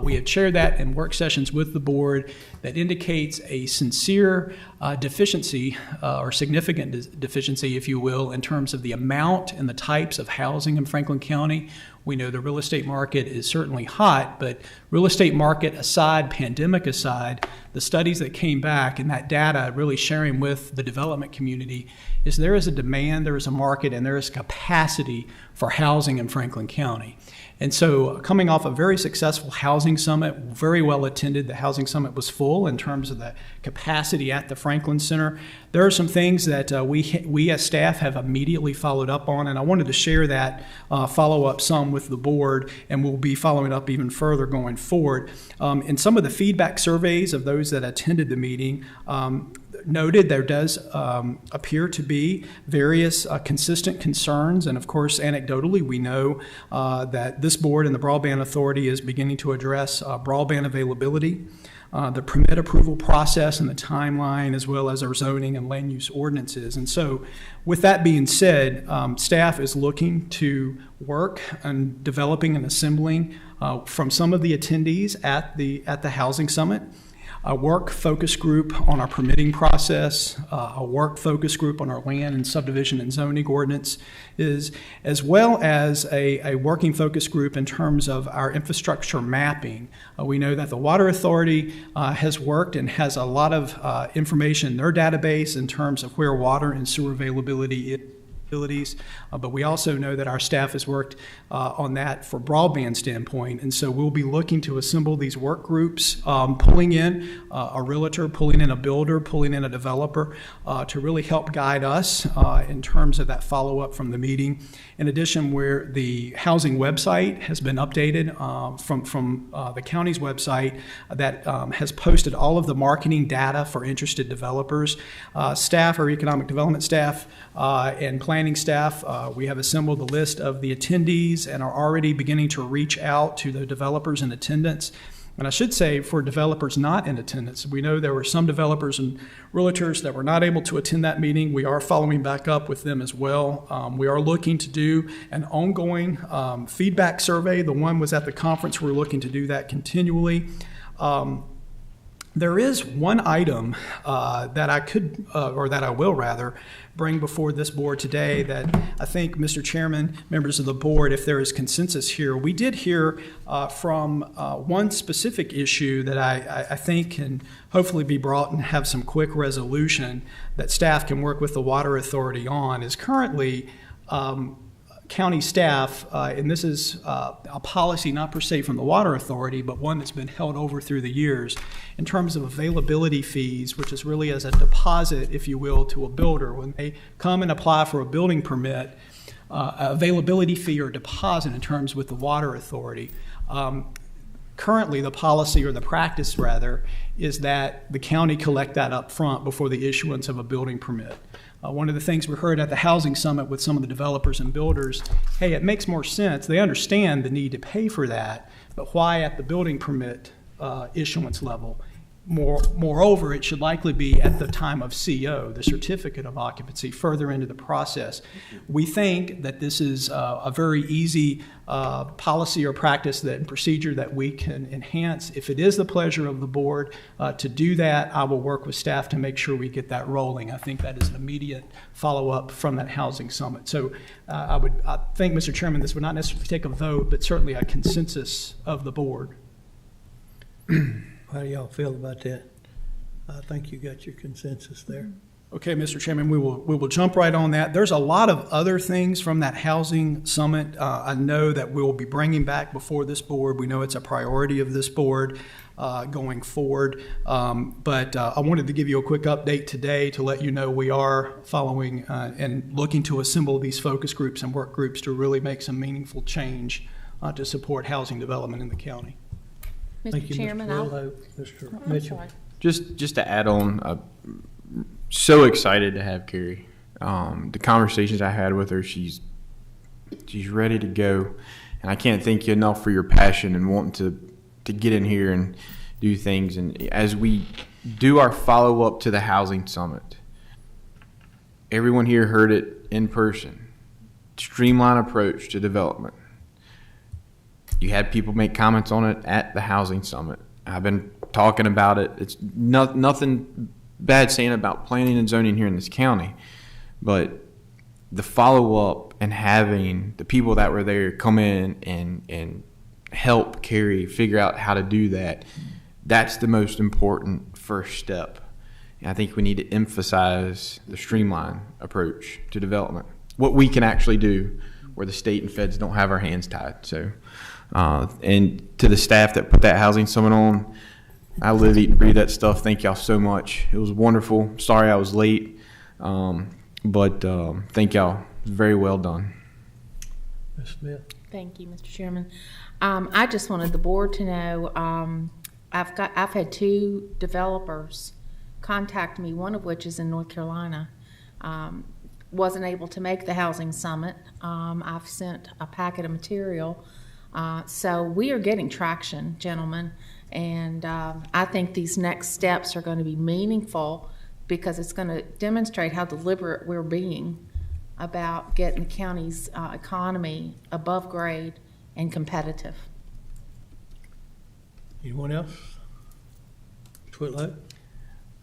we had shared that in work sessions with the board that indicates a sincere deficiency or significant deficiency, if you will, in terms of the amount and the types of housing in Franklin County. We know the real estate market is certainly hot, but real estate market aside, pandemic aside, the studies that came back and that data really sharing with the development community is there is a demand, there is a market, and there is capacity for housing in Franklin County. And so coming off a very successful housing summit, very well attended, the housing summit was full in terms of the capacity at the Franklin Center. There are some things that we as staff have immediately followed up on, and I wanted to share that follow-up some with the board, and we'll be following up even further going forward. In some of the feedback surveys of those that attended the meeting, noted there does appear to be various consistent concerns, and of course anecdotally we know that this board and the Broadband Authority is beginning to address broadband availability, the permit approval process and the timeline, as well as our zoning and land use ordinances. And so with that being said, staff is looking to work on developing and assembling from some of the attendees at the Housing Summit a work focus group on our permitting process, a work focus group on our land and subdivision and zoning ordinance, as well as a working focus group in terms of our infrastructure mapping. We know that the Water Authority has worked and has a lot of information in their database in terms of where water and sewer availability is. But we also know that our staff has worked on that for broadband standpoint, and so we'll be looking to assemble these work groups, pulling in a realtor, pulling in a builder, pulling in a developer to really help guide us in terms of that follow-up from the meeting. In addition, where the housing website has been updated from the county's website that has posted all of the marketing data for interested developers. Staff, our economic development staff and planning staff, we have assembled a list of the attendees and are already beginning to reach out to the developers in attendance. And I should say, for developers not in attendance, we know there were some developers and realtors that were not able to attend that meeting. We are following back up with them as well. We are looking to do an ongoing feedback survey. The one was at the conference. We're looking to do that continually. There is one item that I could, or that I will rather, bring before this board today that I think, Mr. Chairman, members of the board, if there is consensus here, we did hear from one specific issue that I think can hopefully be brought and have some quick resolution that staff can work with the Water Authority on, is currently county staff, and this is a policy not per se from the Water Authority, but one that's been held over through the years in terms of availability fees, which is really as a deposit, if you will, to a builder. When they come and apply for a building permit, availability fee or deposit in terms with the Water Authority. Currently, the policy, or the practice rather, is that the county collect that up front before the issuance of a building permit. One of the things we heard at the Housing Summit with some of the developers and builders, hey, it makes more sense. They understand the need to pay for that, but why at the building permit issuance level? Moreover, it should likely be at the time of CO, the certificate of occupancy, further into the process. We think that this is a very easy policy or practice and procedure that we can enhance. If it is the pleasure of the board to do that, I will work with staff to make sure we get that rolling. I think that is an immediate follow-up from that Housing Summit. So I think, Mr. Chairman, this would not necessarily take a vote, but certainly a consensus of the board. How do y'all feel about that? I think you got your consensus there. Okay, Mr. Chairman, we will jump right on that. There's a lot of other things from that housing summit. I know that we will be bringing back before this board. We know it's a priority of this board going forward. But I wanted to give you a quick update today to let you know we are following and looking to assemble these focus groups and work groups to really make some meaningful change to support housing development in the county. Thank you, Chairman, Mr. I'll- Willow, Mr. I'm Mitchell. sorry. Just to add on, so excited to have Carrie. The conversations I had with her, she's ready to go, and I can't thank you enough for your passion and wanting to get in here and do things. And as we do our follow up to the housing summit, everyone here heard it in person. Streamline approach to development. You had people make comments on it at the housing summit. I've been talking about it. It's nothing bad saying about planning and zoning here in this county, but the follow-up and having the people that were there come in and help Carrie figure out how to do that, that's the most important first step. And I think we need to emphasize the streamline approach to development, what we can actually do where the state and feds don't have our hands tied. So, and to the staff that put that housing summit on, I live, eat, and breathe that stuff. Thank y'all so much. It was wonderful. Sorry I was late, but thank y'all. It was very well done. Ms. Smith. Thank you, Mr. Chairman. I just wanted the board to know, I've had 2 developers contact me, one of which is in North Carolina. Wasn't able to make the housing summit. I've sent a packet of material. So we are getting traction, gentlemen. And I think these next steps are going to be meaningful because it's going to demonstrate how deliberate we're being about getting the county's economy above grade and competitive. Anyone else? Mr. Whitlow?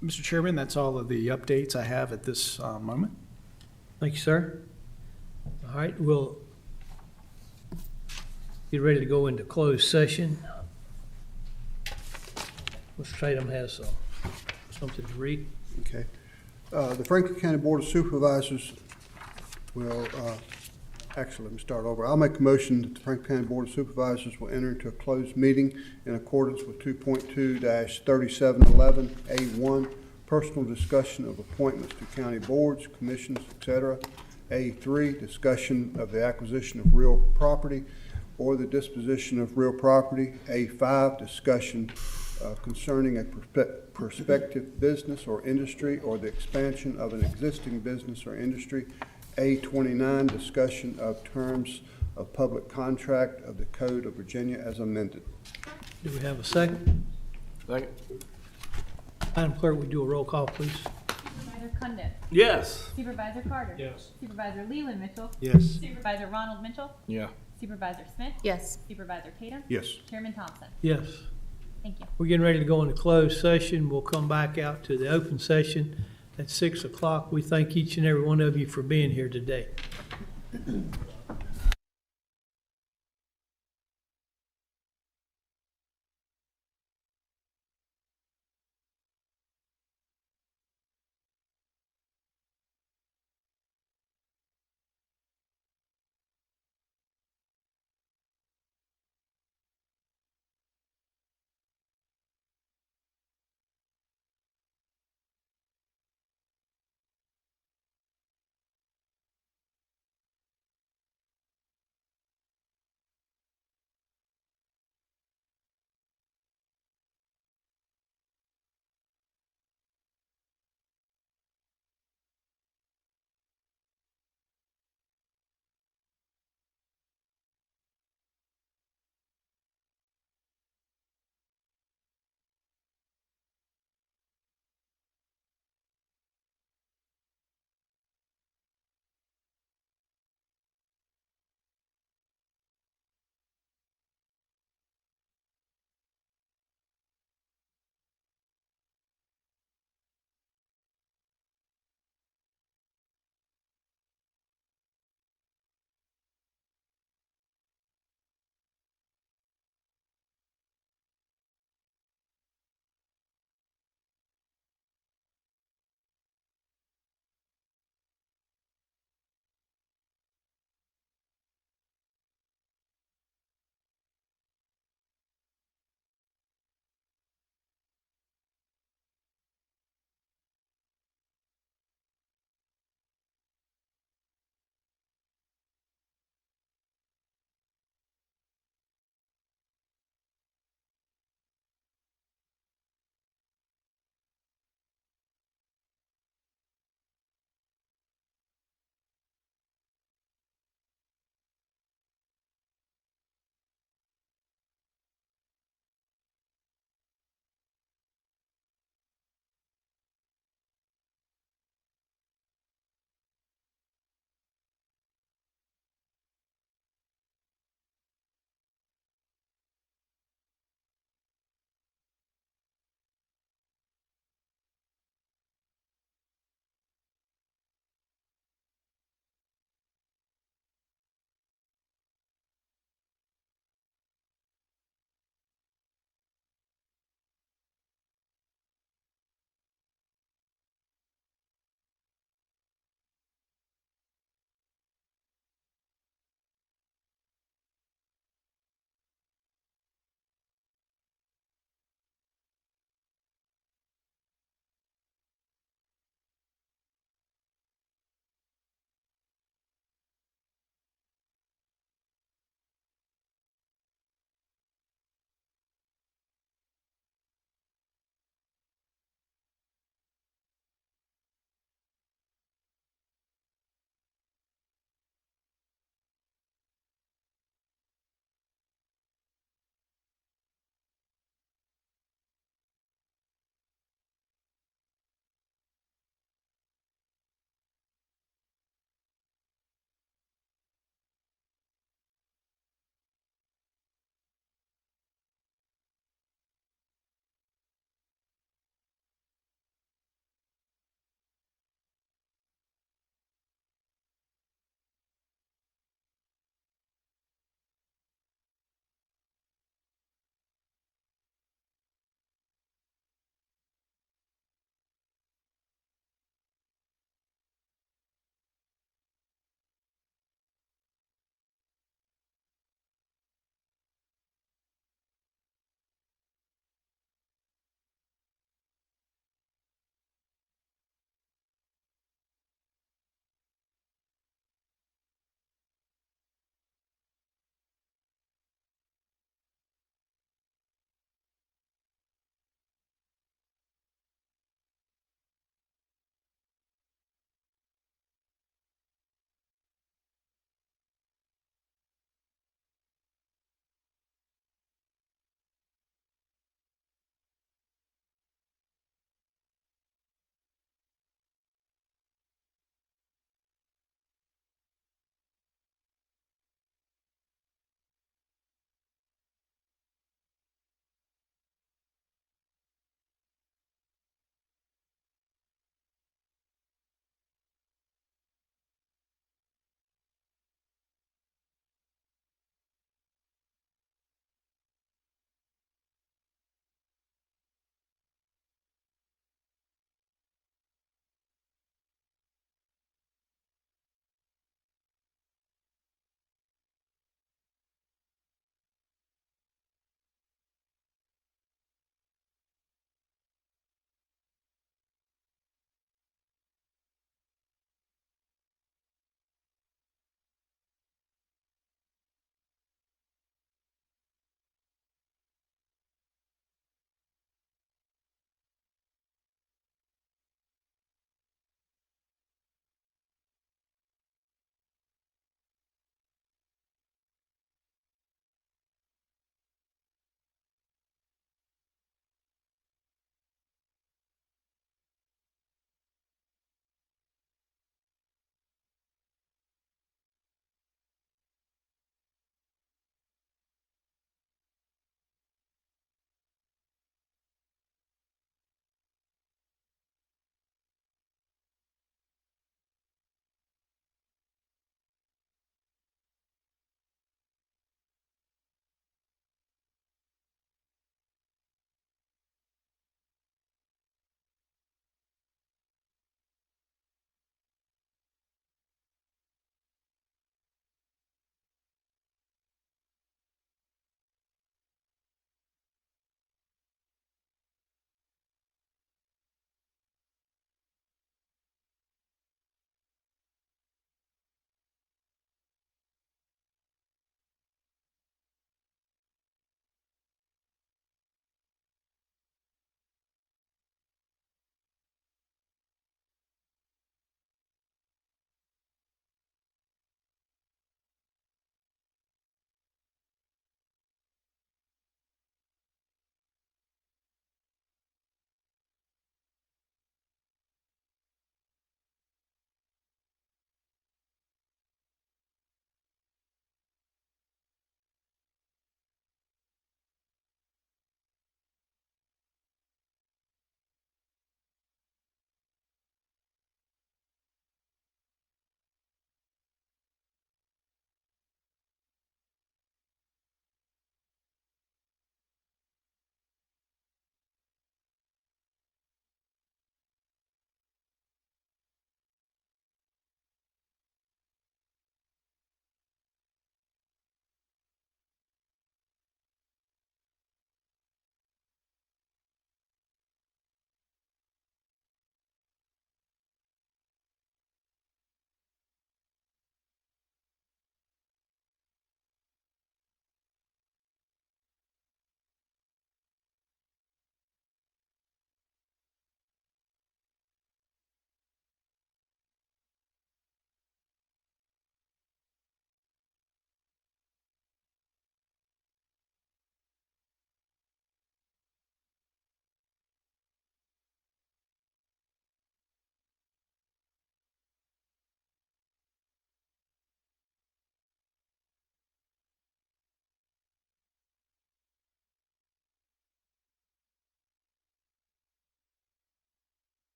Mr. Chairman, that's all of the updates I have at this moment. Thank you, sir. All right, we'll get ready to go into closed session. Mr. Tatum has something to read. Okay. The Franklin County Board of Supervisors will, actually, let me start over. I'll make a motion that the Franklin County Board of Supervisors will enter into a closed meeting in accordance with 2.2-3711A1, personal discussion of appointments to county boards, commissions, etc. A3, discussion of the acquisition of real property or the disposition of real property. A5, discussion concerning a prospective business or industry or the expansion of an existing business or industry. A29, discussion of terms of public contract of the Code of Virginia as amended. Do we have a second? Second. Madam Clerk, would you do a roll call, please? Supervisor Cundiff. Yes. Supervisor Carter. Yes. Supervisor Leland Mitchell. Yes. Supervisor Ronald Mitchell. Yeah. Supervisor Smith. Yes. Supervisor Tatum. Yes. Chairman Thompson. Yes. Thank you. We're getting ready to go into closed session. We'll come back out to the open session at 6 o'clock. We thank each and every one of you for being here today.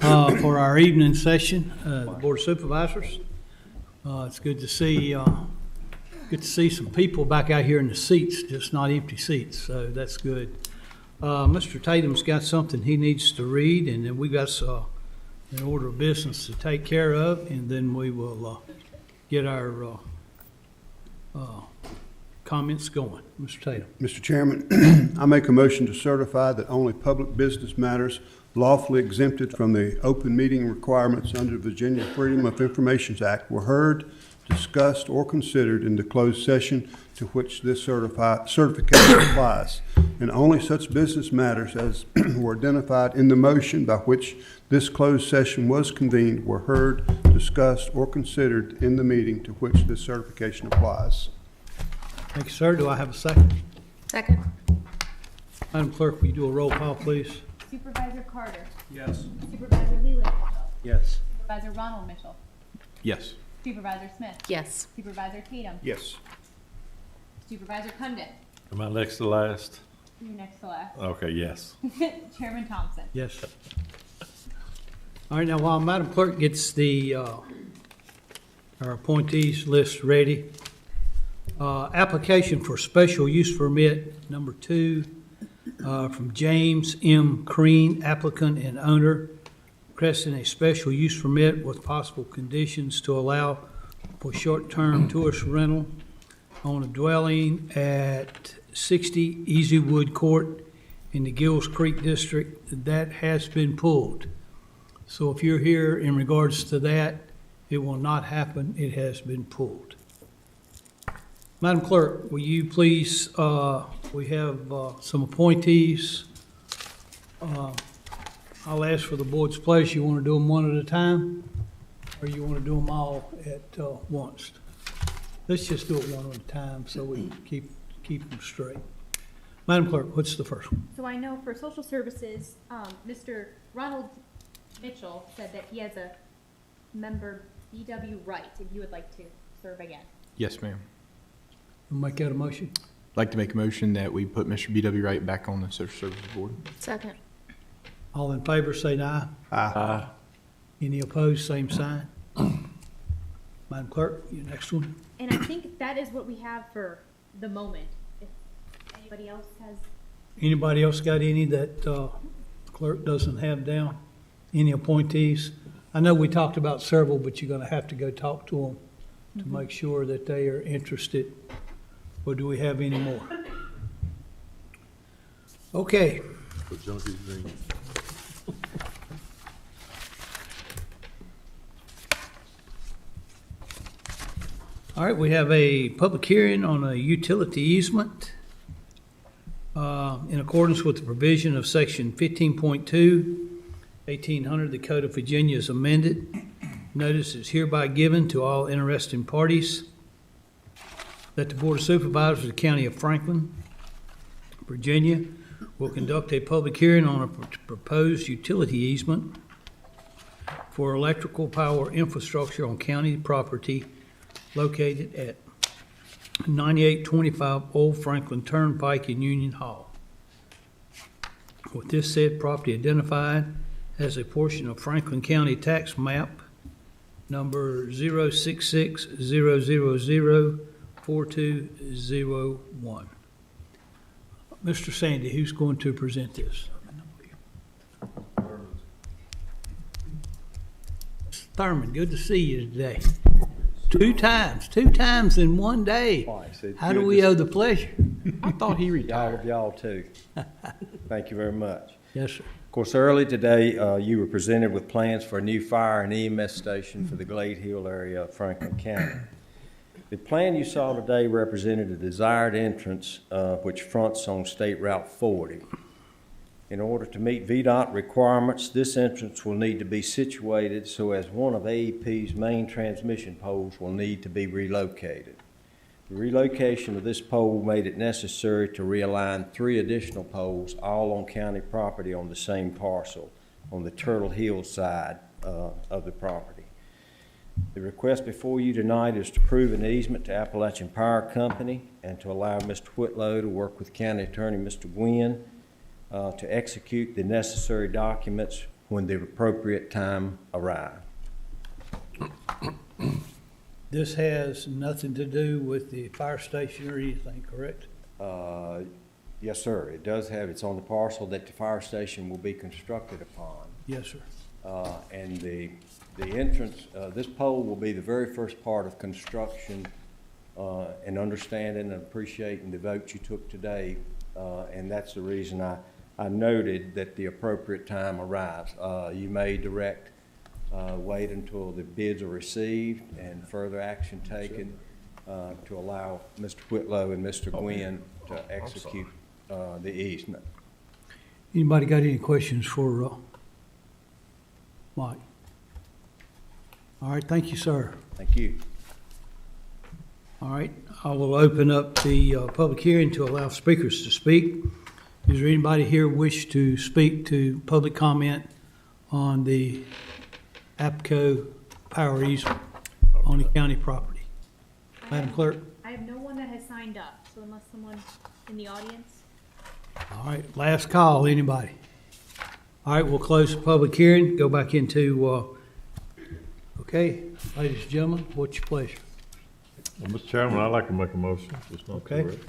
for our evening session, the Board of Supervisors. It's good to see some people back out here in the seats, just not empty seats, so that's good. Mr. Tatum's got something he needs to read, and then we got an order of business to take care of, and then we will get our comments going. Mr. Tatum. Mr. Chairman, I make a motion to certify that only public business matters lawfully exempted from the open meeting requirements under Virginia Freedom of Information Act were heard, discussed, or considered in the closed session to which this certification applies, and only such business matters as were identified in the motion by which this closed session was convened were heard, discussed, or considered in the meeting to which this certification applies. Thank you, sir. Do I have a second? Second. Madam Clerk, will you do a roll call, please? Supervisor Carter. Yes. Supervisor Leland Mitchell. Yes. Supervisor Ronald Mitchell. Yes. Supervisor Smith. Yes. Supervisor Tatum. Yes. Supervisor Cundiff. Am I next to last? You're next to last. Okay, yes. Chairman Thompson. Yes. All right, now while Madam Clerk gets our appointees list ready, application for special use permit number 2 from James M. Crean, applicant and owner, requesting a special use permit with possible conditions to allow for short-term tourist rental on a dwelling at 60 Easywood Court in the Gills Creek District. That has been pulled. So if you're here in regards to that, it will not happen. It has been pulled. Madam Clerk, will you please, we have some appointees. I'll ask for the board's pleasure. You want to do them one at a time? Or you want to do them all at once? Let's just do it one at a time so we keep them straight. Madam Clerk, what's the first one? So I know for social services, Mr. Ronald Mitchell said that he has a member BW Wright, if you would like to serve again. Yes, ma'am. We'll make that a motion. I'd like to make a motion that we put Mr. B.W. Wright back on the Social Services Board. Second. All in favor, say aye. Aye. Any opposed, same sign. Madam Clerk, your next one. And I think that is what we have for the moment. If anybody else has, Anybody else got any that clerk doesn't have down? Any appointees? I know we talked about several, but you're gonna have to go talk to them to make sure that they are interested. Or do we have any more? Okay. All right, we have a public hearing on a utility easement. In accordance with the provision of section 15.2, 1800, the Code of Virginia is amended. Notice is hereby given to all interested parties that the Board of Supervisors of the County of Franklin, Virginia, will conduct a public hearing on a proposed utility easement for electrical power infrastructure on county property located at 9825 Old Franklin Turnpike in Union Hall. With this said property identified as a portion of Franklin County Tax Map number 066-000-4201. Mr. Sandy, who's going to present this? Thurman, good to see you today. Two times in one day. How do we owe the pleasure? I thought he retired. Y'all too. Thank you very much. Yes, sir. Of course, early today, you were presented with plans for a new fire and EMS station for the Glade Hill area of Franklin County. The plan you saw today represented a desired entrance which fronts on State Route 40. In order to meet VDOT requirements, this entrance will need to be situated so as one of AEP's main transmission poles will need to be relocated. The relocation of this pole made it necessary to realign 3 additional poles, all on county property on the same parcel, on the Turtle Hill side of the property. The request before you tonight is to approve an easement to Appalachian Power Company and to allow Mr. Whitlow to work with County Attorney Mr. Gwynn to execute the necessary documents when the appropriate time arrives. This has nothing to do with the fire station or anything, correct? Yes, sir. It does have, it's on the parcel that the fire station will be constructed upon. Yes, sir. And the entrance, this pole will be the very first part of construction, and understanding and appreciating the vote you took today. And that's the reason I noted that the appropriate time arrives. You may direct, wait until the bids are received and further action taken to allow Mr. Whitlow and Mr. Gwynn to execute the easement. Anybody got any questions for Mike? All right, thank you, sir. Thank you. All right, I will open up the public hearing to allow speakers to speak. Is there anybody here wish to speak to public comment on the APCO power easement on the county property? Madam Clerk? I have no one that has signed up, so unless someone in the audience. All right, last call, anybody? All right, we'll close the public hearing, go back into, okay, ladies and gentlemen, what's your pleasure? Well, Mr. Chairman, I'd like to make a motion. It's not Okay. correct.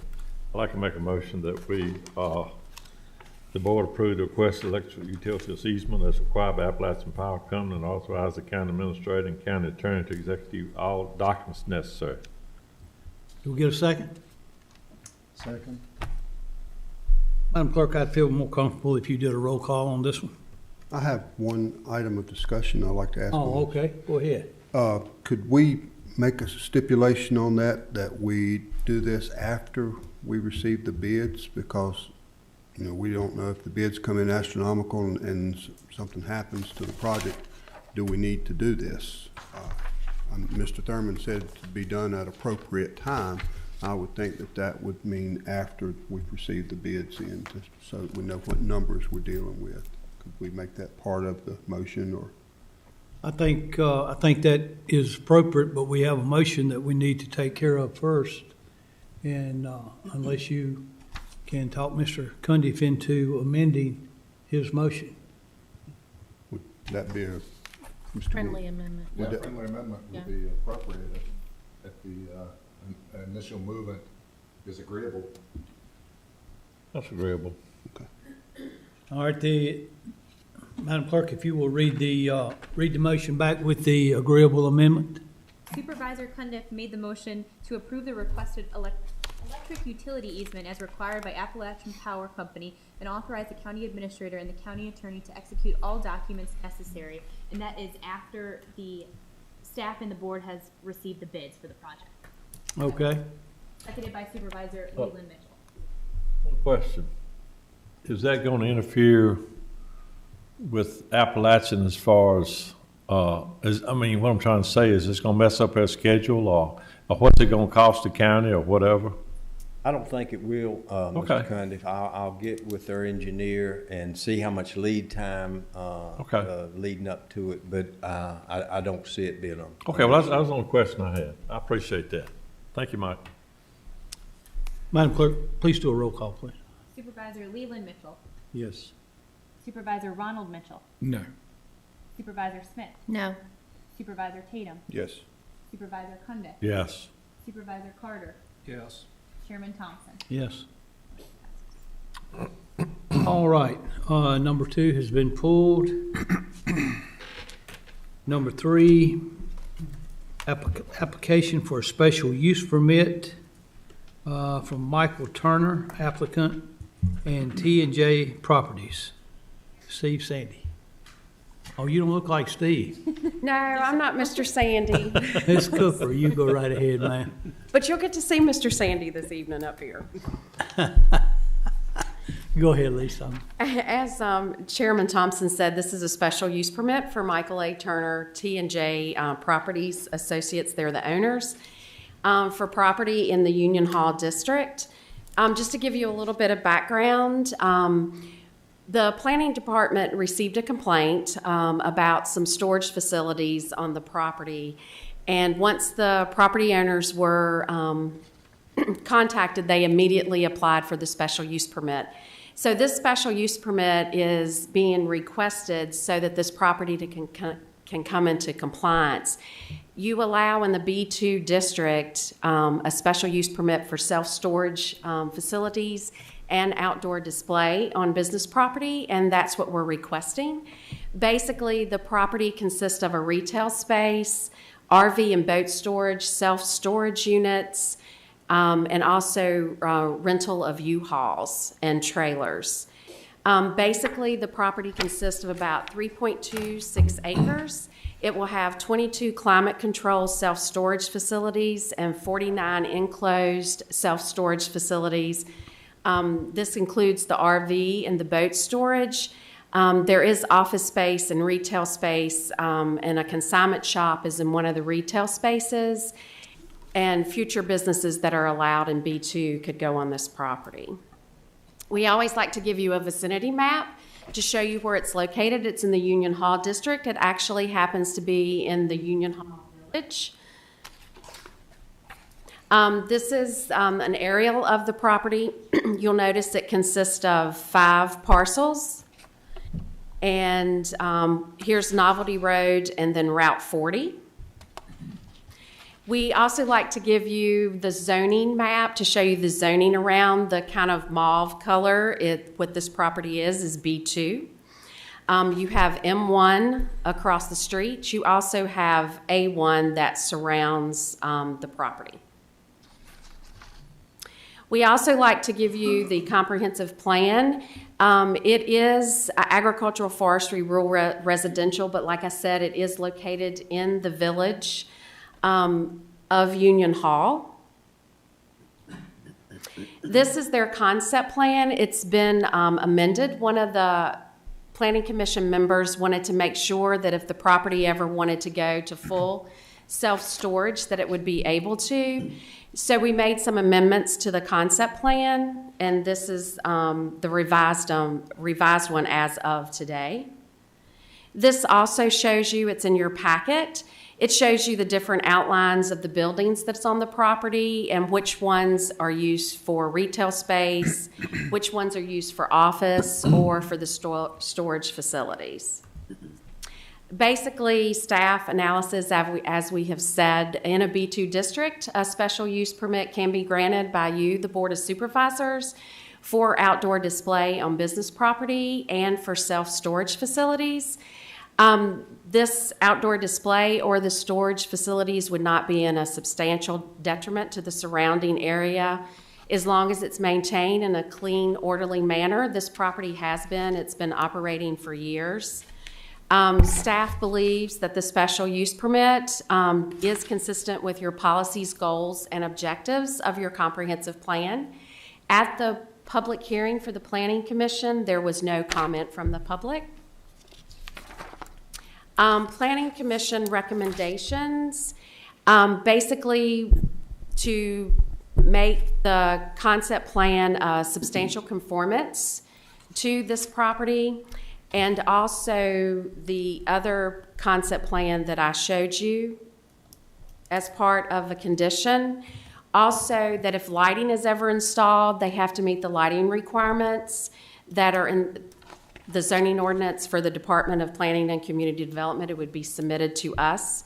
I'd like to make a motion that we, the board approve the requested electric utilities easement as required by Appalachian Power Company and authorize the county administrator and county attorney to execute all documents necessary. Do we get a second? Second. Madam Clerk, I'd feel more comfortable if you did a roll call on this one. I have one item of discussion I'd like to ask. Oh, okay, go ahead. Could we make a stipulation on that we do this after we receive the bids? Because, you know, we don't know if the bids come in astronomical and something happens to the project. Do we need to do this? Mr. Thurman said to be done at appropriate time. I would think that would mean after we've received the bids in, just so that we know what numbers we're dealing with. Could we make that part of the motion, or? I think that is appropriate, but we have a motion that we need to take care of first. And unless you can talk Mr. Cundiff into amending his motion. Would that be a? Mr. Friendly amendment. Would that- Friendly amendment Yeah. would be appropriate if the initial movement is agreeable. That's agreeable. All right, Madam Clerk, if you will read the motion back with the agreeable amendment. Supervisor Cundiff made the motion to approve the requested electric utility easement as required by Appalachian Power Company and authorize the county administrator and the county attorney to execute all documents necessary. And that is after the staff and the board has received the bids for the project. Okay. Seconded by Supervisor Leland Mitchell. One question. Is that going to interfere with Appalachian as far as, what I'm trying to say is it's going to mess up their schedule or what's it going to cost the county or whatever? I don't think it will, Okay. Mr. Cundiff. I'll get with their engineer and see how much lead time leading up to it, but I don't see it being on. Okay, well, that was the only question I had. I appreciate that. Thank you, Mike. Madam Clerk, please do a roll call, please. Supervisor Leland Mitchell. Yes. Supervisor Ronald Mitchell. No. Supervisor Smith. No. Supervisor Tatum. Yes. Supervisor Cundiff. Yes. Supervisor Carter. Yes. Chairman Thompson. Yes. All right, number 2 has been pulled. Number 3, application for a special use permit from Michael Turner, applicant, and T&J Properties. Steve Sandy. Oh, you don't look like Steve. No, I'm not Mr. Sandy. Ms. Cooper, you go right ahead, man. But you'll get to see Mr. Sandy this evening up here. Go ahead, Lisa. As Chairman Thompson said, this is a special use permit for Michael A. Turner, T&J Properties Associates. They're the owners for property in the Union Hall District. Just to give you a little bit of background, the planning department received a complaint about some storage facilities on the property. And once the property owners were contacted, they immediately applied for the special use permit. So this special use permit is being requested so that this property can come into compliance. You allow in the B2 district a special use permit for self-storage facilities and outdoor display on business property, and that's what we're requesting. Basically, the property consists of a retail space, RV and boat storage, self-storage units, and also rental of U-Hauls and trailers. Basically, the property consists of about 3.26 acres. It will have 22 climate-controlled self-storage facilities and 49 enclosed self-storage facilities. This includes the RV and the boat storage. There is office space and retail space, and a consignment shop is in one of the retail spaces. And future businesses that are allowed in B2 could go on this property. We always like to give you a vicinity map to show you where it's located. It's in the Union Hall district. It actually happens to be in the Union Hall Village. This is an aerial of the property. You'll notice it consists of 5 parcels. And here's Novelty Road and then Route 40. We also like to give you the zoning map to show you the zoning around. The kind of mauve color, what this property is B2. You have M1 across the street. You also have A1 that surrounds the property. We also like to give you the comprehensive plan. It is agricultural, forestry, rural residential, but like I said, it is located in the village of Union Hall. This is their concept plan. It's been amended. One of the Planning Commission members wanted to make sure that if the property ever wanted to go to full self-storage, that it would be able to. So we made some amendments to the concept plan, and this is the revised one as of today. This also shows you, it's in your packet, it shows you the different outlines of the buildings that's on the property and which ones are used for retail space, which ones are used for office or for the storage facilities. Basically, staff analysis, as we have said, in a B2 district, a special use permit can be granted by you, the Board of Supervisors, for outdoor display on business property and for self-storage facilities. This outdoor display or the storage facilities would not be in a substantial detriment to the surrounding area as long as it's maintained in a clean, orderly manner. This property has been, it's been operating for years. Staff believes that the special use permit is consistent with your policies, goals, and objectives of your comprehensive plan. At the public hearing for the Planning Commission, there was no comment from the public. Planning Commission recommendations, basically to make the concept plan a substantial conformance to this property, and also the other concept plan that I showed you as part of a condition. Also, that if lighting is ever installed, they have to meet the lighting requirements that are in the zoning ordinance for the Department of Planning and Community Development. It would be submitted to us.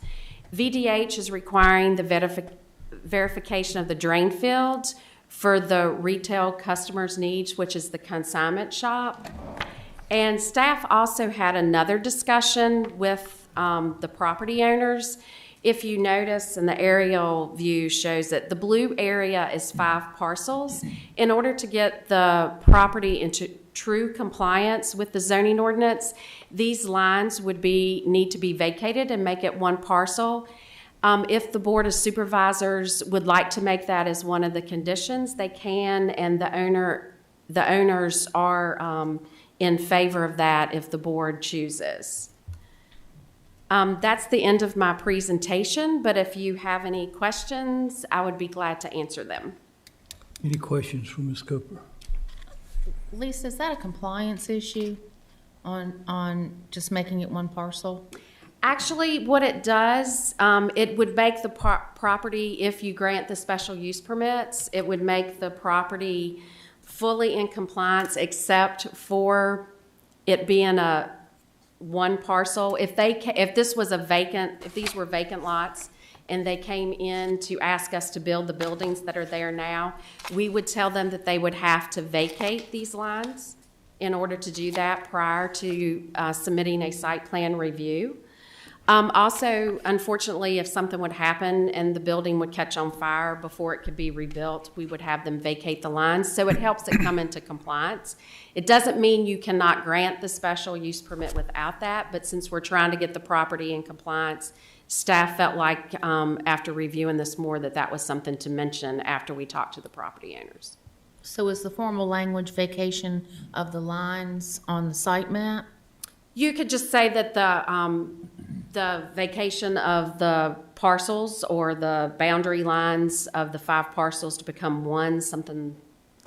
VDH is requiring the verification of the drain field for the retail customers' needs, which is the consignment shop. And staff also had another discussion with the property owners. If you notice, and the aerial view shows that the blue area is 5 parcels. In order to get the property into true compliance with the zoning ordinance, these lines would need to be vacated and make it 1 parcel. If the Board of Supervisors would like to make that as one of the conditions, they can, and the owners are in favor of that if the board chooses. That's the end of my presentation, but if you have any questions, I would be glad to answer them. Any questions for Ms. Cooper? Lisa, is that a compliance issue on just making it 1 parcel? Actually, what it does, it would make the property, if you grant the special use permits, it would make the property fully in compliance except for it being a one parcel. If these were vacant lots and they came in to ask us to build the buildings that are there now, we would tell them that they would have to vacate these lines in order to do that prior to submitting a site plan review. Also, unfortunately, if something would happen and the building would catch on fire before it could be rebuilt, we would have them vacate the lines. So it helps it come into compliance. It doesn't mean you cannot grant the special use permit without that, but since we're trying to get the property in compliance, staff felt like after reviewing this more that was something to mention after we talked to the property owners. So is the formal language vacation of the lines on the site map? You could just say that the vacation of the parcels or the boundary lines of the 5 parcels to become one, something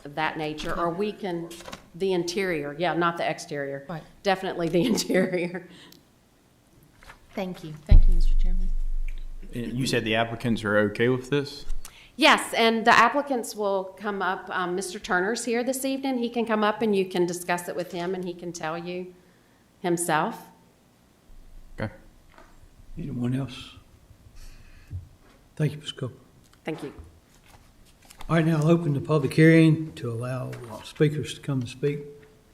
of that nature, or we can, the interior, yeah, not the exterior. Right. Definitely the interior. Thank you. Thank you, Mr. Chairman. You said the applicants are okay with this? Yes, and the applicants will come up. Mr. Turner's here this evening. He can come up and you can discuss it with him and he can tell you himself. Okay. Anyone else? Thank you, Ms. Cooper. Thank you. All right, now I'll open the public hearing to allow speakers to come and speak.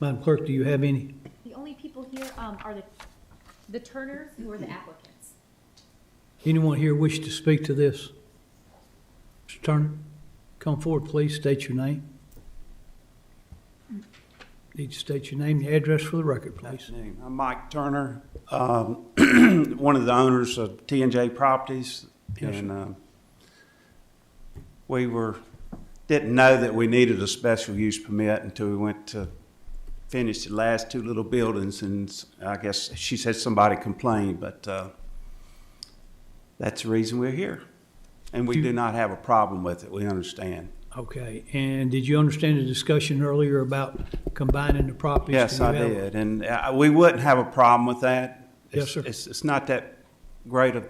Madam Clerk, do you have any? The only people here are the Turners, who are the applicants. Anyone here wish to speak to this? Mr. Turner, come forward, please. State your name. Need to state your name and address for the record, please. I'm Mike Turner, one of the owners of T&J Properties. Yes, and we didn't know that we needed a special use permit until we went to finish the last 2 little buildings, and I guess she said somebody complained, but that's the reason we're here. And we do not have a problem with it, we understand. Okay, and did you understand the discussion earlier about combining the properties? Yes, I did, and we wouldn't have a problem with that. Yes, sir. It's not that great a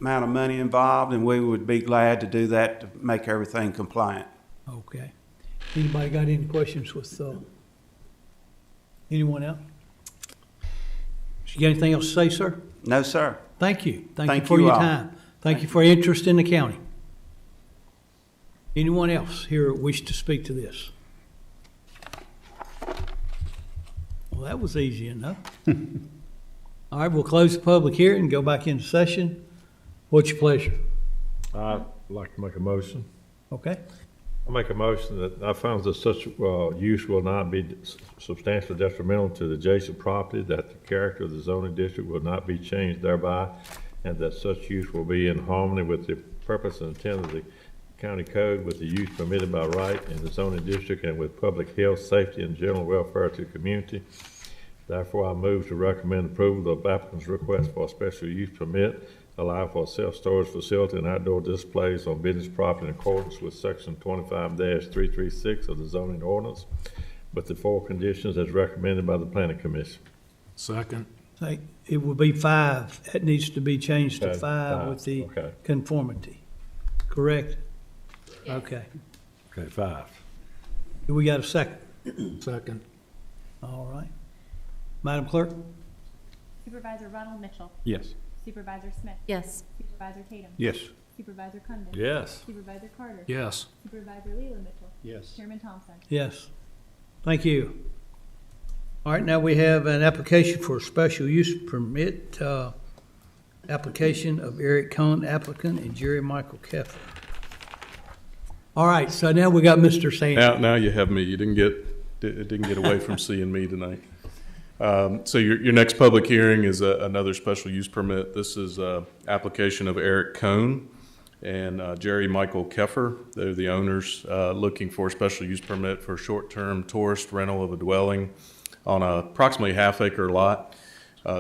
amount of money involved, and we would be glad to do that to make everything compliant. Okay. Anybody got any questions with anyone else? You got anything else to say, sir? No, sir. Thank you. Thank you Thank for you your all. time. Thank you for your interest in the county. Anyone else here wish to speak to this? Well, that was easy enough. All right, we'll close the public hearing and go back into session. What's your pleasure? I'd like to make a motion. Okay. I make a motion that I found that such use will not be substantially detrimental to the adjacent property, that the character of the zoning district will not be changed thereby, and that such use will be in harmony with the purpose and intent of the county code, with the use permitted by right in the zoning district, and with public health, safety, and general welfare to the community. Therefore, I move to recommend approval of applicant's request for a special use permit, allow for a self-storage facility and outdoor displays on business property in accordance with section 25-336 of the zoning ordinance, with the 4 conditions as recommended by the planning commission. Second. It will be 5. That needs to be changed to Okay, 5 with the conformity. Correct? Okay. Okay, 5. Do we got a second? Second. All right. Madam Clerk? Supervisor Ronald Mitchell. Yes. Supervisor Smith. Yes. Supervisor Tatum. Yes. Supervisor Cundiff. Yes. Supervisor Carter. Yes. Supervisor Leland Mitchell. Yes. Chairman Thompson. Yes. Thank you. All right, now we have an application for a special use permit, application of Eric Cohn applicant and Jerry Michael Keffer. All right, so now we got Mr. Sanders. Now you have me. You didn't get away from seeing me tonight. So your next public hearing is another special use permit. This is application of Eric Cohn and Jerry Michael Keffer. They're the owners looking for a special use permit for short-term tourist rental of a dwelling on a approximately half-acre lot,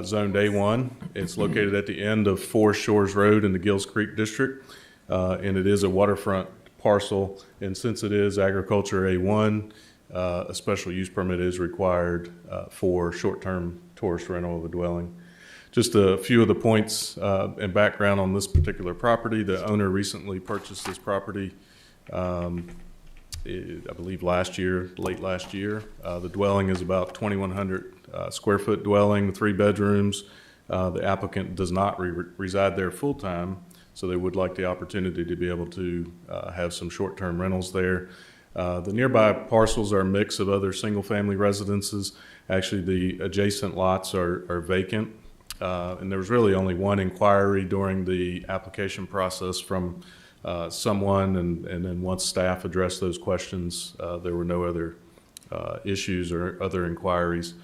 zoned A1. It's located at the end of Forest Shores Road in the Gills Creek District, and it is a waterfront parcel. And since it is agriculture A1, a special use permit is required for short-term tourist rental of a dwelling. Just a few of the points and background on this particular property. The owner recently purchased this property I believe late last year. The dwelling is about 2,100 square foot dwelling, 3 bedrooms. The applicant does not reside there full-time, so they would like the opportunity to be able to have some short-term rentals there. The nearby parcels are a mix of other single-family residences. Actually, the adjacent lots are vacant, and there was really only one inquiry during the application process from someone, and then once staff addressed those questions, there were no other issues or other inquiries.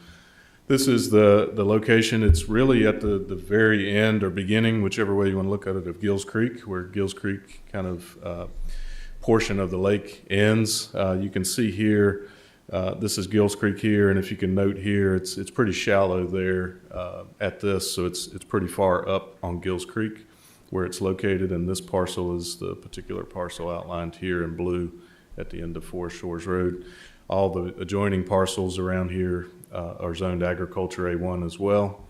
This is the location. It's really at the very end or beginning, whichever way you want to look at it, of Gills Creek, where Gills Creek kind of portion of the lake ends. You can see here, this is Gills Creek here, and if you can note here, it's pretty shallow there at this, so it's pretty far up on Gills Creek where it's located, and this parcel is the particular parcel outlined here in blue at the end of Forest Shores Road. All the adjoining parcels around here are zoned agriculture A1 as well.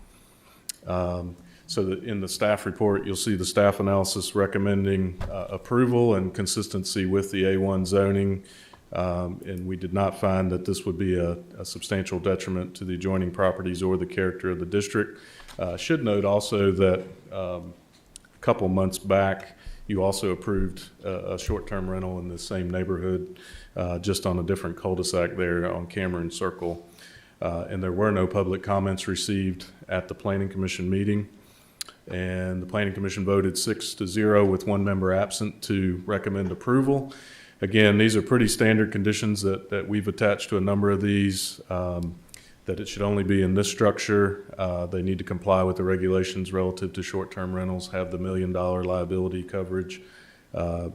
So that in the staff report, you'll see the staff analysis recommending approval and consistency with the A1 zoning. And we did not find that this would be a substantial detriment to the adjoining properties or the character of the district. Should note also that a couple months back, you also approved a short-term rental in the same neighborhood, just on a different cul-de-sac there on Cameron Circle. And there were no public comments received at the Planning Commission meeting. And the Planning Commission voted 6-0 with 1 member absent to recommend approval. Again, these are pretty standard conditions that we've attached to a number of these, that it should only be in this structure. They need to comply with the regulations relative to short-term rentals, have the $1 million liability coverage,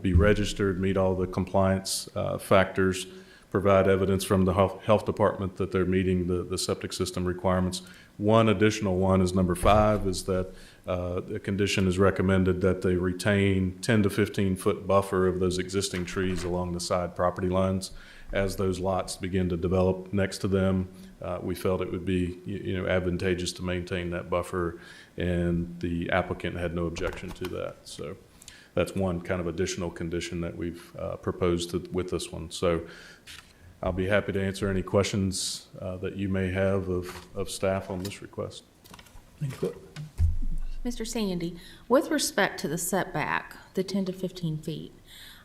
be registered, meet all the compliance factors, provide evidence from the health department that they're meeting the septic system requirements. One additional one is number 5, is that the condition is recommended that they retain 10 to 15 foot buffer of those existing trees along the side property lines. As those lots begin to develop next to them, we felt it would be advantageous to maintain that buffer, and the applicant had no objection to that. So that's one kind of additional condition that we've proposed with this one. So I'll be happy to answer any questions that you may have of staff on this request. Mr. Sandy, with respect to the setback, the 10 to 15 feet,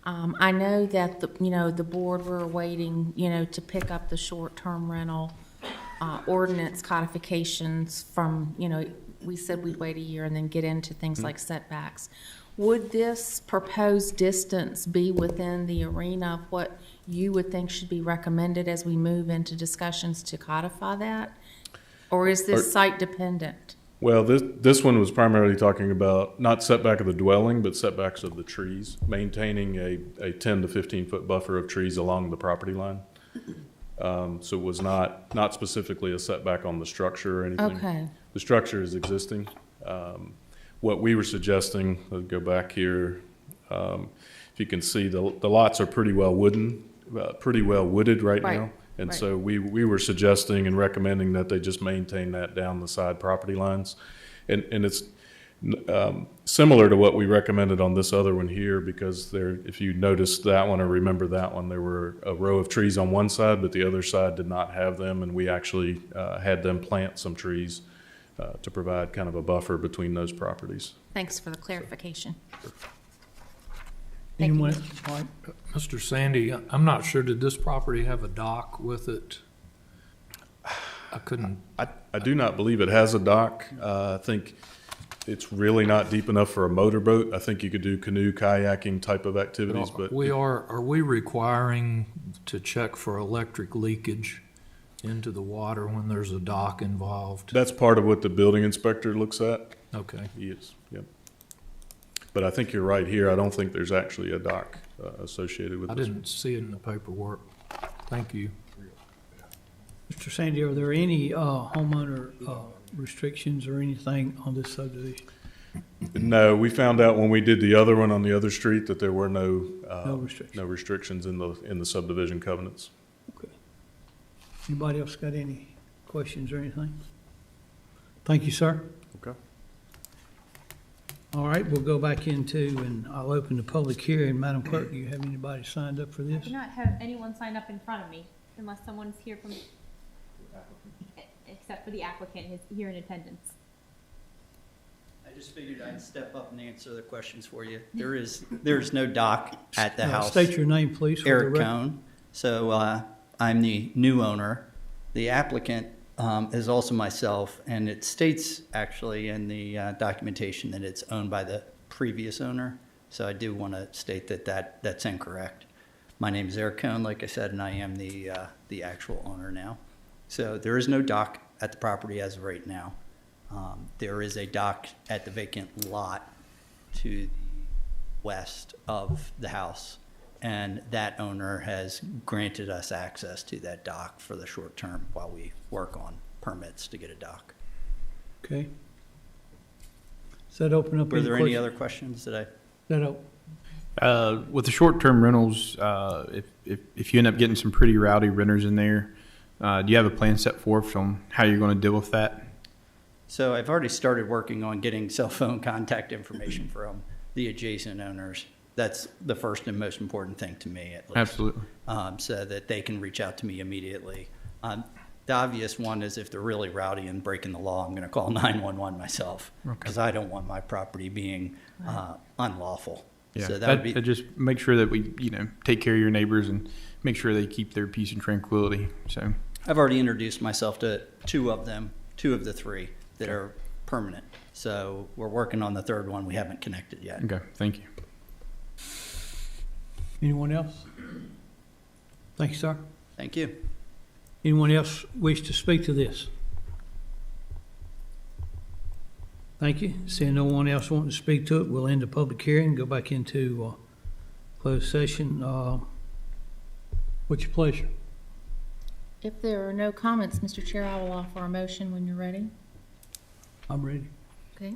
I know that the board were waiting, to pick up the short-term rental ordinance codifications from, we said we'd wait a year and then get into things like setbacks. Would this proposed distance be within the arena of what you would think should be recommended as we move into discussions to codify that? Or is this site dependent? Well, this one was primarily talking about not setback of the dwelling, but setbacks of the trees, maintaining a 10 to 15 foot buffer of trees along the property line. So it was not specifically a setback on the structure or anything. Okay. The structure is existing. What we were suggesting, let's go back here. If you can see, the lots are pretty well wooded right now. And so we were suggesting and recommending that they just maintain that down the side property lines. And it's similar to what we recommended on this other one here, because if you noticed that one or remember that one, there were a row of trees on one side, but the other side did not have them. And we actually had them plant some trees to provide kind of a buffer between those properties. Thanks for the clarification. Anyone? Mr. Sandy, I'm not sure, did this property have a dock with it? I couldn't. I do not believe it has a dock. I think it's really not deep enough for a motorboat. I think you could do canoe, kayaking type of activities, but Are we requiring to check for electric leakage into the water when there's a dock involved? That's part of what the building inspector looks at. Okay. Yes, yep. But I think you're right here. I don't think there's actually a dock associated with this. I didn't see it in the paperwork. Thank you. Mr. Sandy, are there any homeowner restrictions or anything on this subdivision? No, we found out when we did the other one on the other street that there were no restrictions in the subdivision covenants. Okay. Anybody else got any questions or anything? Thank you, sir. Okay. All right, we'll go back into, and I'll open the public hearing. Madam Clerk, do you have anybody signed up for I this? do not have anyone signed up in front of me, unless someone's here from, except for the applicant who's here in attendance. I just figured I'd step up and answer the questions for you. There is no dock at the house. State your name, please. for the Eric record. Cohn. So I'm the new owner. The applicant is also myself, and it states actually in the documentation that it's owned by the previous owner. So I do want to state that's incorrect. My name is Eric Cohn, like I said, and I am the actual owner now. So there is no dock at the property as of right now. There is a dock at the vacant lot to the west of the house, and that owner has granted us access to that dock for the short term while we work on permits to get a dock. Okay. Does that open up Were any there any questions? other questions that I? That With the short-term rentals, if you end up getting some pretty rowdy renters in there, do you have a plan set forth on how you're going to deal with that? So I've already started working on getting cell phone contact information from the adjacent owners. That's the first and most important thing to me, at least. Absolutely. So that they can reach out to me immediately. The obvious one is if they're really rowdy and breaking the law, I'm going to call 911 myself, because I don't want my property being unlawful. Yeah, So that would be. just make sure that we, take care of your neighbors and make sure they keep their peace and tranquility. So I've already introduced myself to two of them, two of the three that are permanent. So we're working on the third one. We haven't connected yet. okay, thank you. Anyone else? Thank you, sir. Thank you. Anyone else wish to speak to this? Thank you. Seeing no one else wanting to speak to it, we'll end the public hearing, go back into closed session. What's your pleasure? If there are no comments, Mr. Chair, I will offer a motion when you're ready. I'm ready. Okay.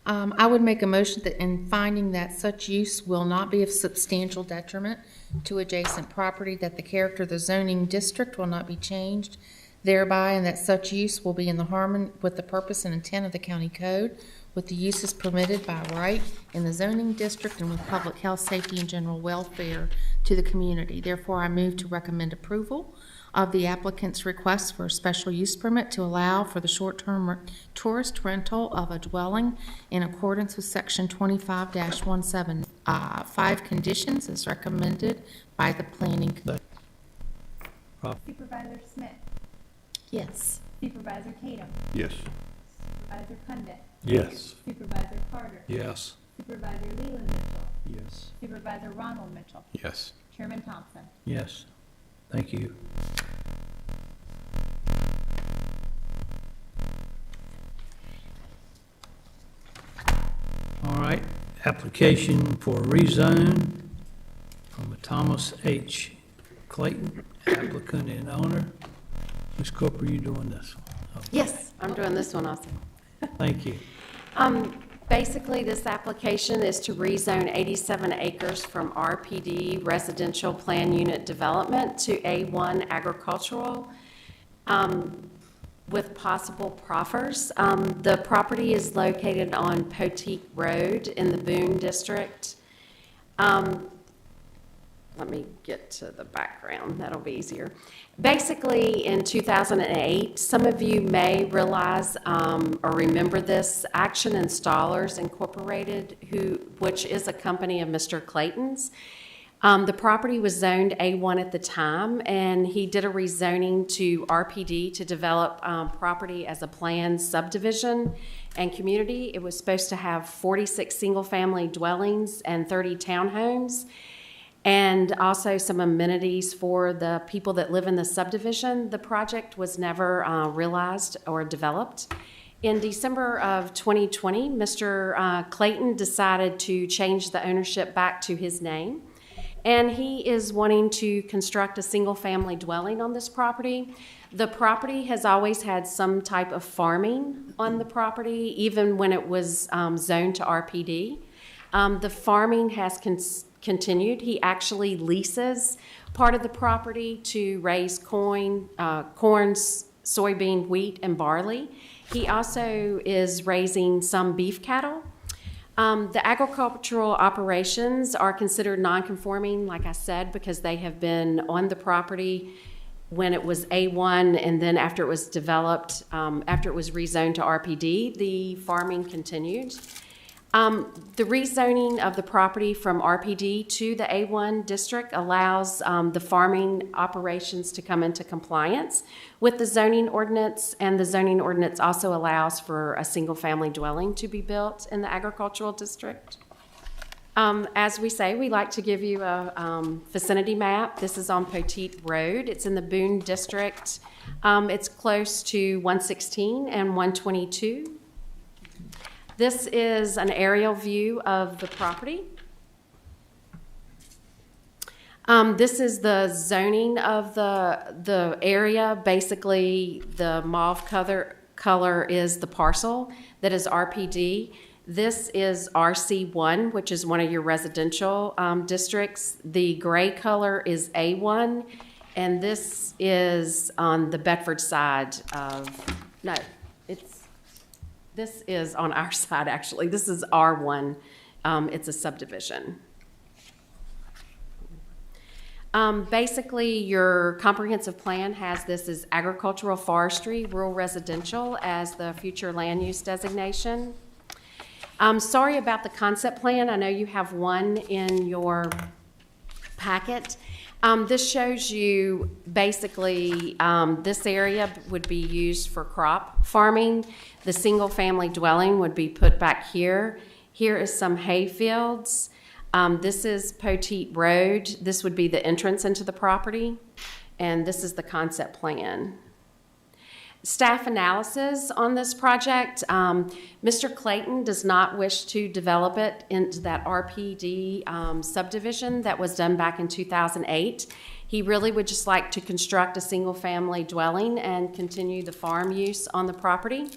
I would make a motion that in finding that such use will not be of substantial detriment to adjacent property, that the character of the zoning district will not be changed thereby, and that such use will be in the harmony with the purpose and intent of the county code, with the uses permitted by right in the zoning district and with public health, safety, and general welfare to the community. Therefore, I move to recommend approval of the applicant's request for a special use permit to allow for the short-term tourist rental of a dwelling in accordance with section 25-175 conditions as recommended by the planning. Supervisor Smith. Yes. Supervisor Tatum. Yes. Supervisor Cundiff. Yes. Supervisor Carter. Yes. Supervisor Leland Mitchell. Yes. Supervisor Ronald Mitchell. Yes. Chairman Thompson. Yes. Thank you. All right, application for rezone from Thomas H. Clayton, applicant and owner. Ms. Cooper, you doing this one? Okay. Yes, I'm doing this one also. Thank you. Basically, this application is to rezone 87 acres from RPD Residential Plan Unit Development to A1 Agricultural with possible proffers. The property is located on Poteet Road in the Boone District. Let me get to the background, that'll be easier. Basically, in 2008, some of you may realize or remember this, Action Installers Incorporated, which is a company of Mr. Clayton's. The property was zoned A1 at the time, and he did a rezoning to RPD to develop property as a planned subdivision and community. It was supposed to have 46 single-family dwellings and 30 townhomes, and also some amenities for the people that live in the subdivision. The project was never realized or developed. In December of 2020, Mr. Clayton decided to change the ownership back to his name, and he is wanting to construct a single-family dwelling on this property. The property has always had some type of farming on the property, even when it was zoned to RPD. The farming has continued. He actually leases part of the property to raise corn, soybean, wheat, and barley. He also is raising some beef cattle. The agricultural operations are considered non-conforming, like I said, because they have been on the property when it was A1, and then after it was developed, after it was rezoned to RPD, the farming continued. The rezoning of the property from RPD to the A1 district allows the farming operations to come into compliance with the zoning ordinance, and the zoning ordinance also allows for a single-family dwelling to be built in the agricultural district. As we say, we like to give you a vicinity map. This is on Poteet Road. It's in the Boone District. It's close to 116 and 122. This is an aerial view of the property. This is the zoning of the area. Basically, the mauve color is the parcel that is RPD. This is RC1, which is one of your residential districts. The gray color is A1, and this is on the Bedford side of, no, this is on our side, actually. This is R1. It's a subdivision. Basically, your comprehensive plan has this as agricultural forestry, rural residential as the future land use designation. I'm sorry about the concept plan. I know you have one in your packet. This shows you basically this area would be used for crop farming. The single-family dwelling would be put back here. Here is some hay fields. This is Poteet Road. This would be the entrance into the property, and this is the concept plan. Staff analysis on this project. Mr. Clayton does not wish to develop it into that RPD subdivision that was done back in 2008. He really would just like to construct a single-family dwelling and continue the farm use on the property.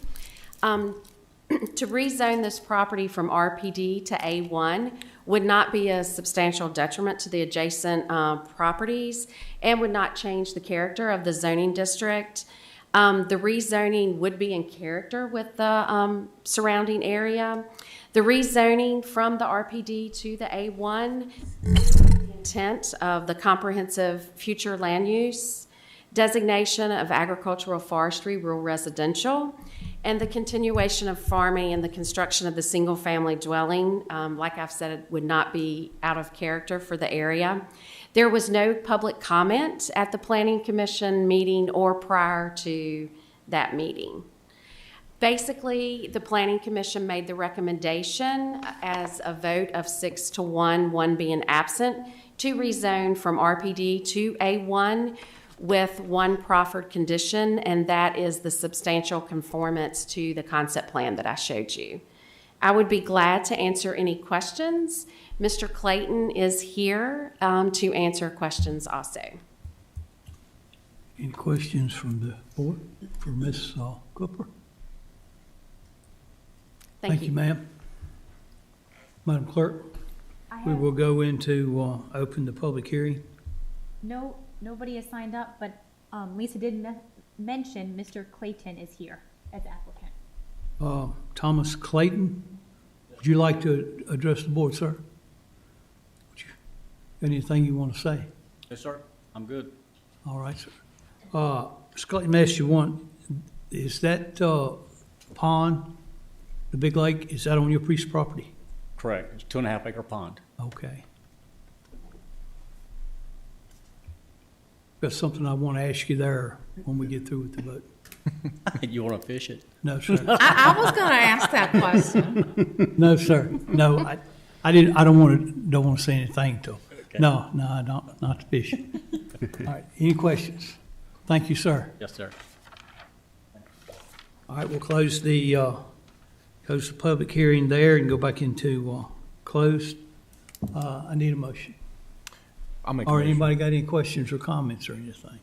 To rezone this property from RPD to A1 would not be a substantial detriment to the adjacent properties and would not change the character of the zoning district. The rezoning would be in character with the surrounding area. The rezoning from the RPD to the A1, the intent of the comprehensive future land use, designation of agricultural forestry, rural residential, and the continuation of farming and the construction of the single-family dwelling, like I've said, it would not be out of character for the area. There was no public comment at the Planning Commission meeting or prior to that meeting. Basically, the Planning Commission made the recommendation as a vote of 6-1, one being absent, to rezone from RPD to A1 with one proffered condition, and that is the substantial conformance to the concept plan that I showed you. I would be glad to answer any questions. Mr. Clayton is here to answer questions also. Any questions from the board for Ms. Cooper? Thank you, ma'am. Madam Clerk, we will go into open the public hearing. No, nobody has signed up, but Lisa did mention Mr. Clayton is here as applicant. Thomas Clayton, would you like to address the board, sir? Anything you want to say? Yes, sir. I'm good. All right, sir. Mr. Clayton, asked you one. Is that pond, the big lake, is that on your piece of property? Correct. It's a 2.5 acre pond. Okay. Got something I want to ask you there when we get through with the vote. You want to fish it? No, sir. I was going to ask that question. No, sir. No, I didn't. I don't want to say anything to. Okay. No, I don't. Not to fish. All right. Any questions? Thank you, sir. Yes, sir. All right. We'll close the public hearing there and go back into closed. I need a motion. I'll make a Or motion. anybody got any questions or comments or anything?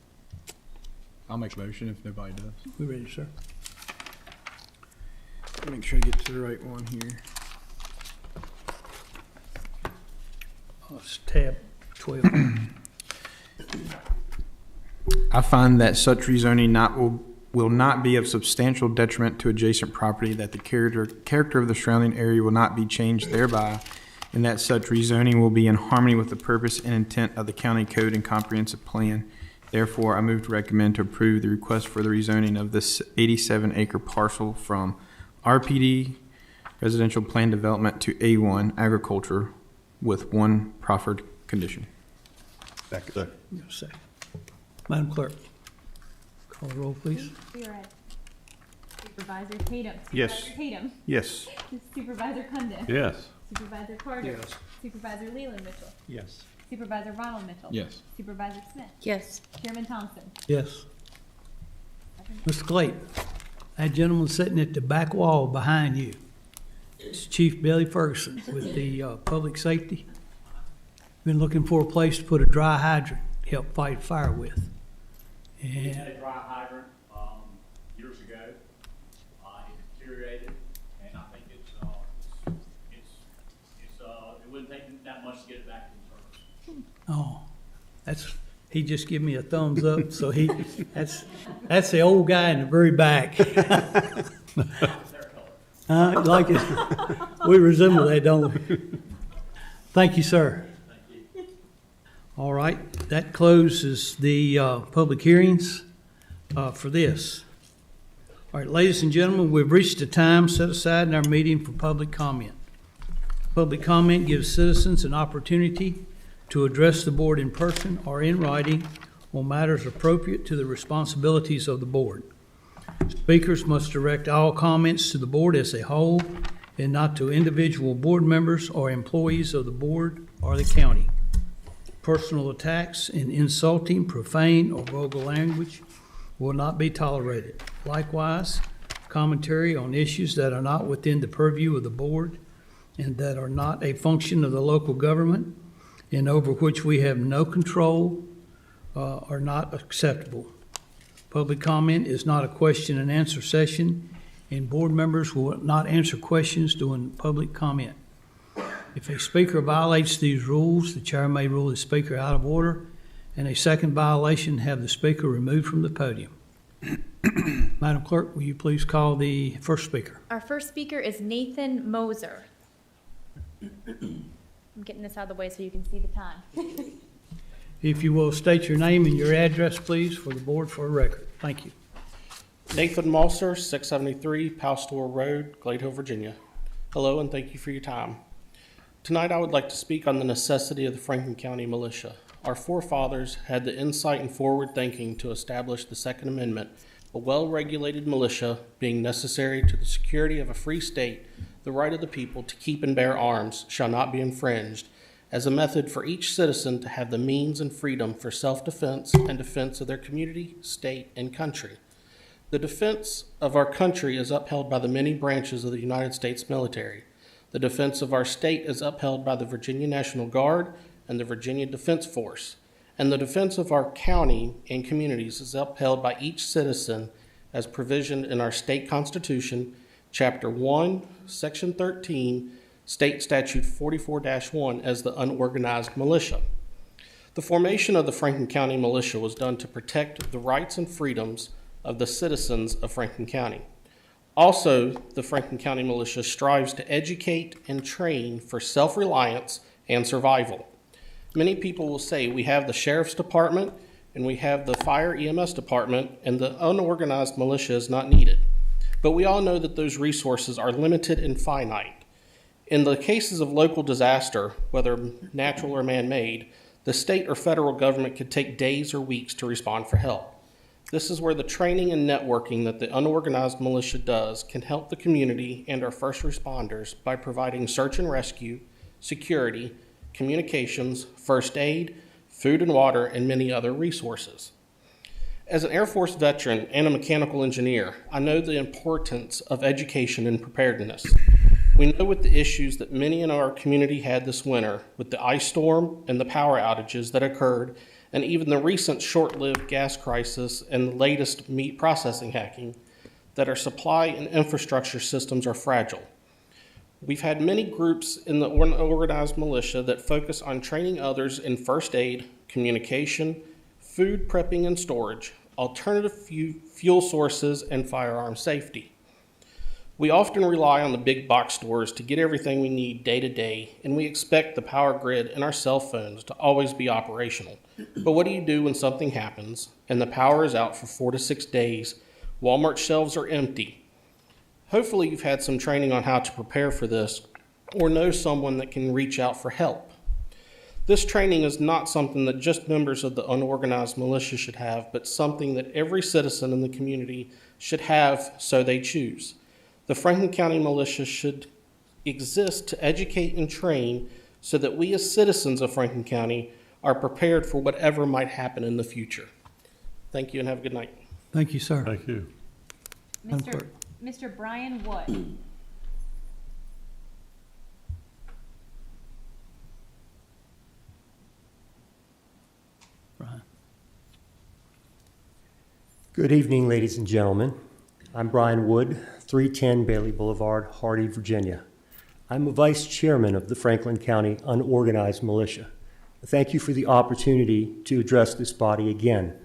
I'll make a motion if nobody does. We ready, sir? Make sure I get to the right one here. It's tab 12. I find that such rezoning will not be of substantial detriment to adjacent property, that the character of the surrounding area will not be changed thereby, and that such rezoning will be in harmony with the purpose and intent of the county code and comprehensive plan. Therefore, I move to recommend to approve the request for the rezoning of this 87-acre parcel from RPD residential plan development to A1 agriculture with one proffered condition. Second. Second. Madam Clerk, call the roll, please. Supervisor Tatum. Yes. Supervisor Tatum. Yes. Supervisor Cundiff. Yes. Supervisor Carter. Yes. Supervisor Leland Mitchell. Yes. Supervisor Ronald Mitchell. Yes. Supervisor Smith. Yes. Chairman Thompson. Yes. Mr. Clayton, that gentleman sitting at the back wall behind you, it's Chief Billy Ferguson with the public safety. Been looking for a place to put a dry hydrant, help fight fire with. We And had a dry hydrant, years ago. It deteriorated, and I think it wouldn't take that much to get it back in service. oh, he just gave me a thumbs up, so that's the old guy in the very back. Like it. We resemble that, don't we? Thank you, sir. All right, that closes the public hearings for this. All right, ladies and gentlemen, we've reached the time set aside in our meeting for public comment. Public comment gives citizens an opportunity to address the board in person or in writing on matters appropriate to the responsibilities of the board. Speakers must direct all comments to the board as a whole and not to individual board members or employees of the board or the county. Personal attacks and insulting, profane, or vulgar language will not be tolerated. Likewise, commentary on issues that are not within the purview of the board and that are not a function of the local government and over which we have no control are not acceptable. Public comment is not a question and answer session, and board members will not answer questions during public comment. If a speaker violates these rules, the chair may rule the speaker out of order, and a second violation have the speaker removed from the podium. Madam Clerk, will you please call the first speaker? Our first speaker is Nathan Moser. I'm getting this out of the way so you can see the time. If you will state your name and your address, please, for the board for a record. Thank you. Nathan Moser, 673 Pastor Road, Glade Hill, Virginia. Hello, and thank you for your time. Tonight, I would like to speak on the necessity of the Franklin County Militia. Our forefathers had the insight and forward thinking to establish the Second Amendment, a well-regulated militia being necessary to the security of a free state. The right of the people to keep and bear arms shall not be infringed, as a method for each citizen to have the means and freedom for self-defense and defense of their community, state, and country. The defense of our country is upheld by the many branches of the United States military. The defense of our state is upheld by the Virginia National Guard and the Virginia Defense Force. And the defense of our county and communities is upheld by each citizen as provisioned in our state constitution, Chapter 1, Section 13, State Statute 44-1 as the unorganized militia. The formation of the Franklin County Militia was done to protect the rights and freedoms of the citizens of Franklin County. Also, the Franklin County Militia strives to educate and train for self-reliance and survival. Many people will say we have the Sheriff's Department and we have the Fire EMS Department and the unorganized militia is not needed. But we all know that those resources are limited and finite. In the cases of local disaster, whether natural or man-made, the state or federal government could take days or weeks to respond for help. This is where the training and networking that the unorganized militia does can help the community and our first responders by providing search and rescue, security, communications, first aid, food and water, and many other resources. As an Air Force veteran and a mechanical engineer, I know the importance of education and preparedness. We know with the issues that many in our community had this winter with the ice storm and the power outages that occurred, and even the recent short-lived gas crisis and the latest meat processing hacking, that our supply and infrastructure systems are fragile. We've had many groups in the organized militia that focus on training others in first aid, communication, food prepping and storage, alternative fuel sources, and firearm safety. We often rely on the big box stores to get everything we need day to day, and we expect the power grid and our cell phones to always be operational. But what do you do when something happens and the power is out for 4 to 6 days? Walmart shelves are empty. Hopefully you've had some training on how to prepare for this or know someone that can reach out for help. This training is not something that just members of the unorganized militia should have, but something that every citizen in the community should have so they choose. The Franklin County Militia should exist to educate and train so that we as citizens of Franklin County are prepared for whatever might happen in the future. Thank you and have a good night. Thank you, sir. Thank you. Mr. Brian Wood. Good evening, ladies and gentlemen. I'm Brian Wood, 310 Bailey Boulevard, Hardy, Virginia. I'm a vice chairman of the Franklin County Unorganized Militia. Thank you for the opportunity to address this body again.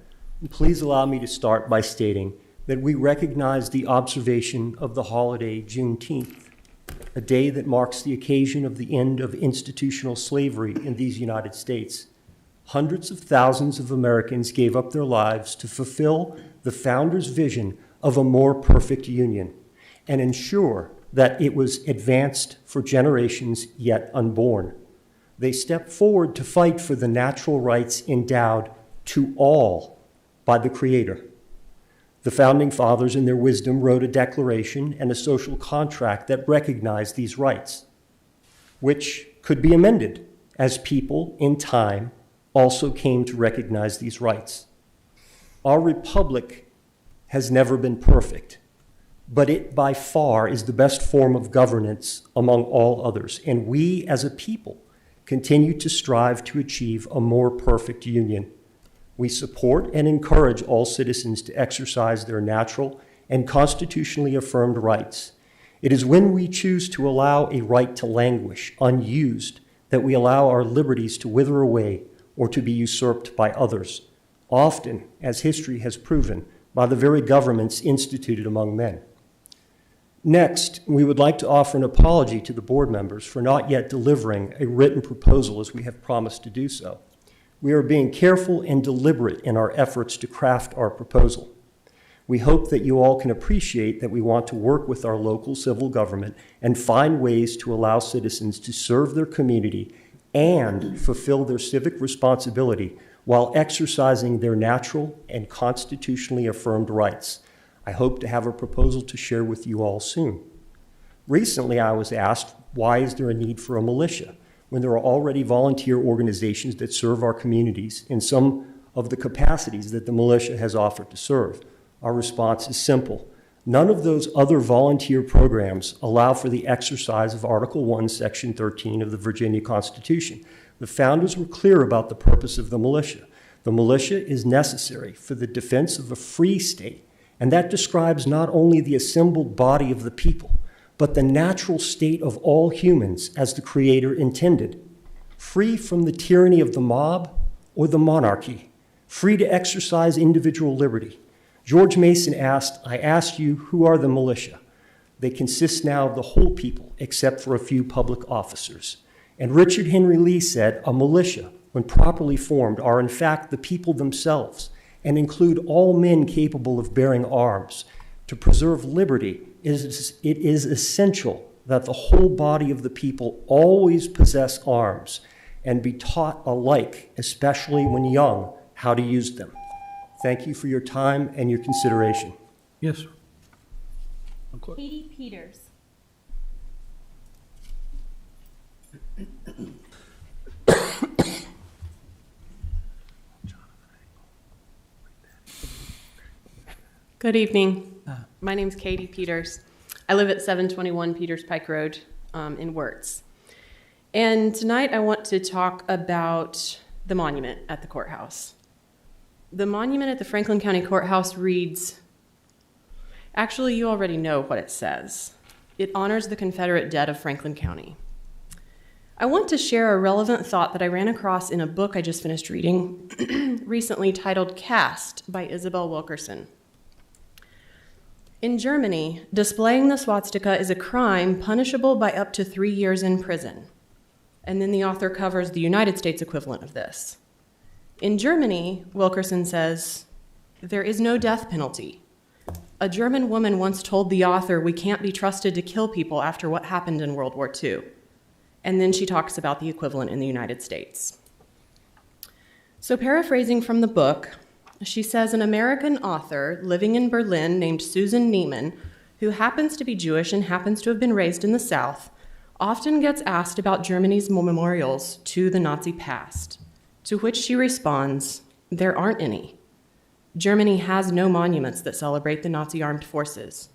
And please allow me to start by stating that we recognize the observation of the holiday Juneteenth, a day that marks the occasion of the end of institutional slavery in these United States. Hundreds of thousands of Americans gave up their lives to fulfill the founders' vision of a more perfect union and ensure that it was advanced for generations yet unborn. They stepped forward to fight for the natural rights endowed to all by the Creator. The Founding Fathers, in their wisdom, wrote a declaration and a social contract that recognized these rights, which could be amended as people in time also came to recognize these rights. Our republic has never been perfect, but it by far is the best form of governance among all others, and we as a people continue to strive to achieve a more perfect union. We support and encourage all citizens to exercise their natural and constitutionally affirmed rights. It is when we choose to allow a right to languish unused that we allow our liberties to wither away or to be usurped by others, often, as history has proven, by the very governments instituted among men. Next, we would like to offer an apology to the board members for not yet delivering a written proposal as we have promised to do so. We are being careful and deliberate in our efforts to craft our proposal. We hope that you all can appreciate that we want to work with our local civil government and find ways to allow citizens to serve their community and fulfill their civic responsibility while exercising their natural and constitutionally affirmed rights. I hope to have a proposal to share with you all soon. Recently, I was asked, why is there a need for a militia when there are already volunteer organizations that serve our communities in some of the capacities that the militia has offered to serve? Our response is simple. None of those other volunteer programs allow for the exercise of Article 1, Section 13 of the Virginia Constitution. The founders were clear about the purpose of the militia. The militia is necessary for the defense of a free state, and that describes not only the assembled body of the people, but the natural state of all humans as the Creator intended, free from the tyranny of the mob or the monarchy, free to exercise individual liberty. George Mason asked, I asked you, who are the militia? They consist now of the whole people, except for a few public officers. And Richard Henry Lee said, a militia, when properly formed, are in fact the people themselves and include all men capable of bearing arms. To preserve liberty, it is essential that the whole body of the people always possess arms and be taught alike, especially when young, how to use them. Thank you for your time and your consideration. Yes, sir. Katie Peters. Good evening. My name's Katie Peters. I live at 721 Peters Pike Road in Wirtz. And tonight I want to talk about the monument at the courthouse. The monument at the Franklin County Courthouse reads, actually, you already know what it says. It honors the Confederate dead of Franklin County. I want to share a relevant thought that I ran across in a book I just finished reading recently titled Caste by Isabel Wilkerson. In Germany, displaying the swastika is a crime punishable by up to 3 years in prison. And then the author covers the United States equivalent of this. In Germany, Wilkerson says, there is no death penalty. A German woman once told the author, we can't be trusted to kill people after what happened in World War II. And then she talks about the equivalent in the United States. So paraphrasing from the book, she says an American author living in Berlin named Susan Neiman, who happens to be Jewish and happens to have been raised in the South, often gets asked about Germany's memorials to the Nazi past, to which she responds, there aren't any. Germany has no monuments that celebrate the Nazi armed forces.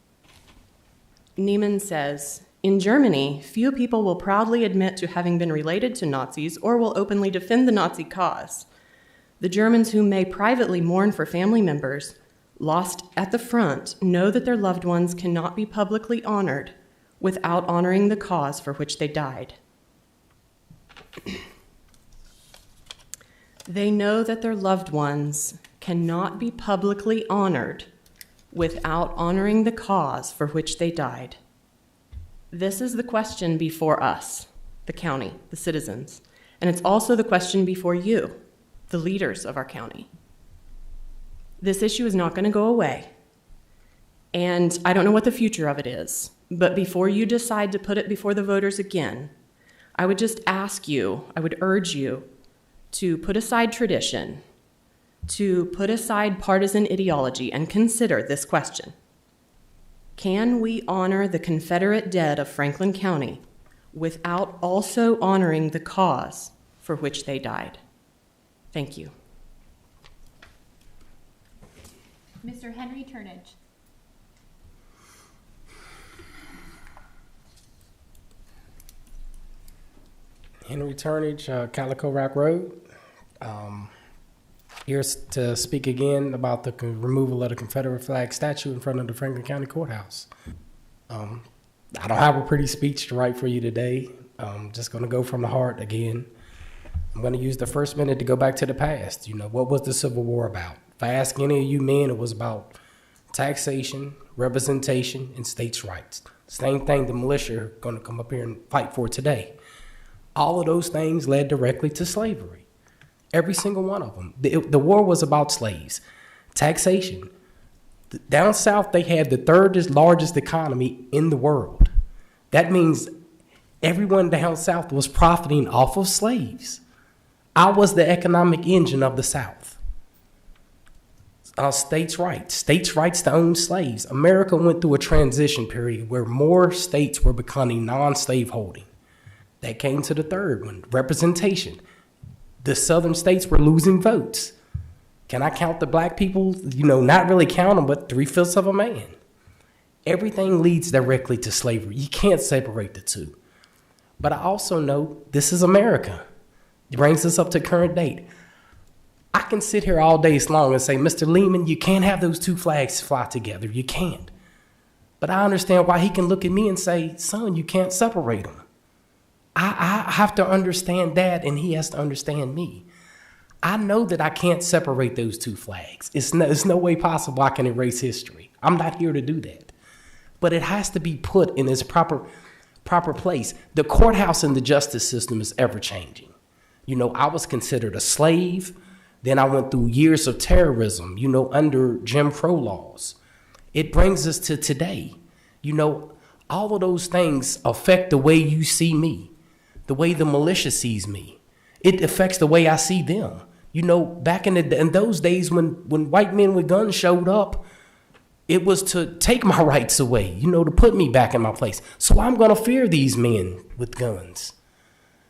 Neiman says, in Germany, few people will proudly admit to having been related to Nazis or will openly defend the Nazi cause. The Germans who may privately mourn for family members lost at the front know that their loved ones cannot be publicly honored without honoring the cause for which they died. They know that their loved ones cannot be publicly honored without honoring the cause for which they died. This is the question before us, the county, the citizens, and it's also the question before you, the leaders of our county. This issue is not going to go away, and I don't know what the future of it is, but before you decide to put it before the voters again, I would just ask you, I would urge you to put aside tradition, to put aside partisan ideology and consider this question. Can we honor the Confederate dead of Franklin County without also honoring the cause for which they died? Thank you. Mr. Henry Turnage. Henry Turnage, Calico Rock Road. Here to speak again about the removal of the Confederate flag statue in front of the Franklin County Courthouse. I don't have a pretty speech to write for you today. I'm just going to go from the heart again. I'm going to use the first minute to go back to the past. You know, what was the Civil War about? If I ask any of you men, it was about taxation, representation, and states' rights. Same thing the militia are going to come up here and fight for today. All of those things led directly to slavery. Every single one of them. The war was about slaves. Taxation. Down south, they had the third largest economy in the world. That means everyone down south was profiting off of slaves. I was the economic engine of the South. States' rights to own slaves. America went through a transition period where more states were becoming non-slave holding. That came to the third one, representation. The southern states were losing votes. Can I count the black people? You know, not really count them, but 3/5 of a man. Everything leads directly to slavery. You can't separate the two. But I also know this is America. It brings us up to current date. I can sit here all day long and say, Mr. Lehman, you can't have those two flags fly together. You can't. But I understand why he can look at me and say, son, you can't separate them. I have to understand that, and he has to understand me. I know that I can't separate those two flags. It's no way possible I can erase history. I'm not here to do that. But it has to be put in its proper place. The courthouse and the justice system is ever changing. You know, I was considered a slave. Then I went through years of terrorism, you know, under Jim Crow laws. It brings us to today. You know, all of those things affect the way you see me, the way the militia sees me. It affects the way I see them. You know, back in those days when white men with guns showed up, it was to take my rights away, you know, to put me back in my place. So I'm going to fear these men with guns.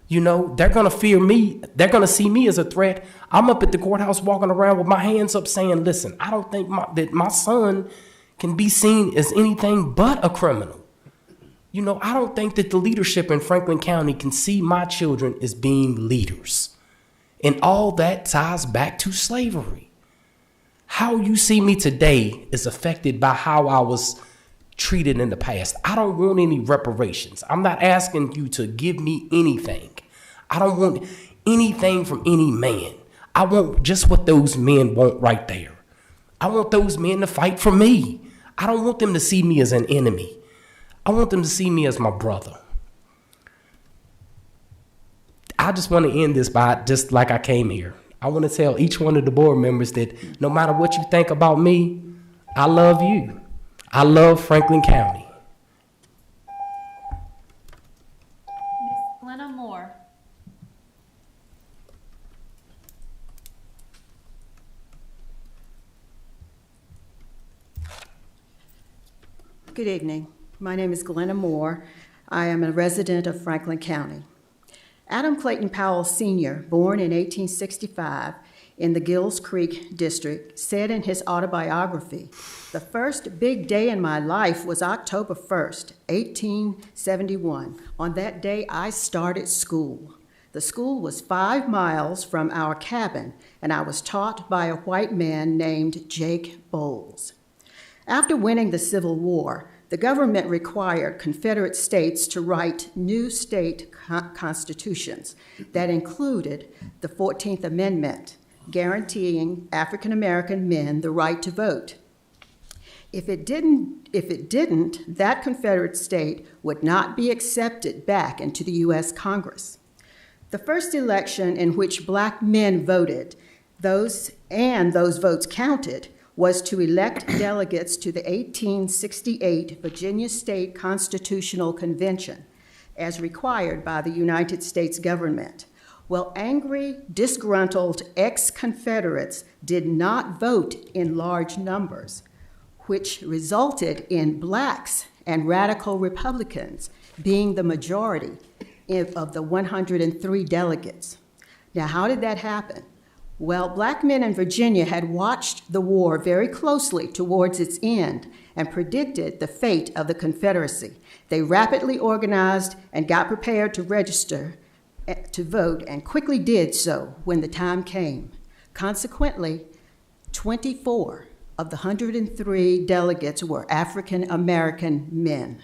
You know, they're going to fear me. They're going to see me as a threat. I'm up at the courthouse walking around with my hands up saying, listen, I don't think that my son can be seen as anything but a criminal. You know, I don't think that the leadership in Franklin County can see my children as being leaders. And all that ties back to slavery. How you see me today is affected by how I was treated in the past. I don't want any reparations. I'm not asking you to give me anything. I don't want anything from any man. I want just what those men want right there. I want those men to fight for me. I don't want them to see me as an enemy. I want them to see me as my brother. I just want to end this by just like I came here. I want to tell each one of the board members that no matter what you think about me, I love you. I love Franklin County. Ms. Glenna Moore. Good evening. My name is Glenna Moore. I am a resident of Franklin County. Adam Clayton Powell Sr., born in 1865 in the Gills Creek district, said in his autobiography, "The first big day in my life was October 1st, 1871. On that day, I started school. The school was 5 miles from our cabin, and I was taught by a white man named Jake Bowles." After winning the Civil War, the government required Confederate states to write new state constitutions that included the 14th Amendment, guaranteeing African American men the right to vote. If it didn't, that Confederate state would not be accepted back into the U.S. Congress. The first election in which black men voted, those votes counted, was to elect delegates to the 1868 Virginia State Constitutional Convention, as required by the United States government. Well, angry, disgruntled ex-Confederates did not vote in large numbers, which resulted in blacks and radical Republicans being the majority of the 103 delegates. Now, how did that happen? Well, black men in Virginia had watched the war very closely towards its end and predicted the fate of the Confederacy. They rapidly organized and got prepared to register to vote and quickly did so when the time came. Consequently, 24 of the 103 delegates were African American men.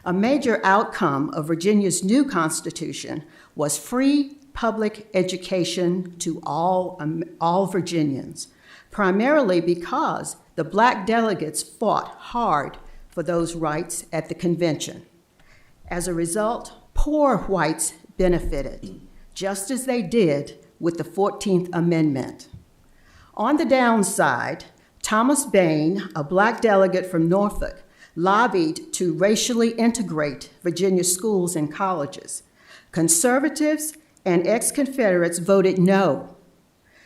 A major outcome of Virginia's new Constitution was free public education to all Virginians, primarily because the black delegates fought hard for those rights at the convention. As a result, poor whites benefited, just as they did with the 14th Amendment. On the downside, Thomas Bain, a black delegate from Norfolk, lobbied to racially integrate Virginia schools and colleges. Conservatives and ex-Confederates voted no,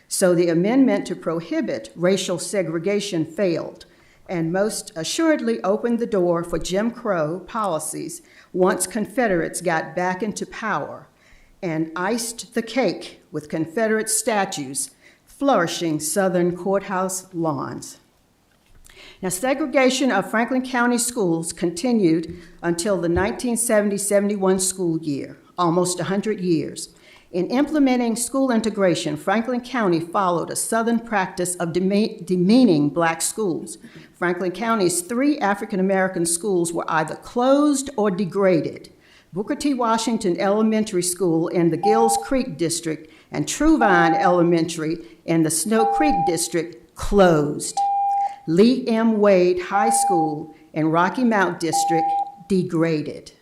so the amendment to prohibit racial segregation failed, and most assuredly opened the door for Jim Crow policies once Confederates got back into power and iced the cake with Confederate statues flourishing southern courthouse lawns. Now, segregation of Franklin County schools continued until the 1970-71 school year, almost 100 years. In implementing school integration, Franklin County followed a Southern practice of demeaning black schools. Franklin County's 3 African-American schools were either closed or degraded. Booker T. Washington Elementary School in the Gills Creek District and Truvine Elementary in the Snow Creek District closed. Lee M. Wade High School in Rocky Mount District degraded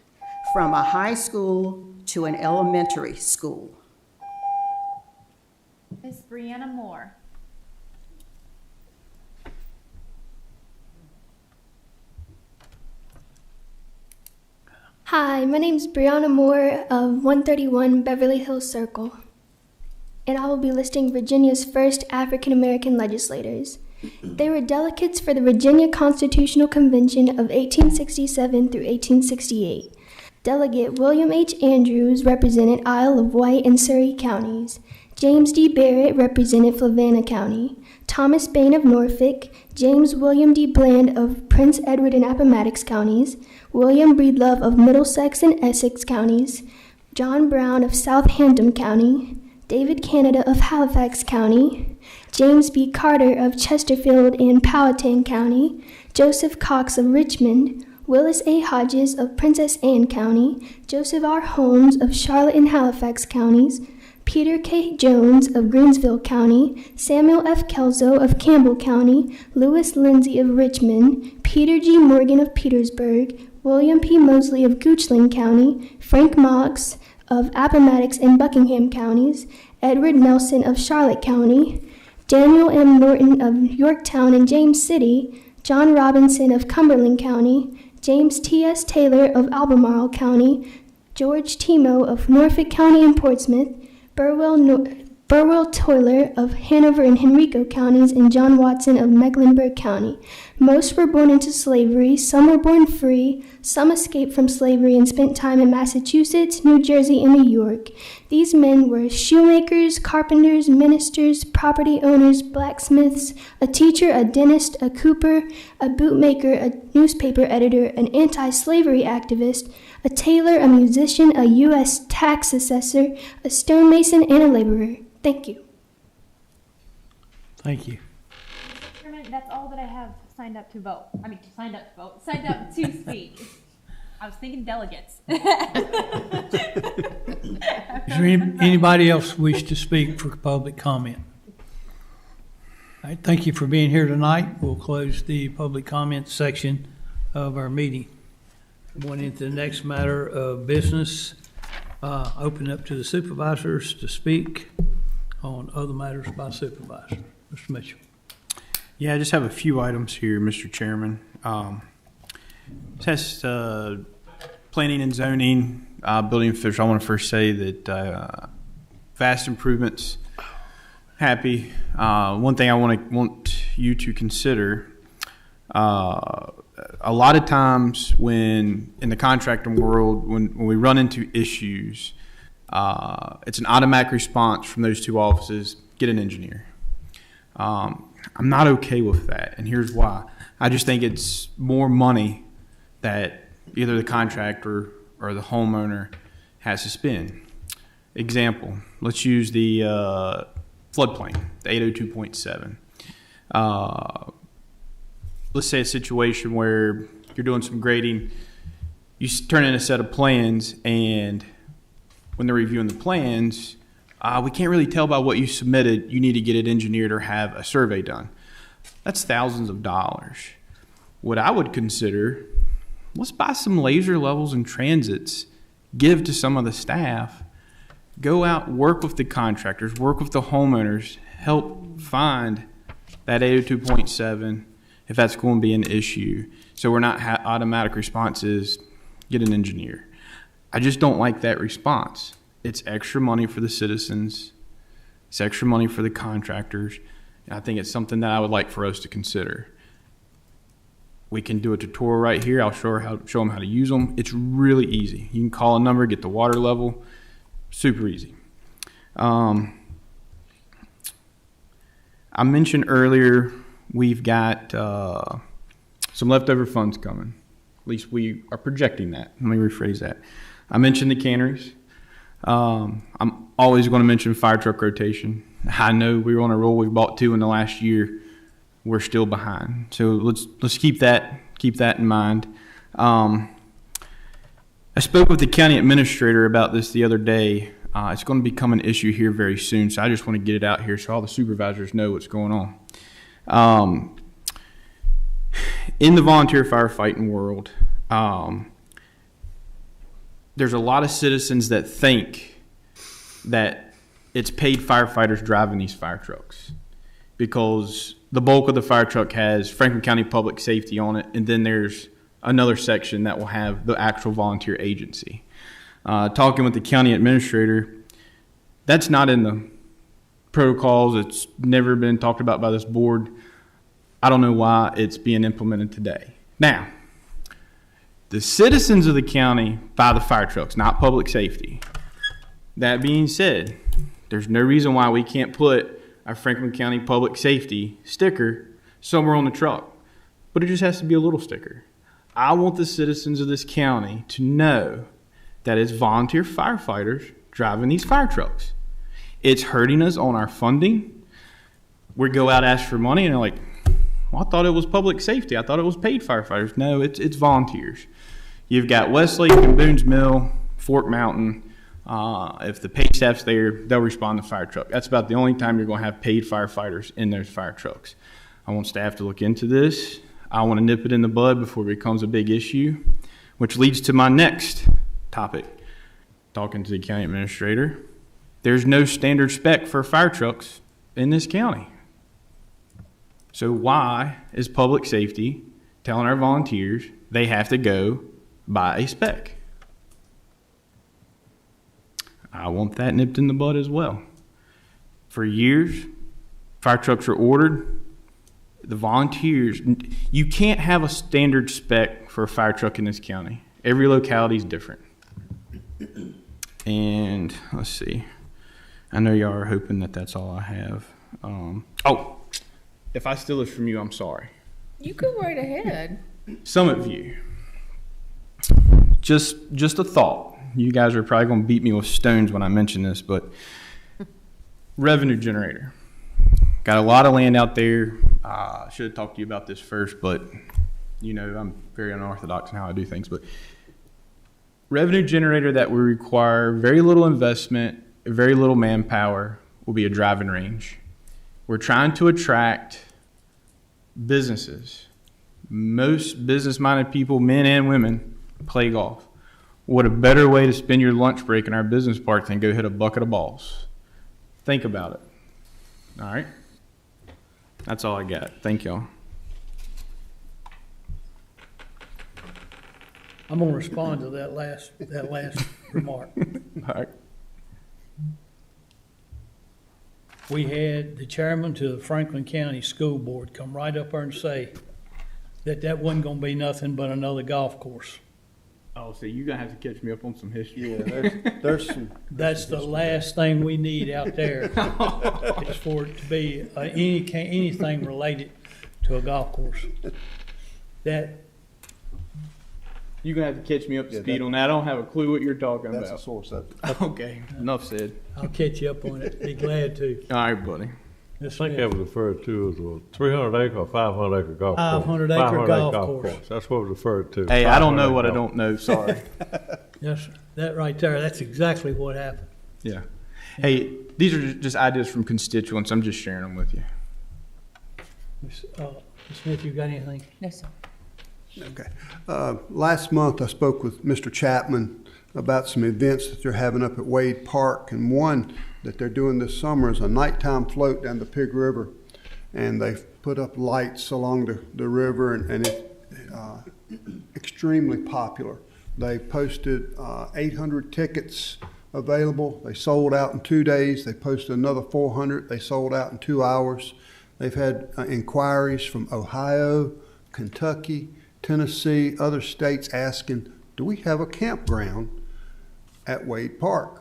from a high school to an elementary school. Ms. Brianna Moore. Hi, my name is Brianna Moore of 131 Beverly Hills Circle, and I will be listing Virginia's first African American legislators. They were delegates for the Virginia Constitutional Convention of 1867 through 1868. Delegate William H. Andrews represented Isle of Wight and Surrey counties. James D. Barrett represented Flavanna County. Thomas Bain of Norfolk, James William D. Bland of Prince Edward and Appomattox counties, William Breedlove of Middlesex and Essex counties, John Brown of Southampton County, David Canada of Halifax County, James B. Carter of Chesterfield and Powhatan County, Joseph Cox of Richmond, Willis A. Hodges of Princess Anne County, Joseph R. Holmes of Charlotte and Halifax counties, Peter K. Jones of Greensville County, Samuel F. Kelso of Campbell County, Louis Lindsay of Richmond, Peter G. Morgan of Petersburg, William P. Mosley of Goochland County, Frank Moggs of Appomattox and Buckingham counties, Edward Nelson of Charlotte County, Daniel M. Norton of Yorktown and James City, John Robinson of Cumberland County, James T.S. Taylor of Albemarle County, George Timo of Norfolk County and Portsmouth, Burwell Toiler of Hanover and Henrico counties, and John Watson of Mecklenburg County. Most were born into slavery, some were born free, some escaped from slavery and spent time in Massachusetts, New Jersey, and New York. These men were shoemakers, carpenters, ministers, property owners, blacksmiths, a teacher, a dentist, a cooper, a bootmaker, a newspaper editor, an anti-slavery activist, a tailor, a musician, a U.S. tax assessor, a stonemason, and a laborer. Thank you. Thank you. Chairman, that's all that I have signed up to vote. Signed up to speak. I was thinking delegates. Is there anybody else wish to speak for public comment? All right, thank you for being here tonight. We'll close the public comment section of our meeting. Going into the next matter of business, open up to the supervisors to speak on other matters by supervisor. Mr. Mitchell. Yeah, I just have a few items here, Mr. Chairman. Test planning and zoning, building official. I want to first say that vast improvements. Happy. One thing I want you to consider. A lot of times when in the contracting world, when we run into issues, it's an automatic response from those two offices, get an engineer. I'm not okay with that, and here's why. I just think it's more money that either the contractor or the homeowner has to spend. Example, let's use the floodplain, the 802.7. Let's say a situation where you're doing some grading, you turn in a set of plans, and when they're reviewing the plans, we can't really tell by what you submitted. You need to get it engineered or have a survey done. That's thousands of dollars. What I would consider, let's buy some laser levels and transits, give to some of the staff, go out, work with the contractors, work with the homeowners, help find that 802.7 if that's going to be an issue. So we're not automatic responses, get an engineer. I just don't like that response. It's extra money for the citizens. It's extra money for the contractors. And I think it's something that I would like for us to consider. We can do a tutorial right here. I'll show them how to use them. It's really easy. You can call a number, get the water level. Super easy. I mentioned earlier we've got some leftover funds coming. At least we are projecting that. Let me rephrase that. I mentioned the canneries. I'm always going to mention fire truck rotation. I know we were on a roll. We bought 2 in the last year. We're still behind. So let's keep that in mind. I spoke with the county administrator about this the other day. It's going to become an issue here very soon. So I just want to get it out here so all the supervisors know what's going on. In the volunteer firefighting world, there's a lot of citizens that think that it's paid firefighters driving these fire trucks because the bulk of the fire truck has Franklin County Public Safety on it, and then there's another section that will have the actual volunteer agency. Talking with the county administrator, that's not in the protocols. It's never been talked about by this board. I don't know why it's being implemented today. Now, the citizens of the county buy the fire trucks, not public safety. That being said, there's no reason why we can't put a Franklin County Public Safety sticker somewhere on the truck, but it just has to be a little sticker. I want the citizens of this county to know that it's volunteer firefighters driving these fire trucks. It's hurting us on our funding. We go out, ask for money, and they're like, Well, I thought it was public safety. I thought it was paid firefighters. No, it's volunteers. You've got Westlake and Boone's Mill, Fort Mountain. If the paid staff's there, they'll respond to fire truck. That's about the only time you're going to have paid firefighters in those fire trucks. I want staff to look into this. I want to nip it in the bud before it becomes a big issue, which leads to my next topic. Talking to the county administrator, there's no standard spec for fire trucks in this county. So why is public safety telling our volunteers they have to go buy a spec? I want that nipped in the bud as well. For years, fire trucks are ordered. The volunteers, you can't have a standard spec for a fire truck in this county. Every locality is different. And let's see. I know y'all are hoping that that's all I have. If I steal this from you, I'm sorry. You go right ahead. Summit View. Just a thought. You guys are probably going to beat me with stones when I mention this, but revenue generator. Got a lot of land out there. I should have talked to you about this first, but you know I'm very unorthodox in how I do things. But revenue generator that will require very little investment, very little manpower will be a driving range. We're trying to attract businesses. Most business-minded people, men and women, play golf. What a better way to spend your lunch break in our business park than go hit a bucket of balls. Think about it. All right? That's all I got. Thank y'all. I'm gonna respond to that last remark. All right. We had the chairman to the Franklin County School Board come right up there and say that wasn't gonna be nothing but another golf course. Oh, so you're going to have to catch me up on some history. Yeah, there's some. That's the last thing we need out there, is for it to be anything related to a golf course. That, You're going to have to catch me up to speed on that. I don't have a clue what you're talking That's about. a sore subject. Okay, enough said. I'll catch you up on it, be glad to. All right, buddy. I think that was referred to as a 300-acre or 500-acre golf course. 500-acre golf course. That's what it was referred to. Hey, I don't know what I don't know. Sorry. Yes, that right there, that's exactly what happened. Yeah. Hey, these are just ideas from constituents. I'm just sharing them with you. Ms. Smith, you got anything? No, sir. Okay. Last month, I spoke with Mr. Chapman about some events that they're having up at Wade Park, and one that they're doing this summer is a nighttime float down the Pig River, and they've put up lights along the river, and it's extremely popular. They posted 800 tickets available. They sold out in 2 days. They posted another 400. They sold out in 2 hours. They've had inquiries from Ohio, Kentucky, Tennessee, other states asking, do we have a campground at Wade Park?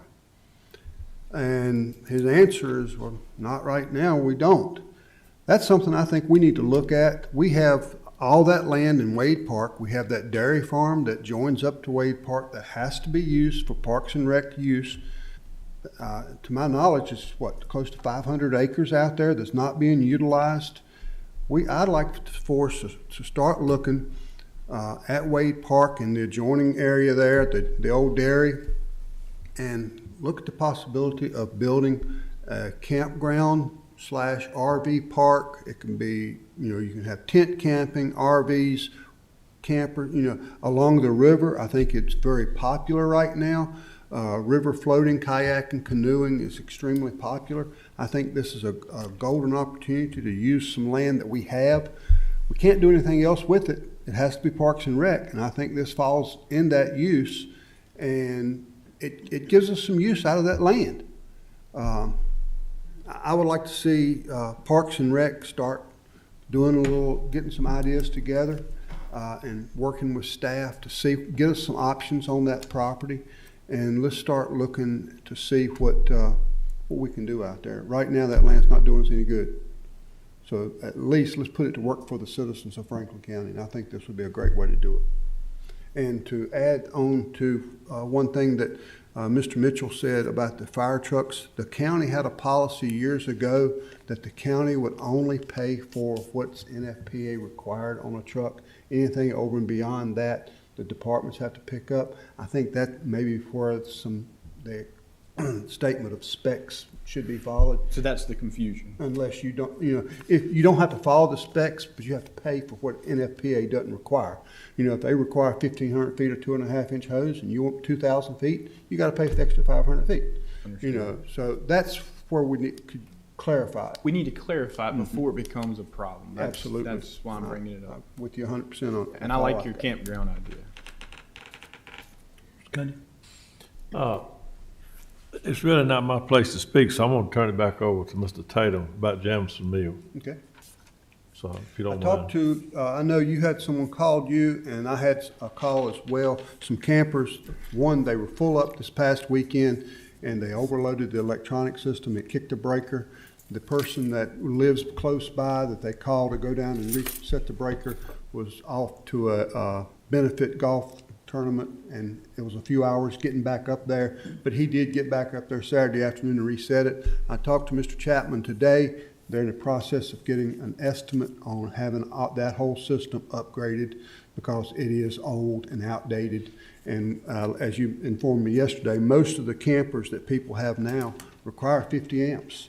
And his answer is, well, not right now, we don't. That's something I think we need to look at. We have all that land in Wade Park. We have that dairy farm that joins up to Wade Park that has to be used for Parks and Rec use. To my knowledge, it's close to 500 acres out there that's not being utilized. I'd like for us to start looking at Wade Park and the adjoining area there, the old dairy, and look at the possibility of building a campground / RV park. It can be, you can have tent camping, RVs, camper, along the river. I think it's very popular right now. River floating, kayaking, canoeing is extremely popular. I think this is a golden opportunity to use some land that we have. We can't do anything else with it. It has to be Parks and Rec, and I think this falls in that use, and it gives us some use out of that land. I would like to see Parks and Rec start getting some ideas together and working with staff to get us some options on that property, and let's start looking to see what we can do out there. Right now, that land's not doing us any good. So at least let's put it to work for the citizens of Franklin County, and I think this would be a great way to do it. And to add on to one thing that Mr. Mitchell said about the fire trucks, the county had a policy years ago that the county would only pay for what's NFPA required on a truck. Anything over and beyond that, the departments have to pick up. I think that may be where the statement of specs should be followed. So that's the confusion. Unless you don't, if you don't have to follow the specs, but you have to pay for what NFPA doesn't require. If they require 1,500 feet or 2.5-inch hose and you want 2,000 feet, you got to pay for the extra 500 feet. So that's where we need to clarify it. We need to clarify it before it becomes a problem. Absolutely. That's why I'm bringing it up. With you 100% on it. And I like your campground idea. It's really not my place to speak, so I'm gonna turn it back over to Mr. Tatum about Jamison Mill. Okay. So if you I don't talked mind. to, I know you had someone called you, and I had a call as well. Some campers, one, they were full up this past weekend, and they overloaded the electronic system. It kicked a breaker. The person that lives close by that they called to go down and reset the breaker was off to a benefit golf tournament, and it was a few hours getting back up there, but he did get back up there Saturday afternoon to reset it. I talked to Mr. Chapman today. They're in the process of getting an estimate on having that whole system upgraded because it is old and outdated. And as you informed me yesterday, most of the campers that people have now require 50 amps.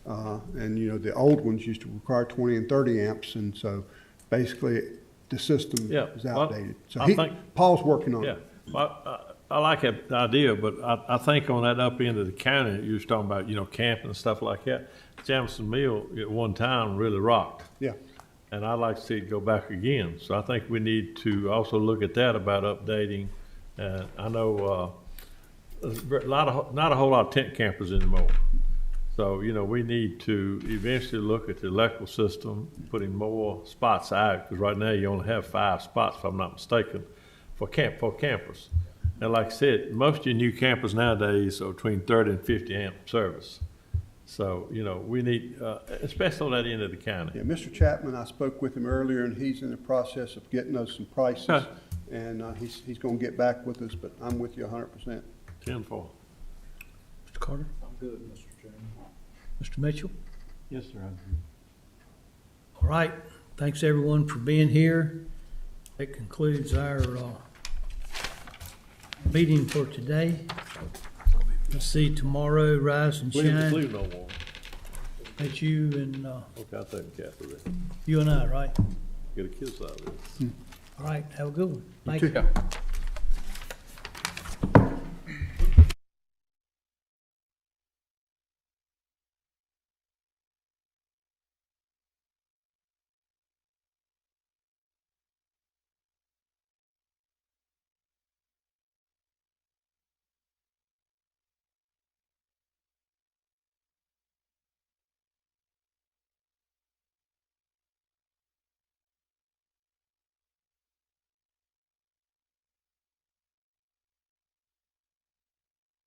And the old ones used to require 20 and 30 amps, and so basically the system is outdated. So Paul's working on it. Well, I like that idea, but I think on that up end of the county, you was talking about, camping and stuff like that. Jamison Mill at one time really rocked. Yeah. And I'd like to see it go back again. So I think we need to also look at that about updating. I know not a whole lot of tent campers anymore. So, we need to eventually look at the electrical system, putting more spots out, because right now you only have 5 spots, if I'm not mistaken, for campers. And like I said, most of your new campers nowadays are between 30 and 50 amp service. So, we need, especially on that end of the county. Yeah, Mr. Chapman, I spoke with him earlier, and he's in the process of getting us some prices. Okay. And he's going to get back with us, but I'm with you 100%. 10-4. Mr. Carter? I'm good, Mr. Chairman. Mr. Mitchell? Yes, sir. I agree. All right. Thanks, everyone, for being here. That concludes our meeting for today. Let's see tomorrow, rise and shine. Leave no more. That's you and Okay, I'll take a cap of that. you and I, right? Get a kiss out of this. All right. Have a good one. Thank too. you.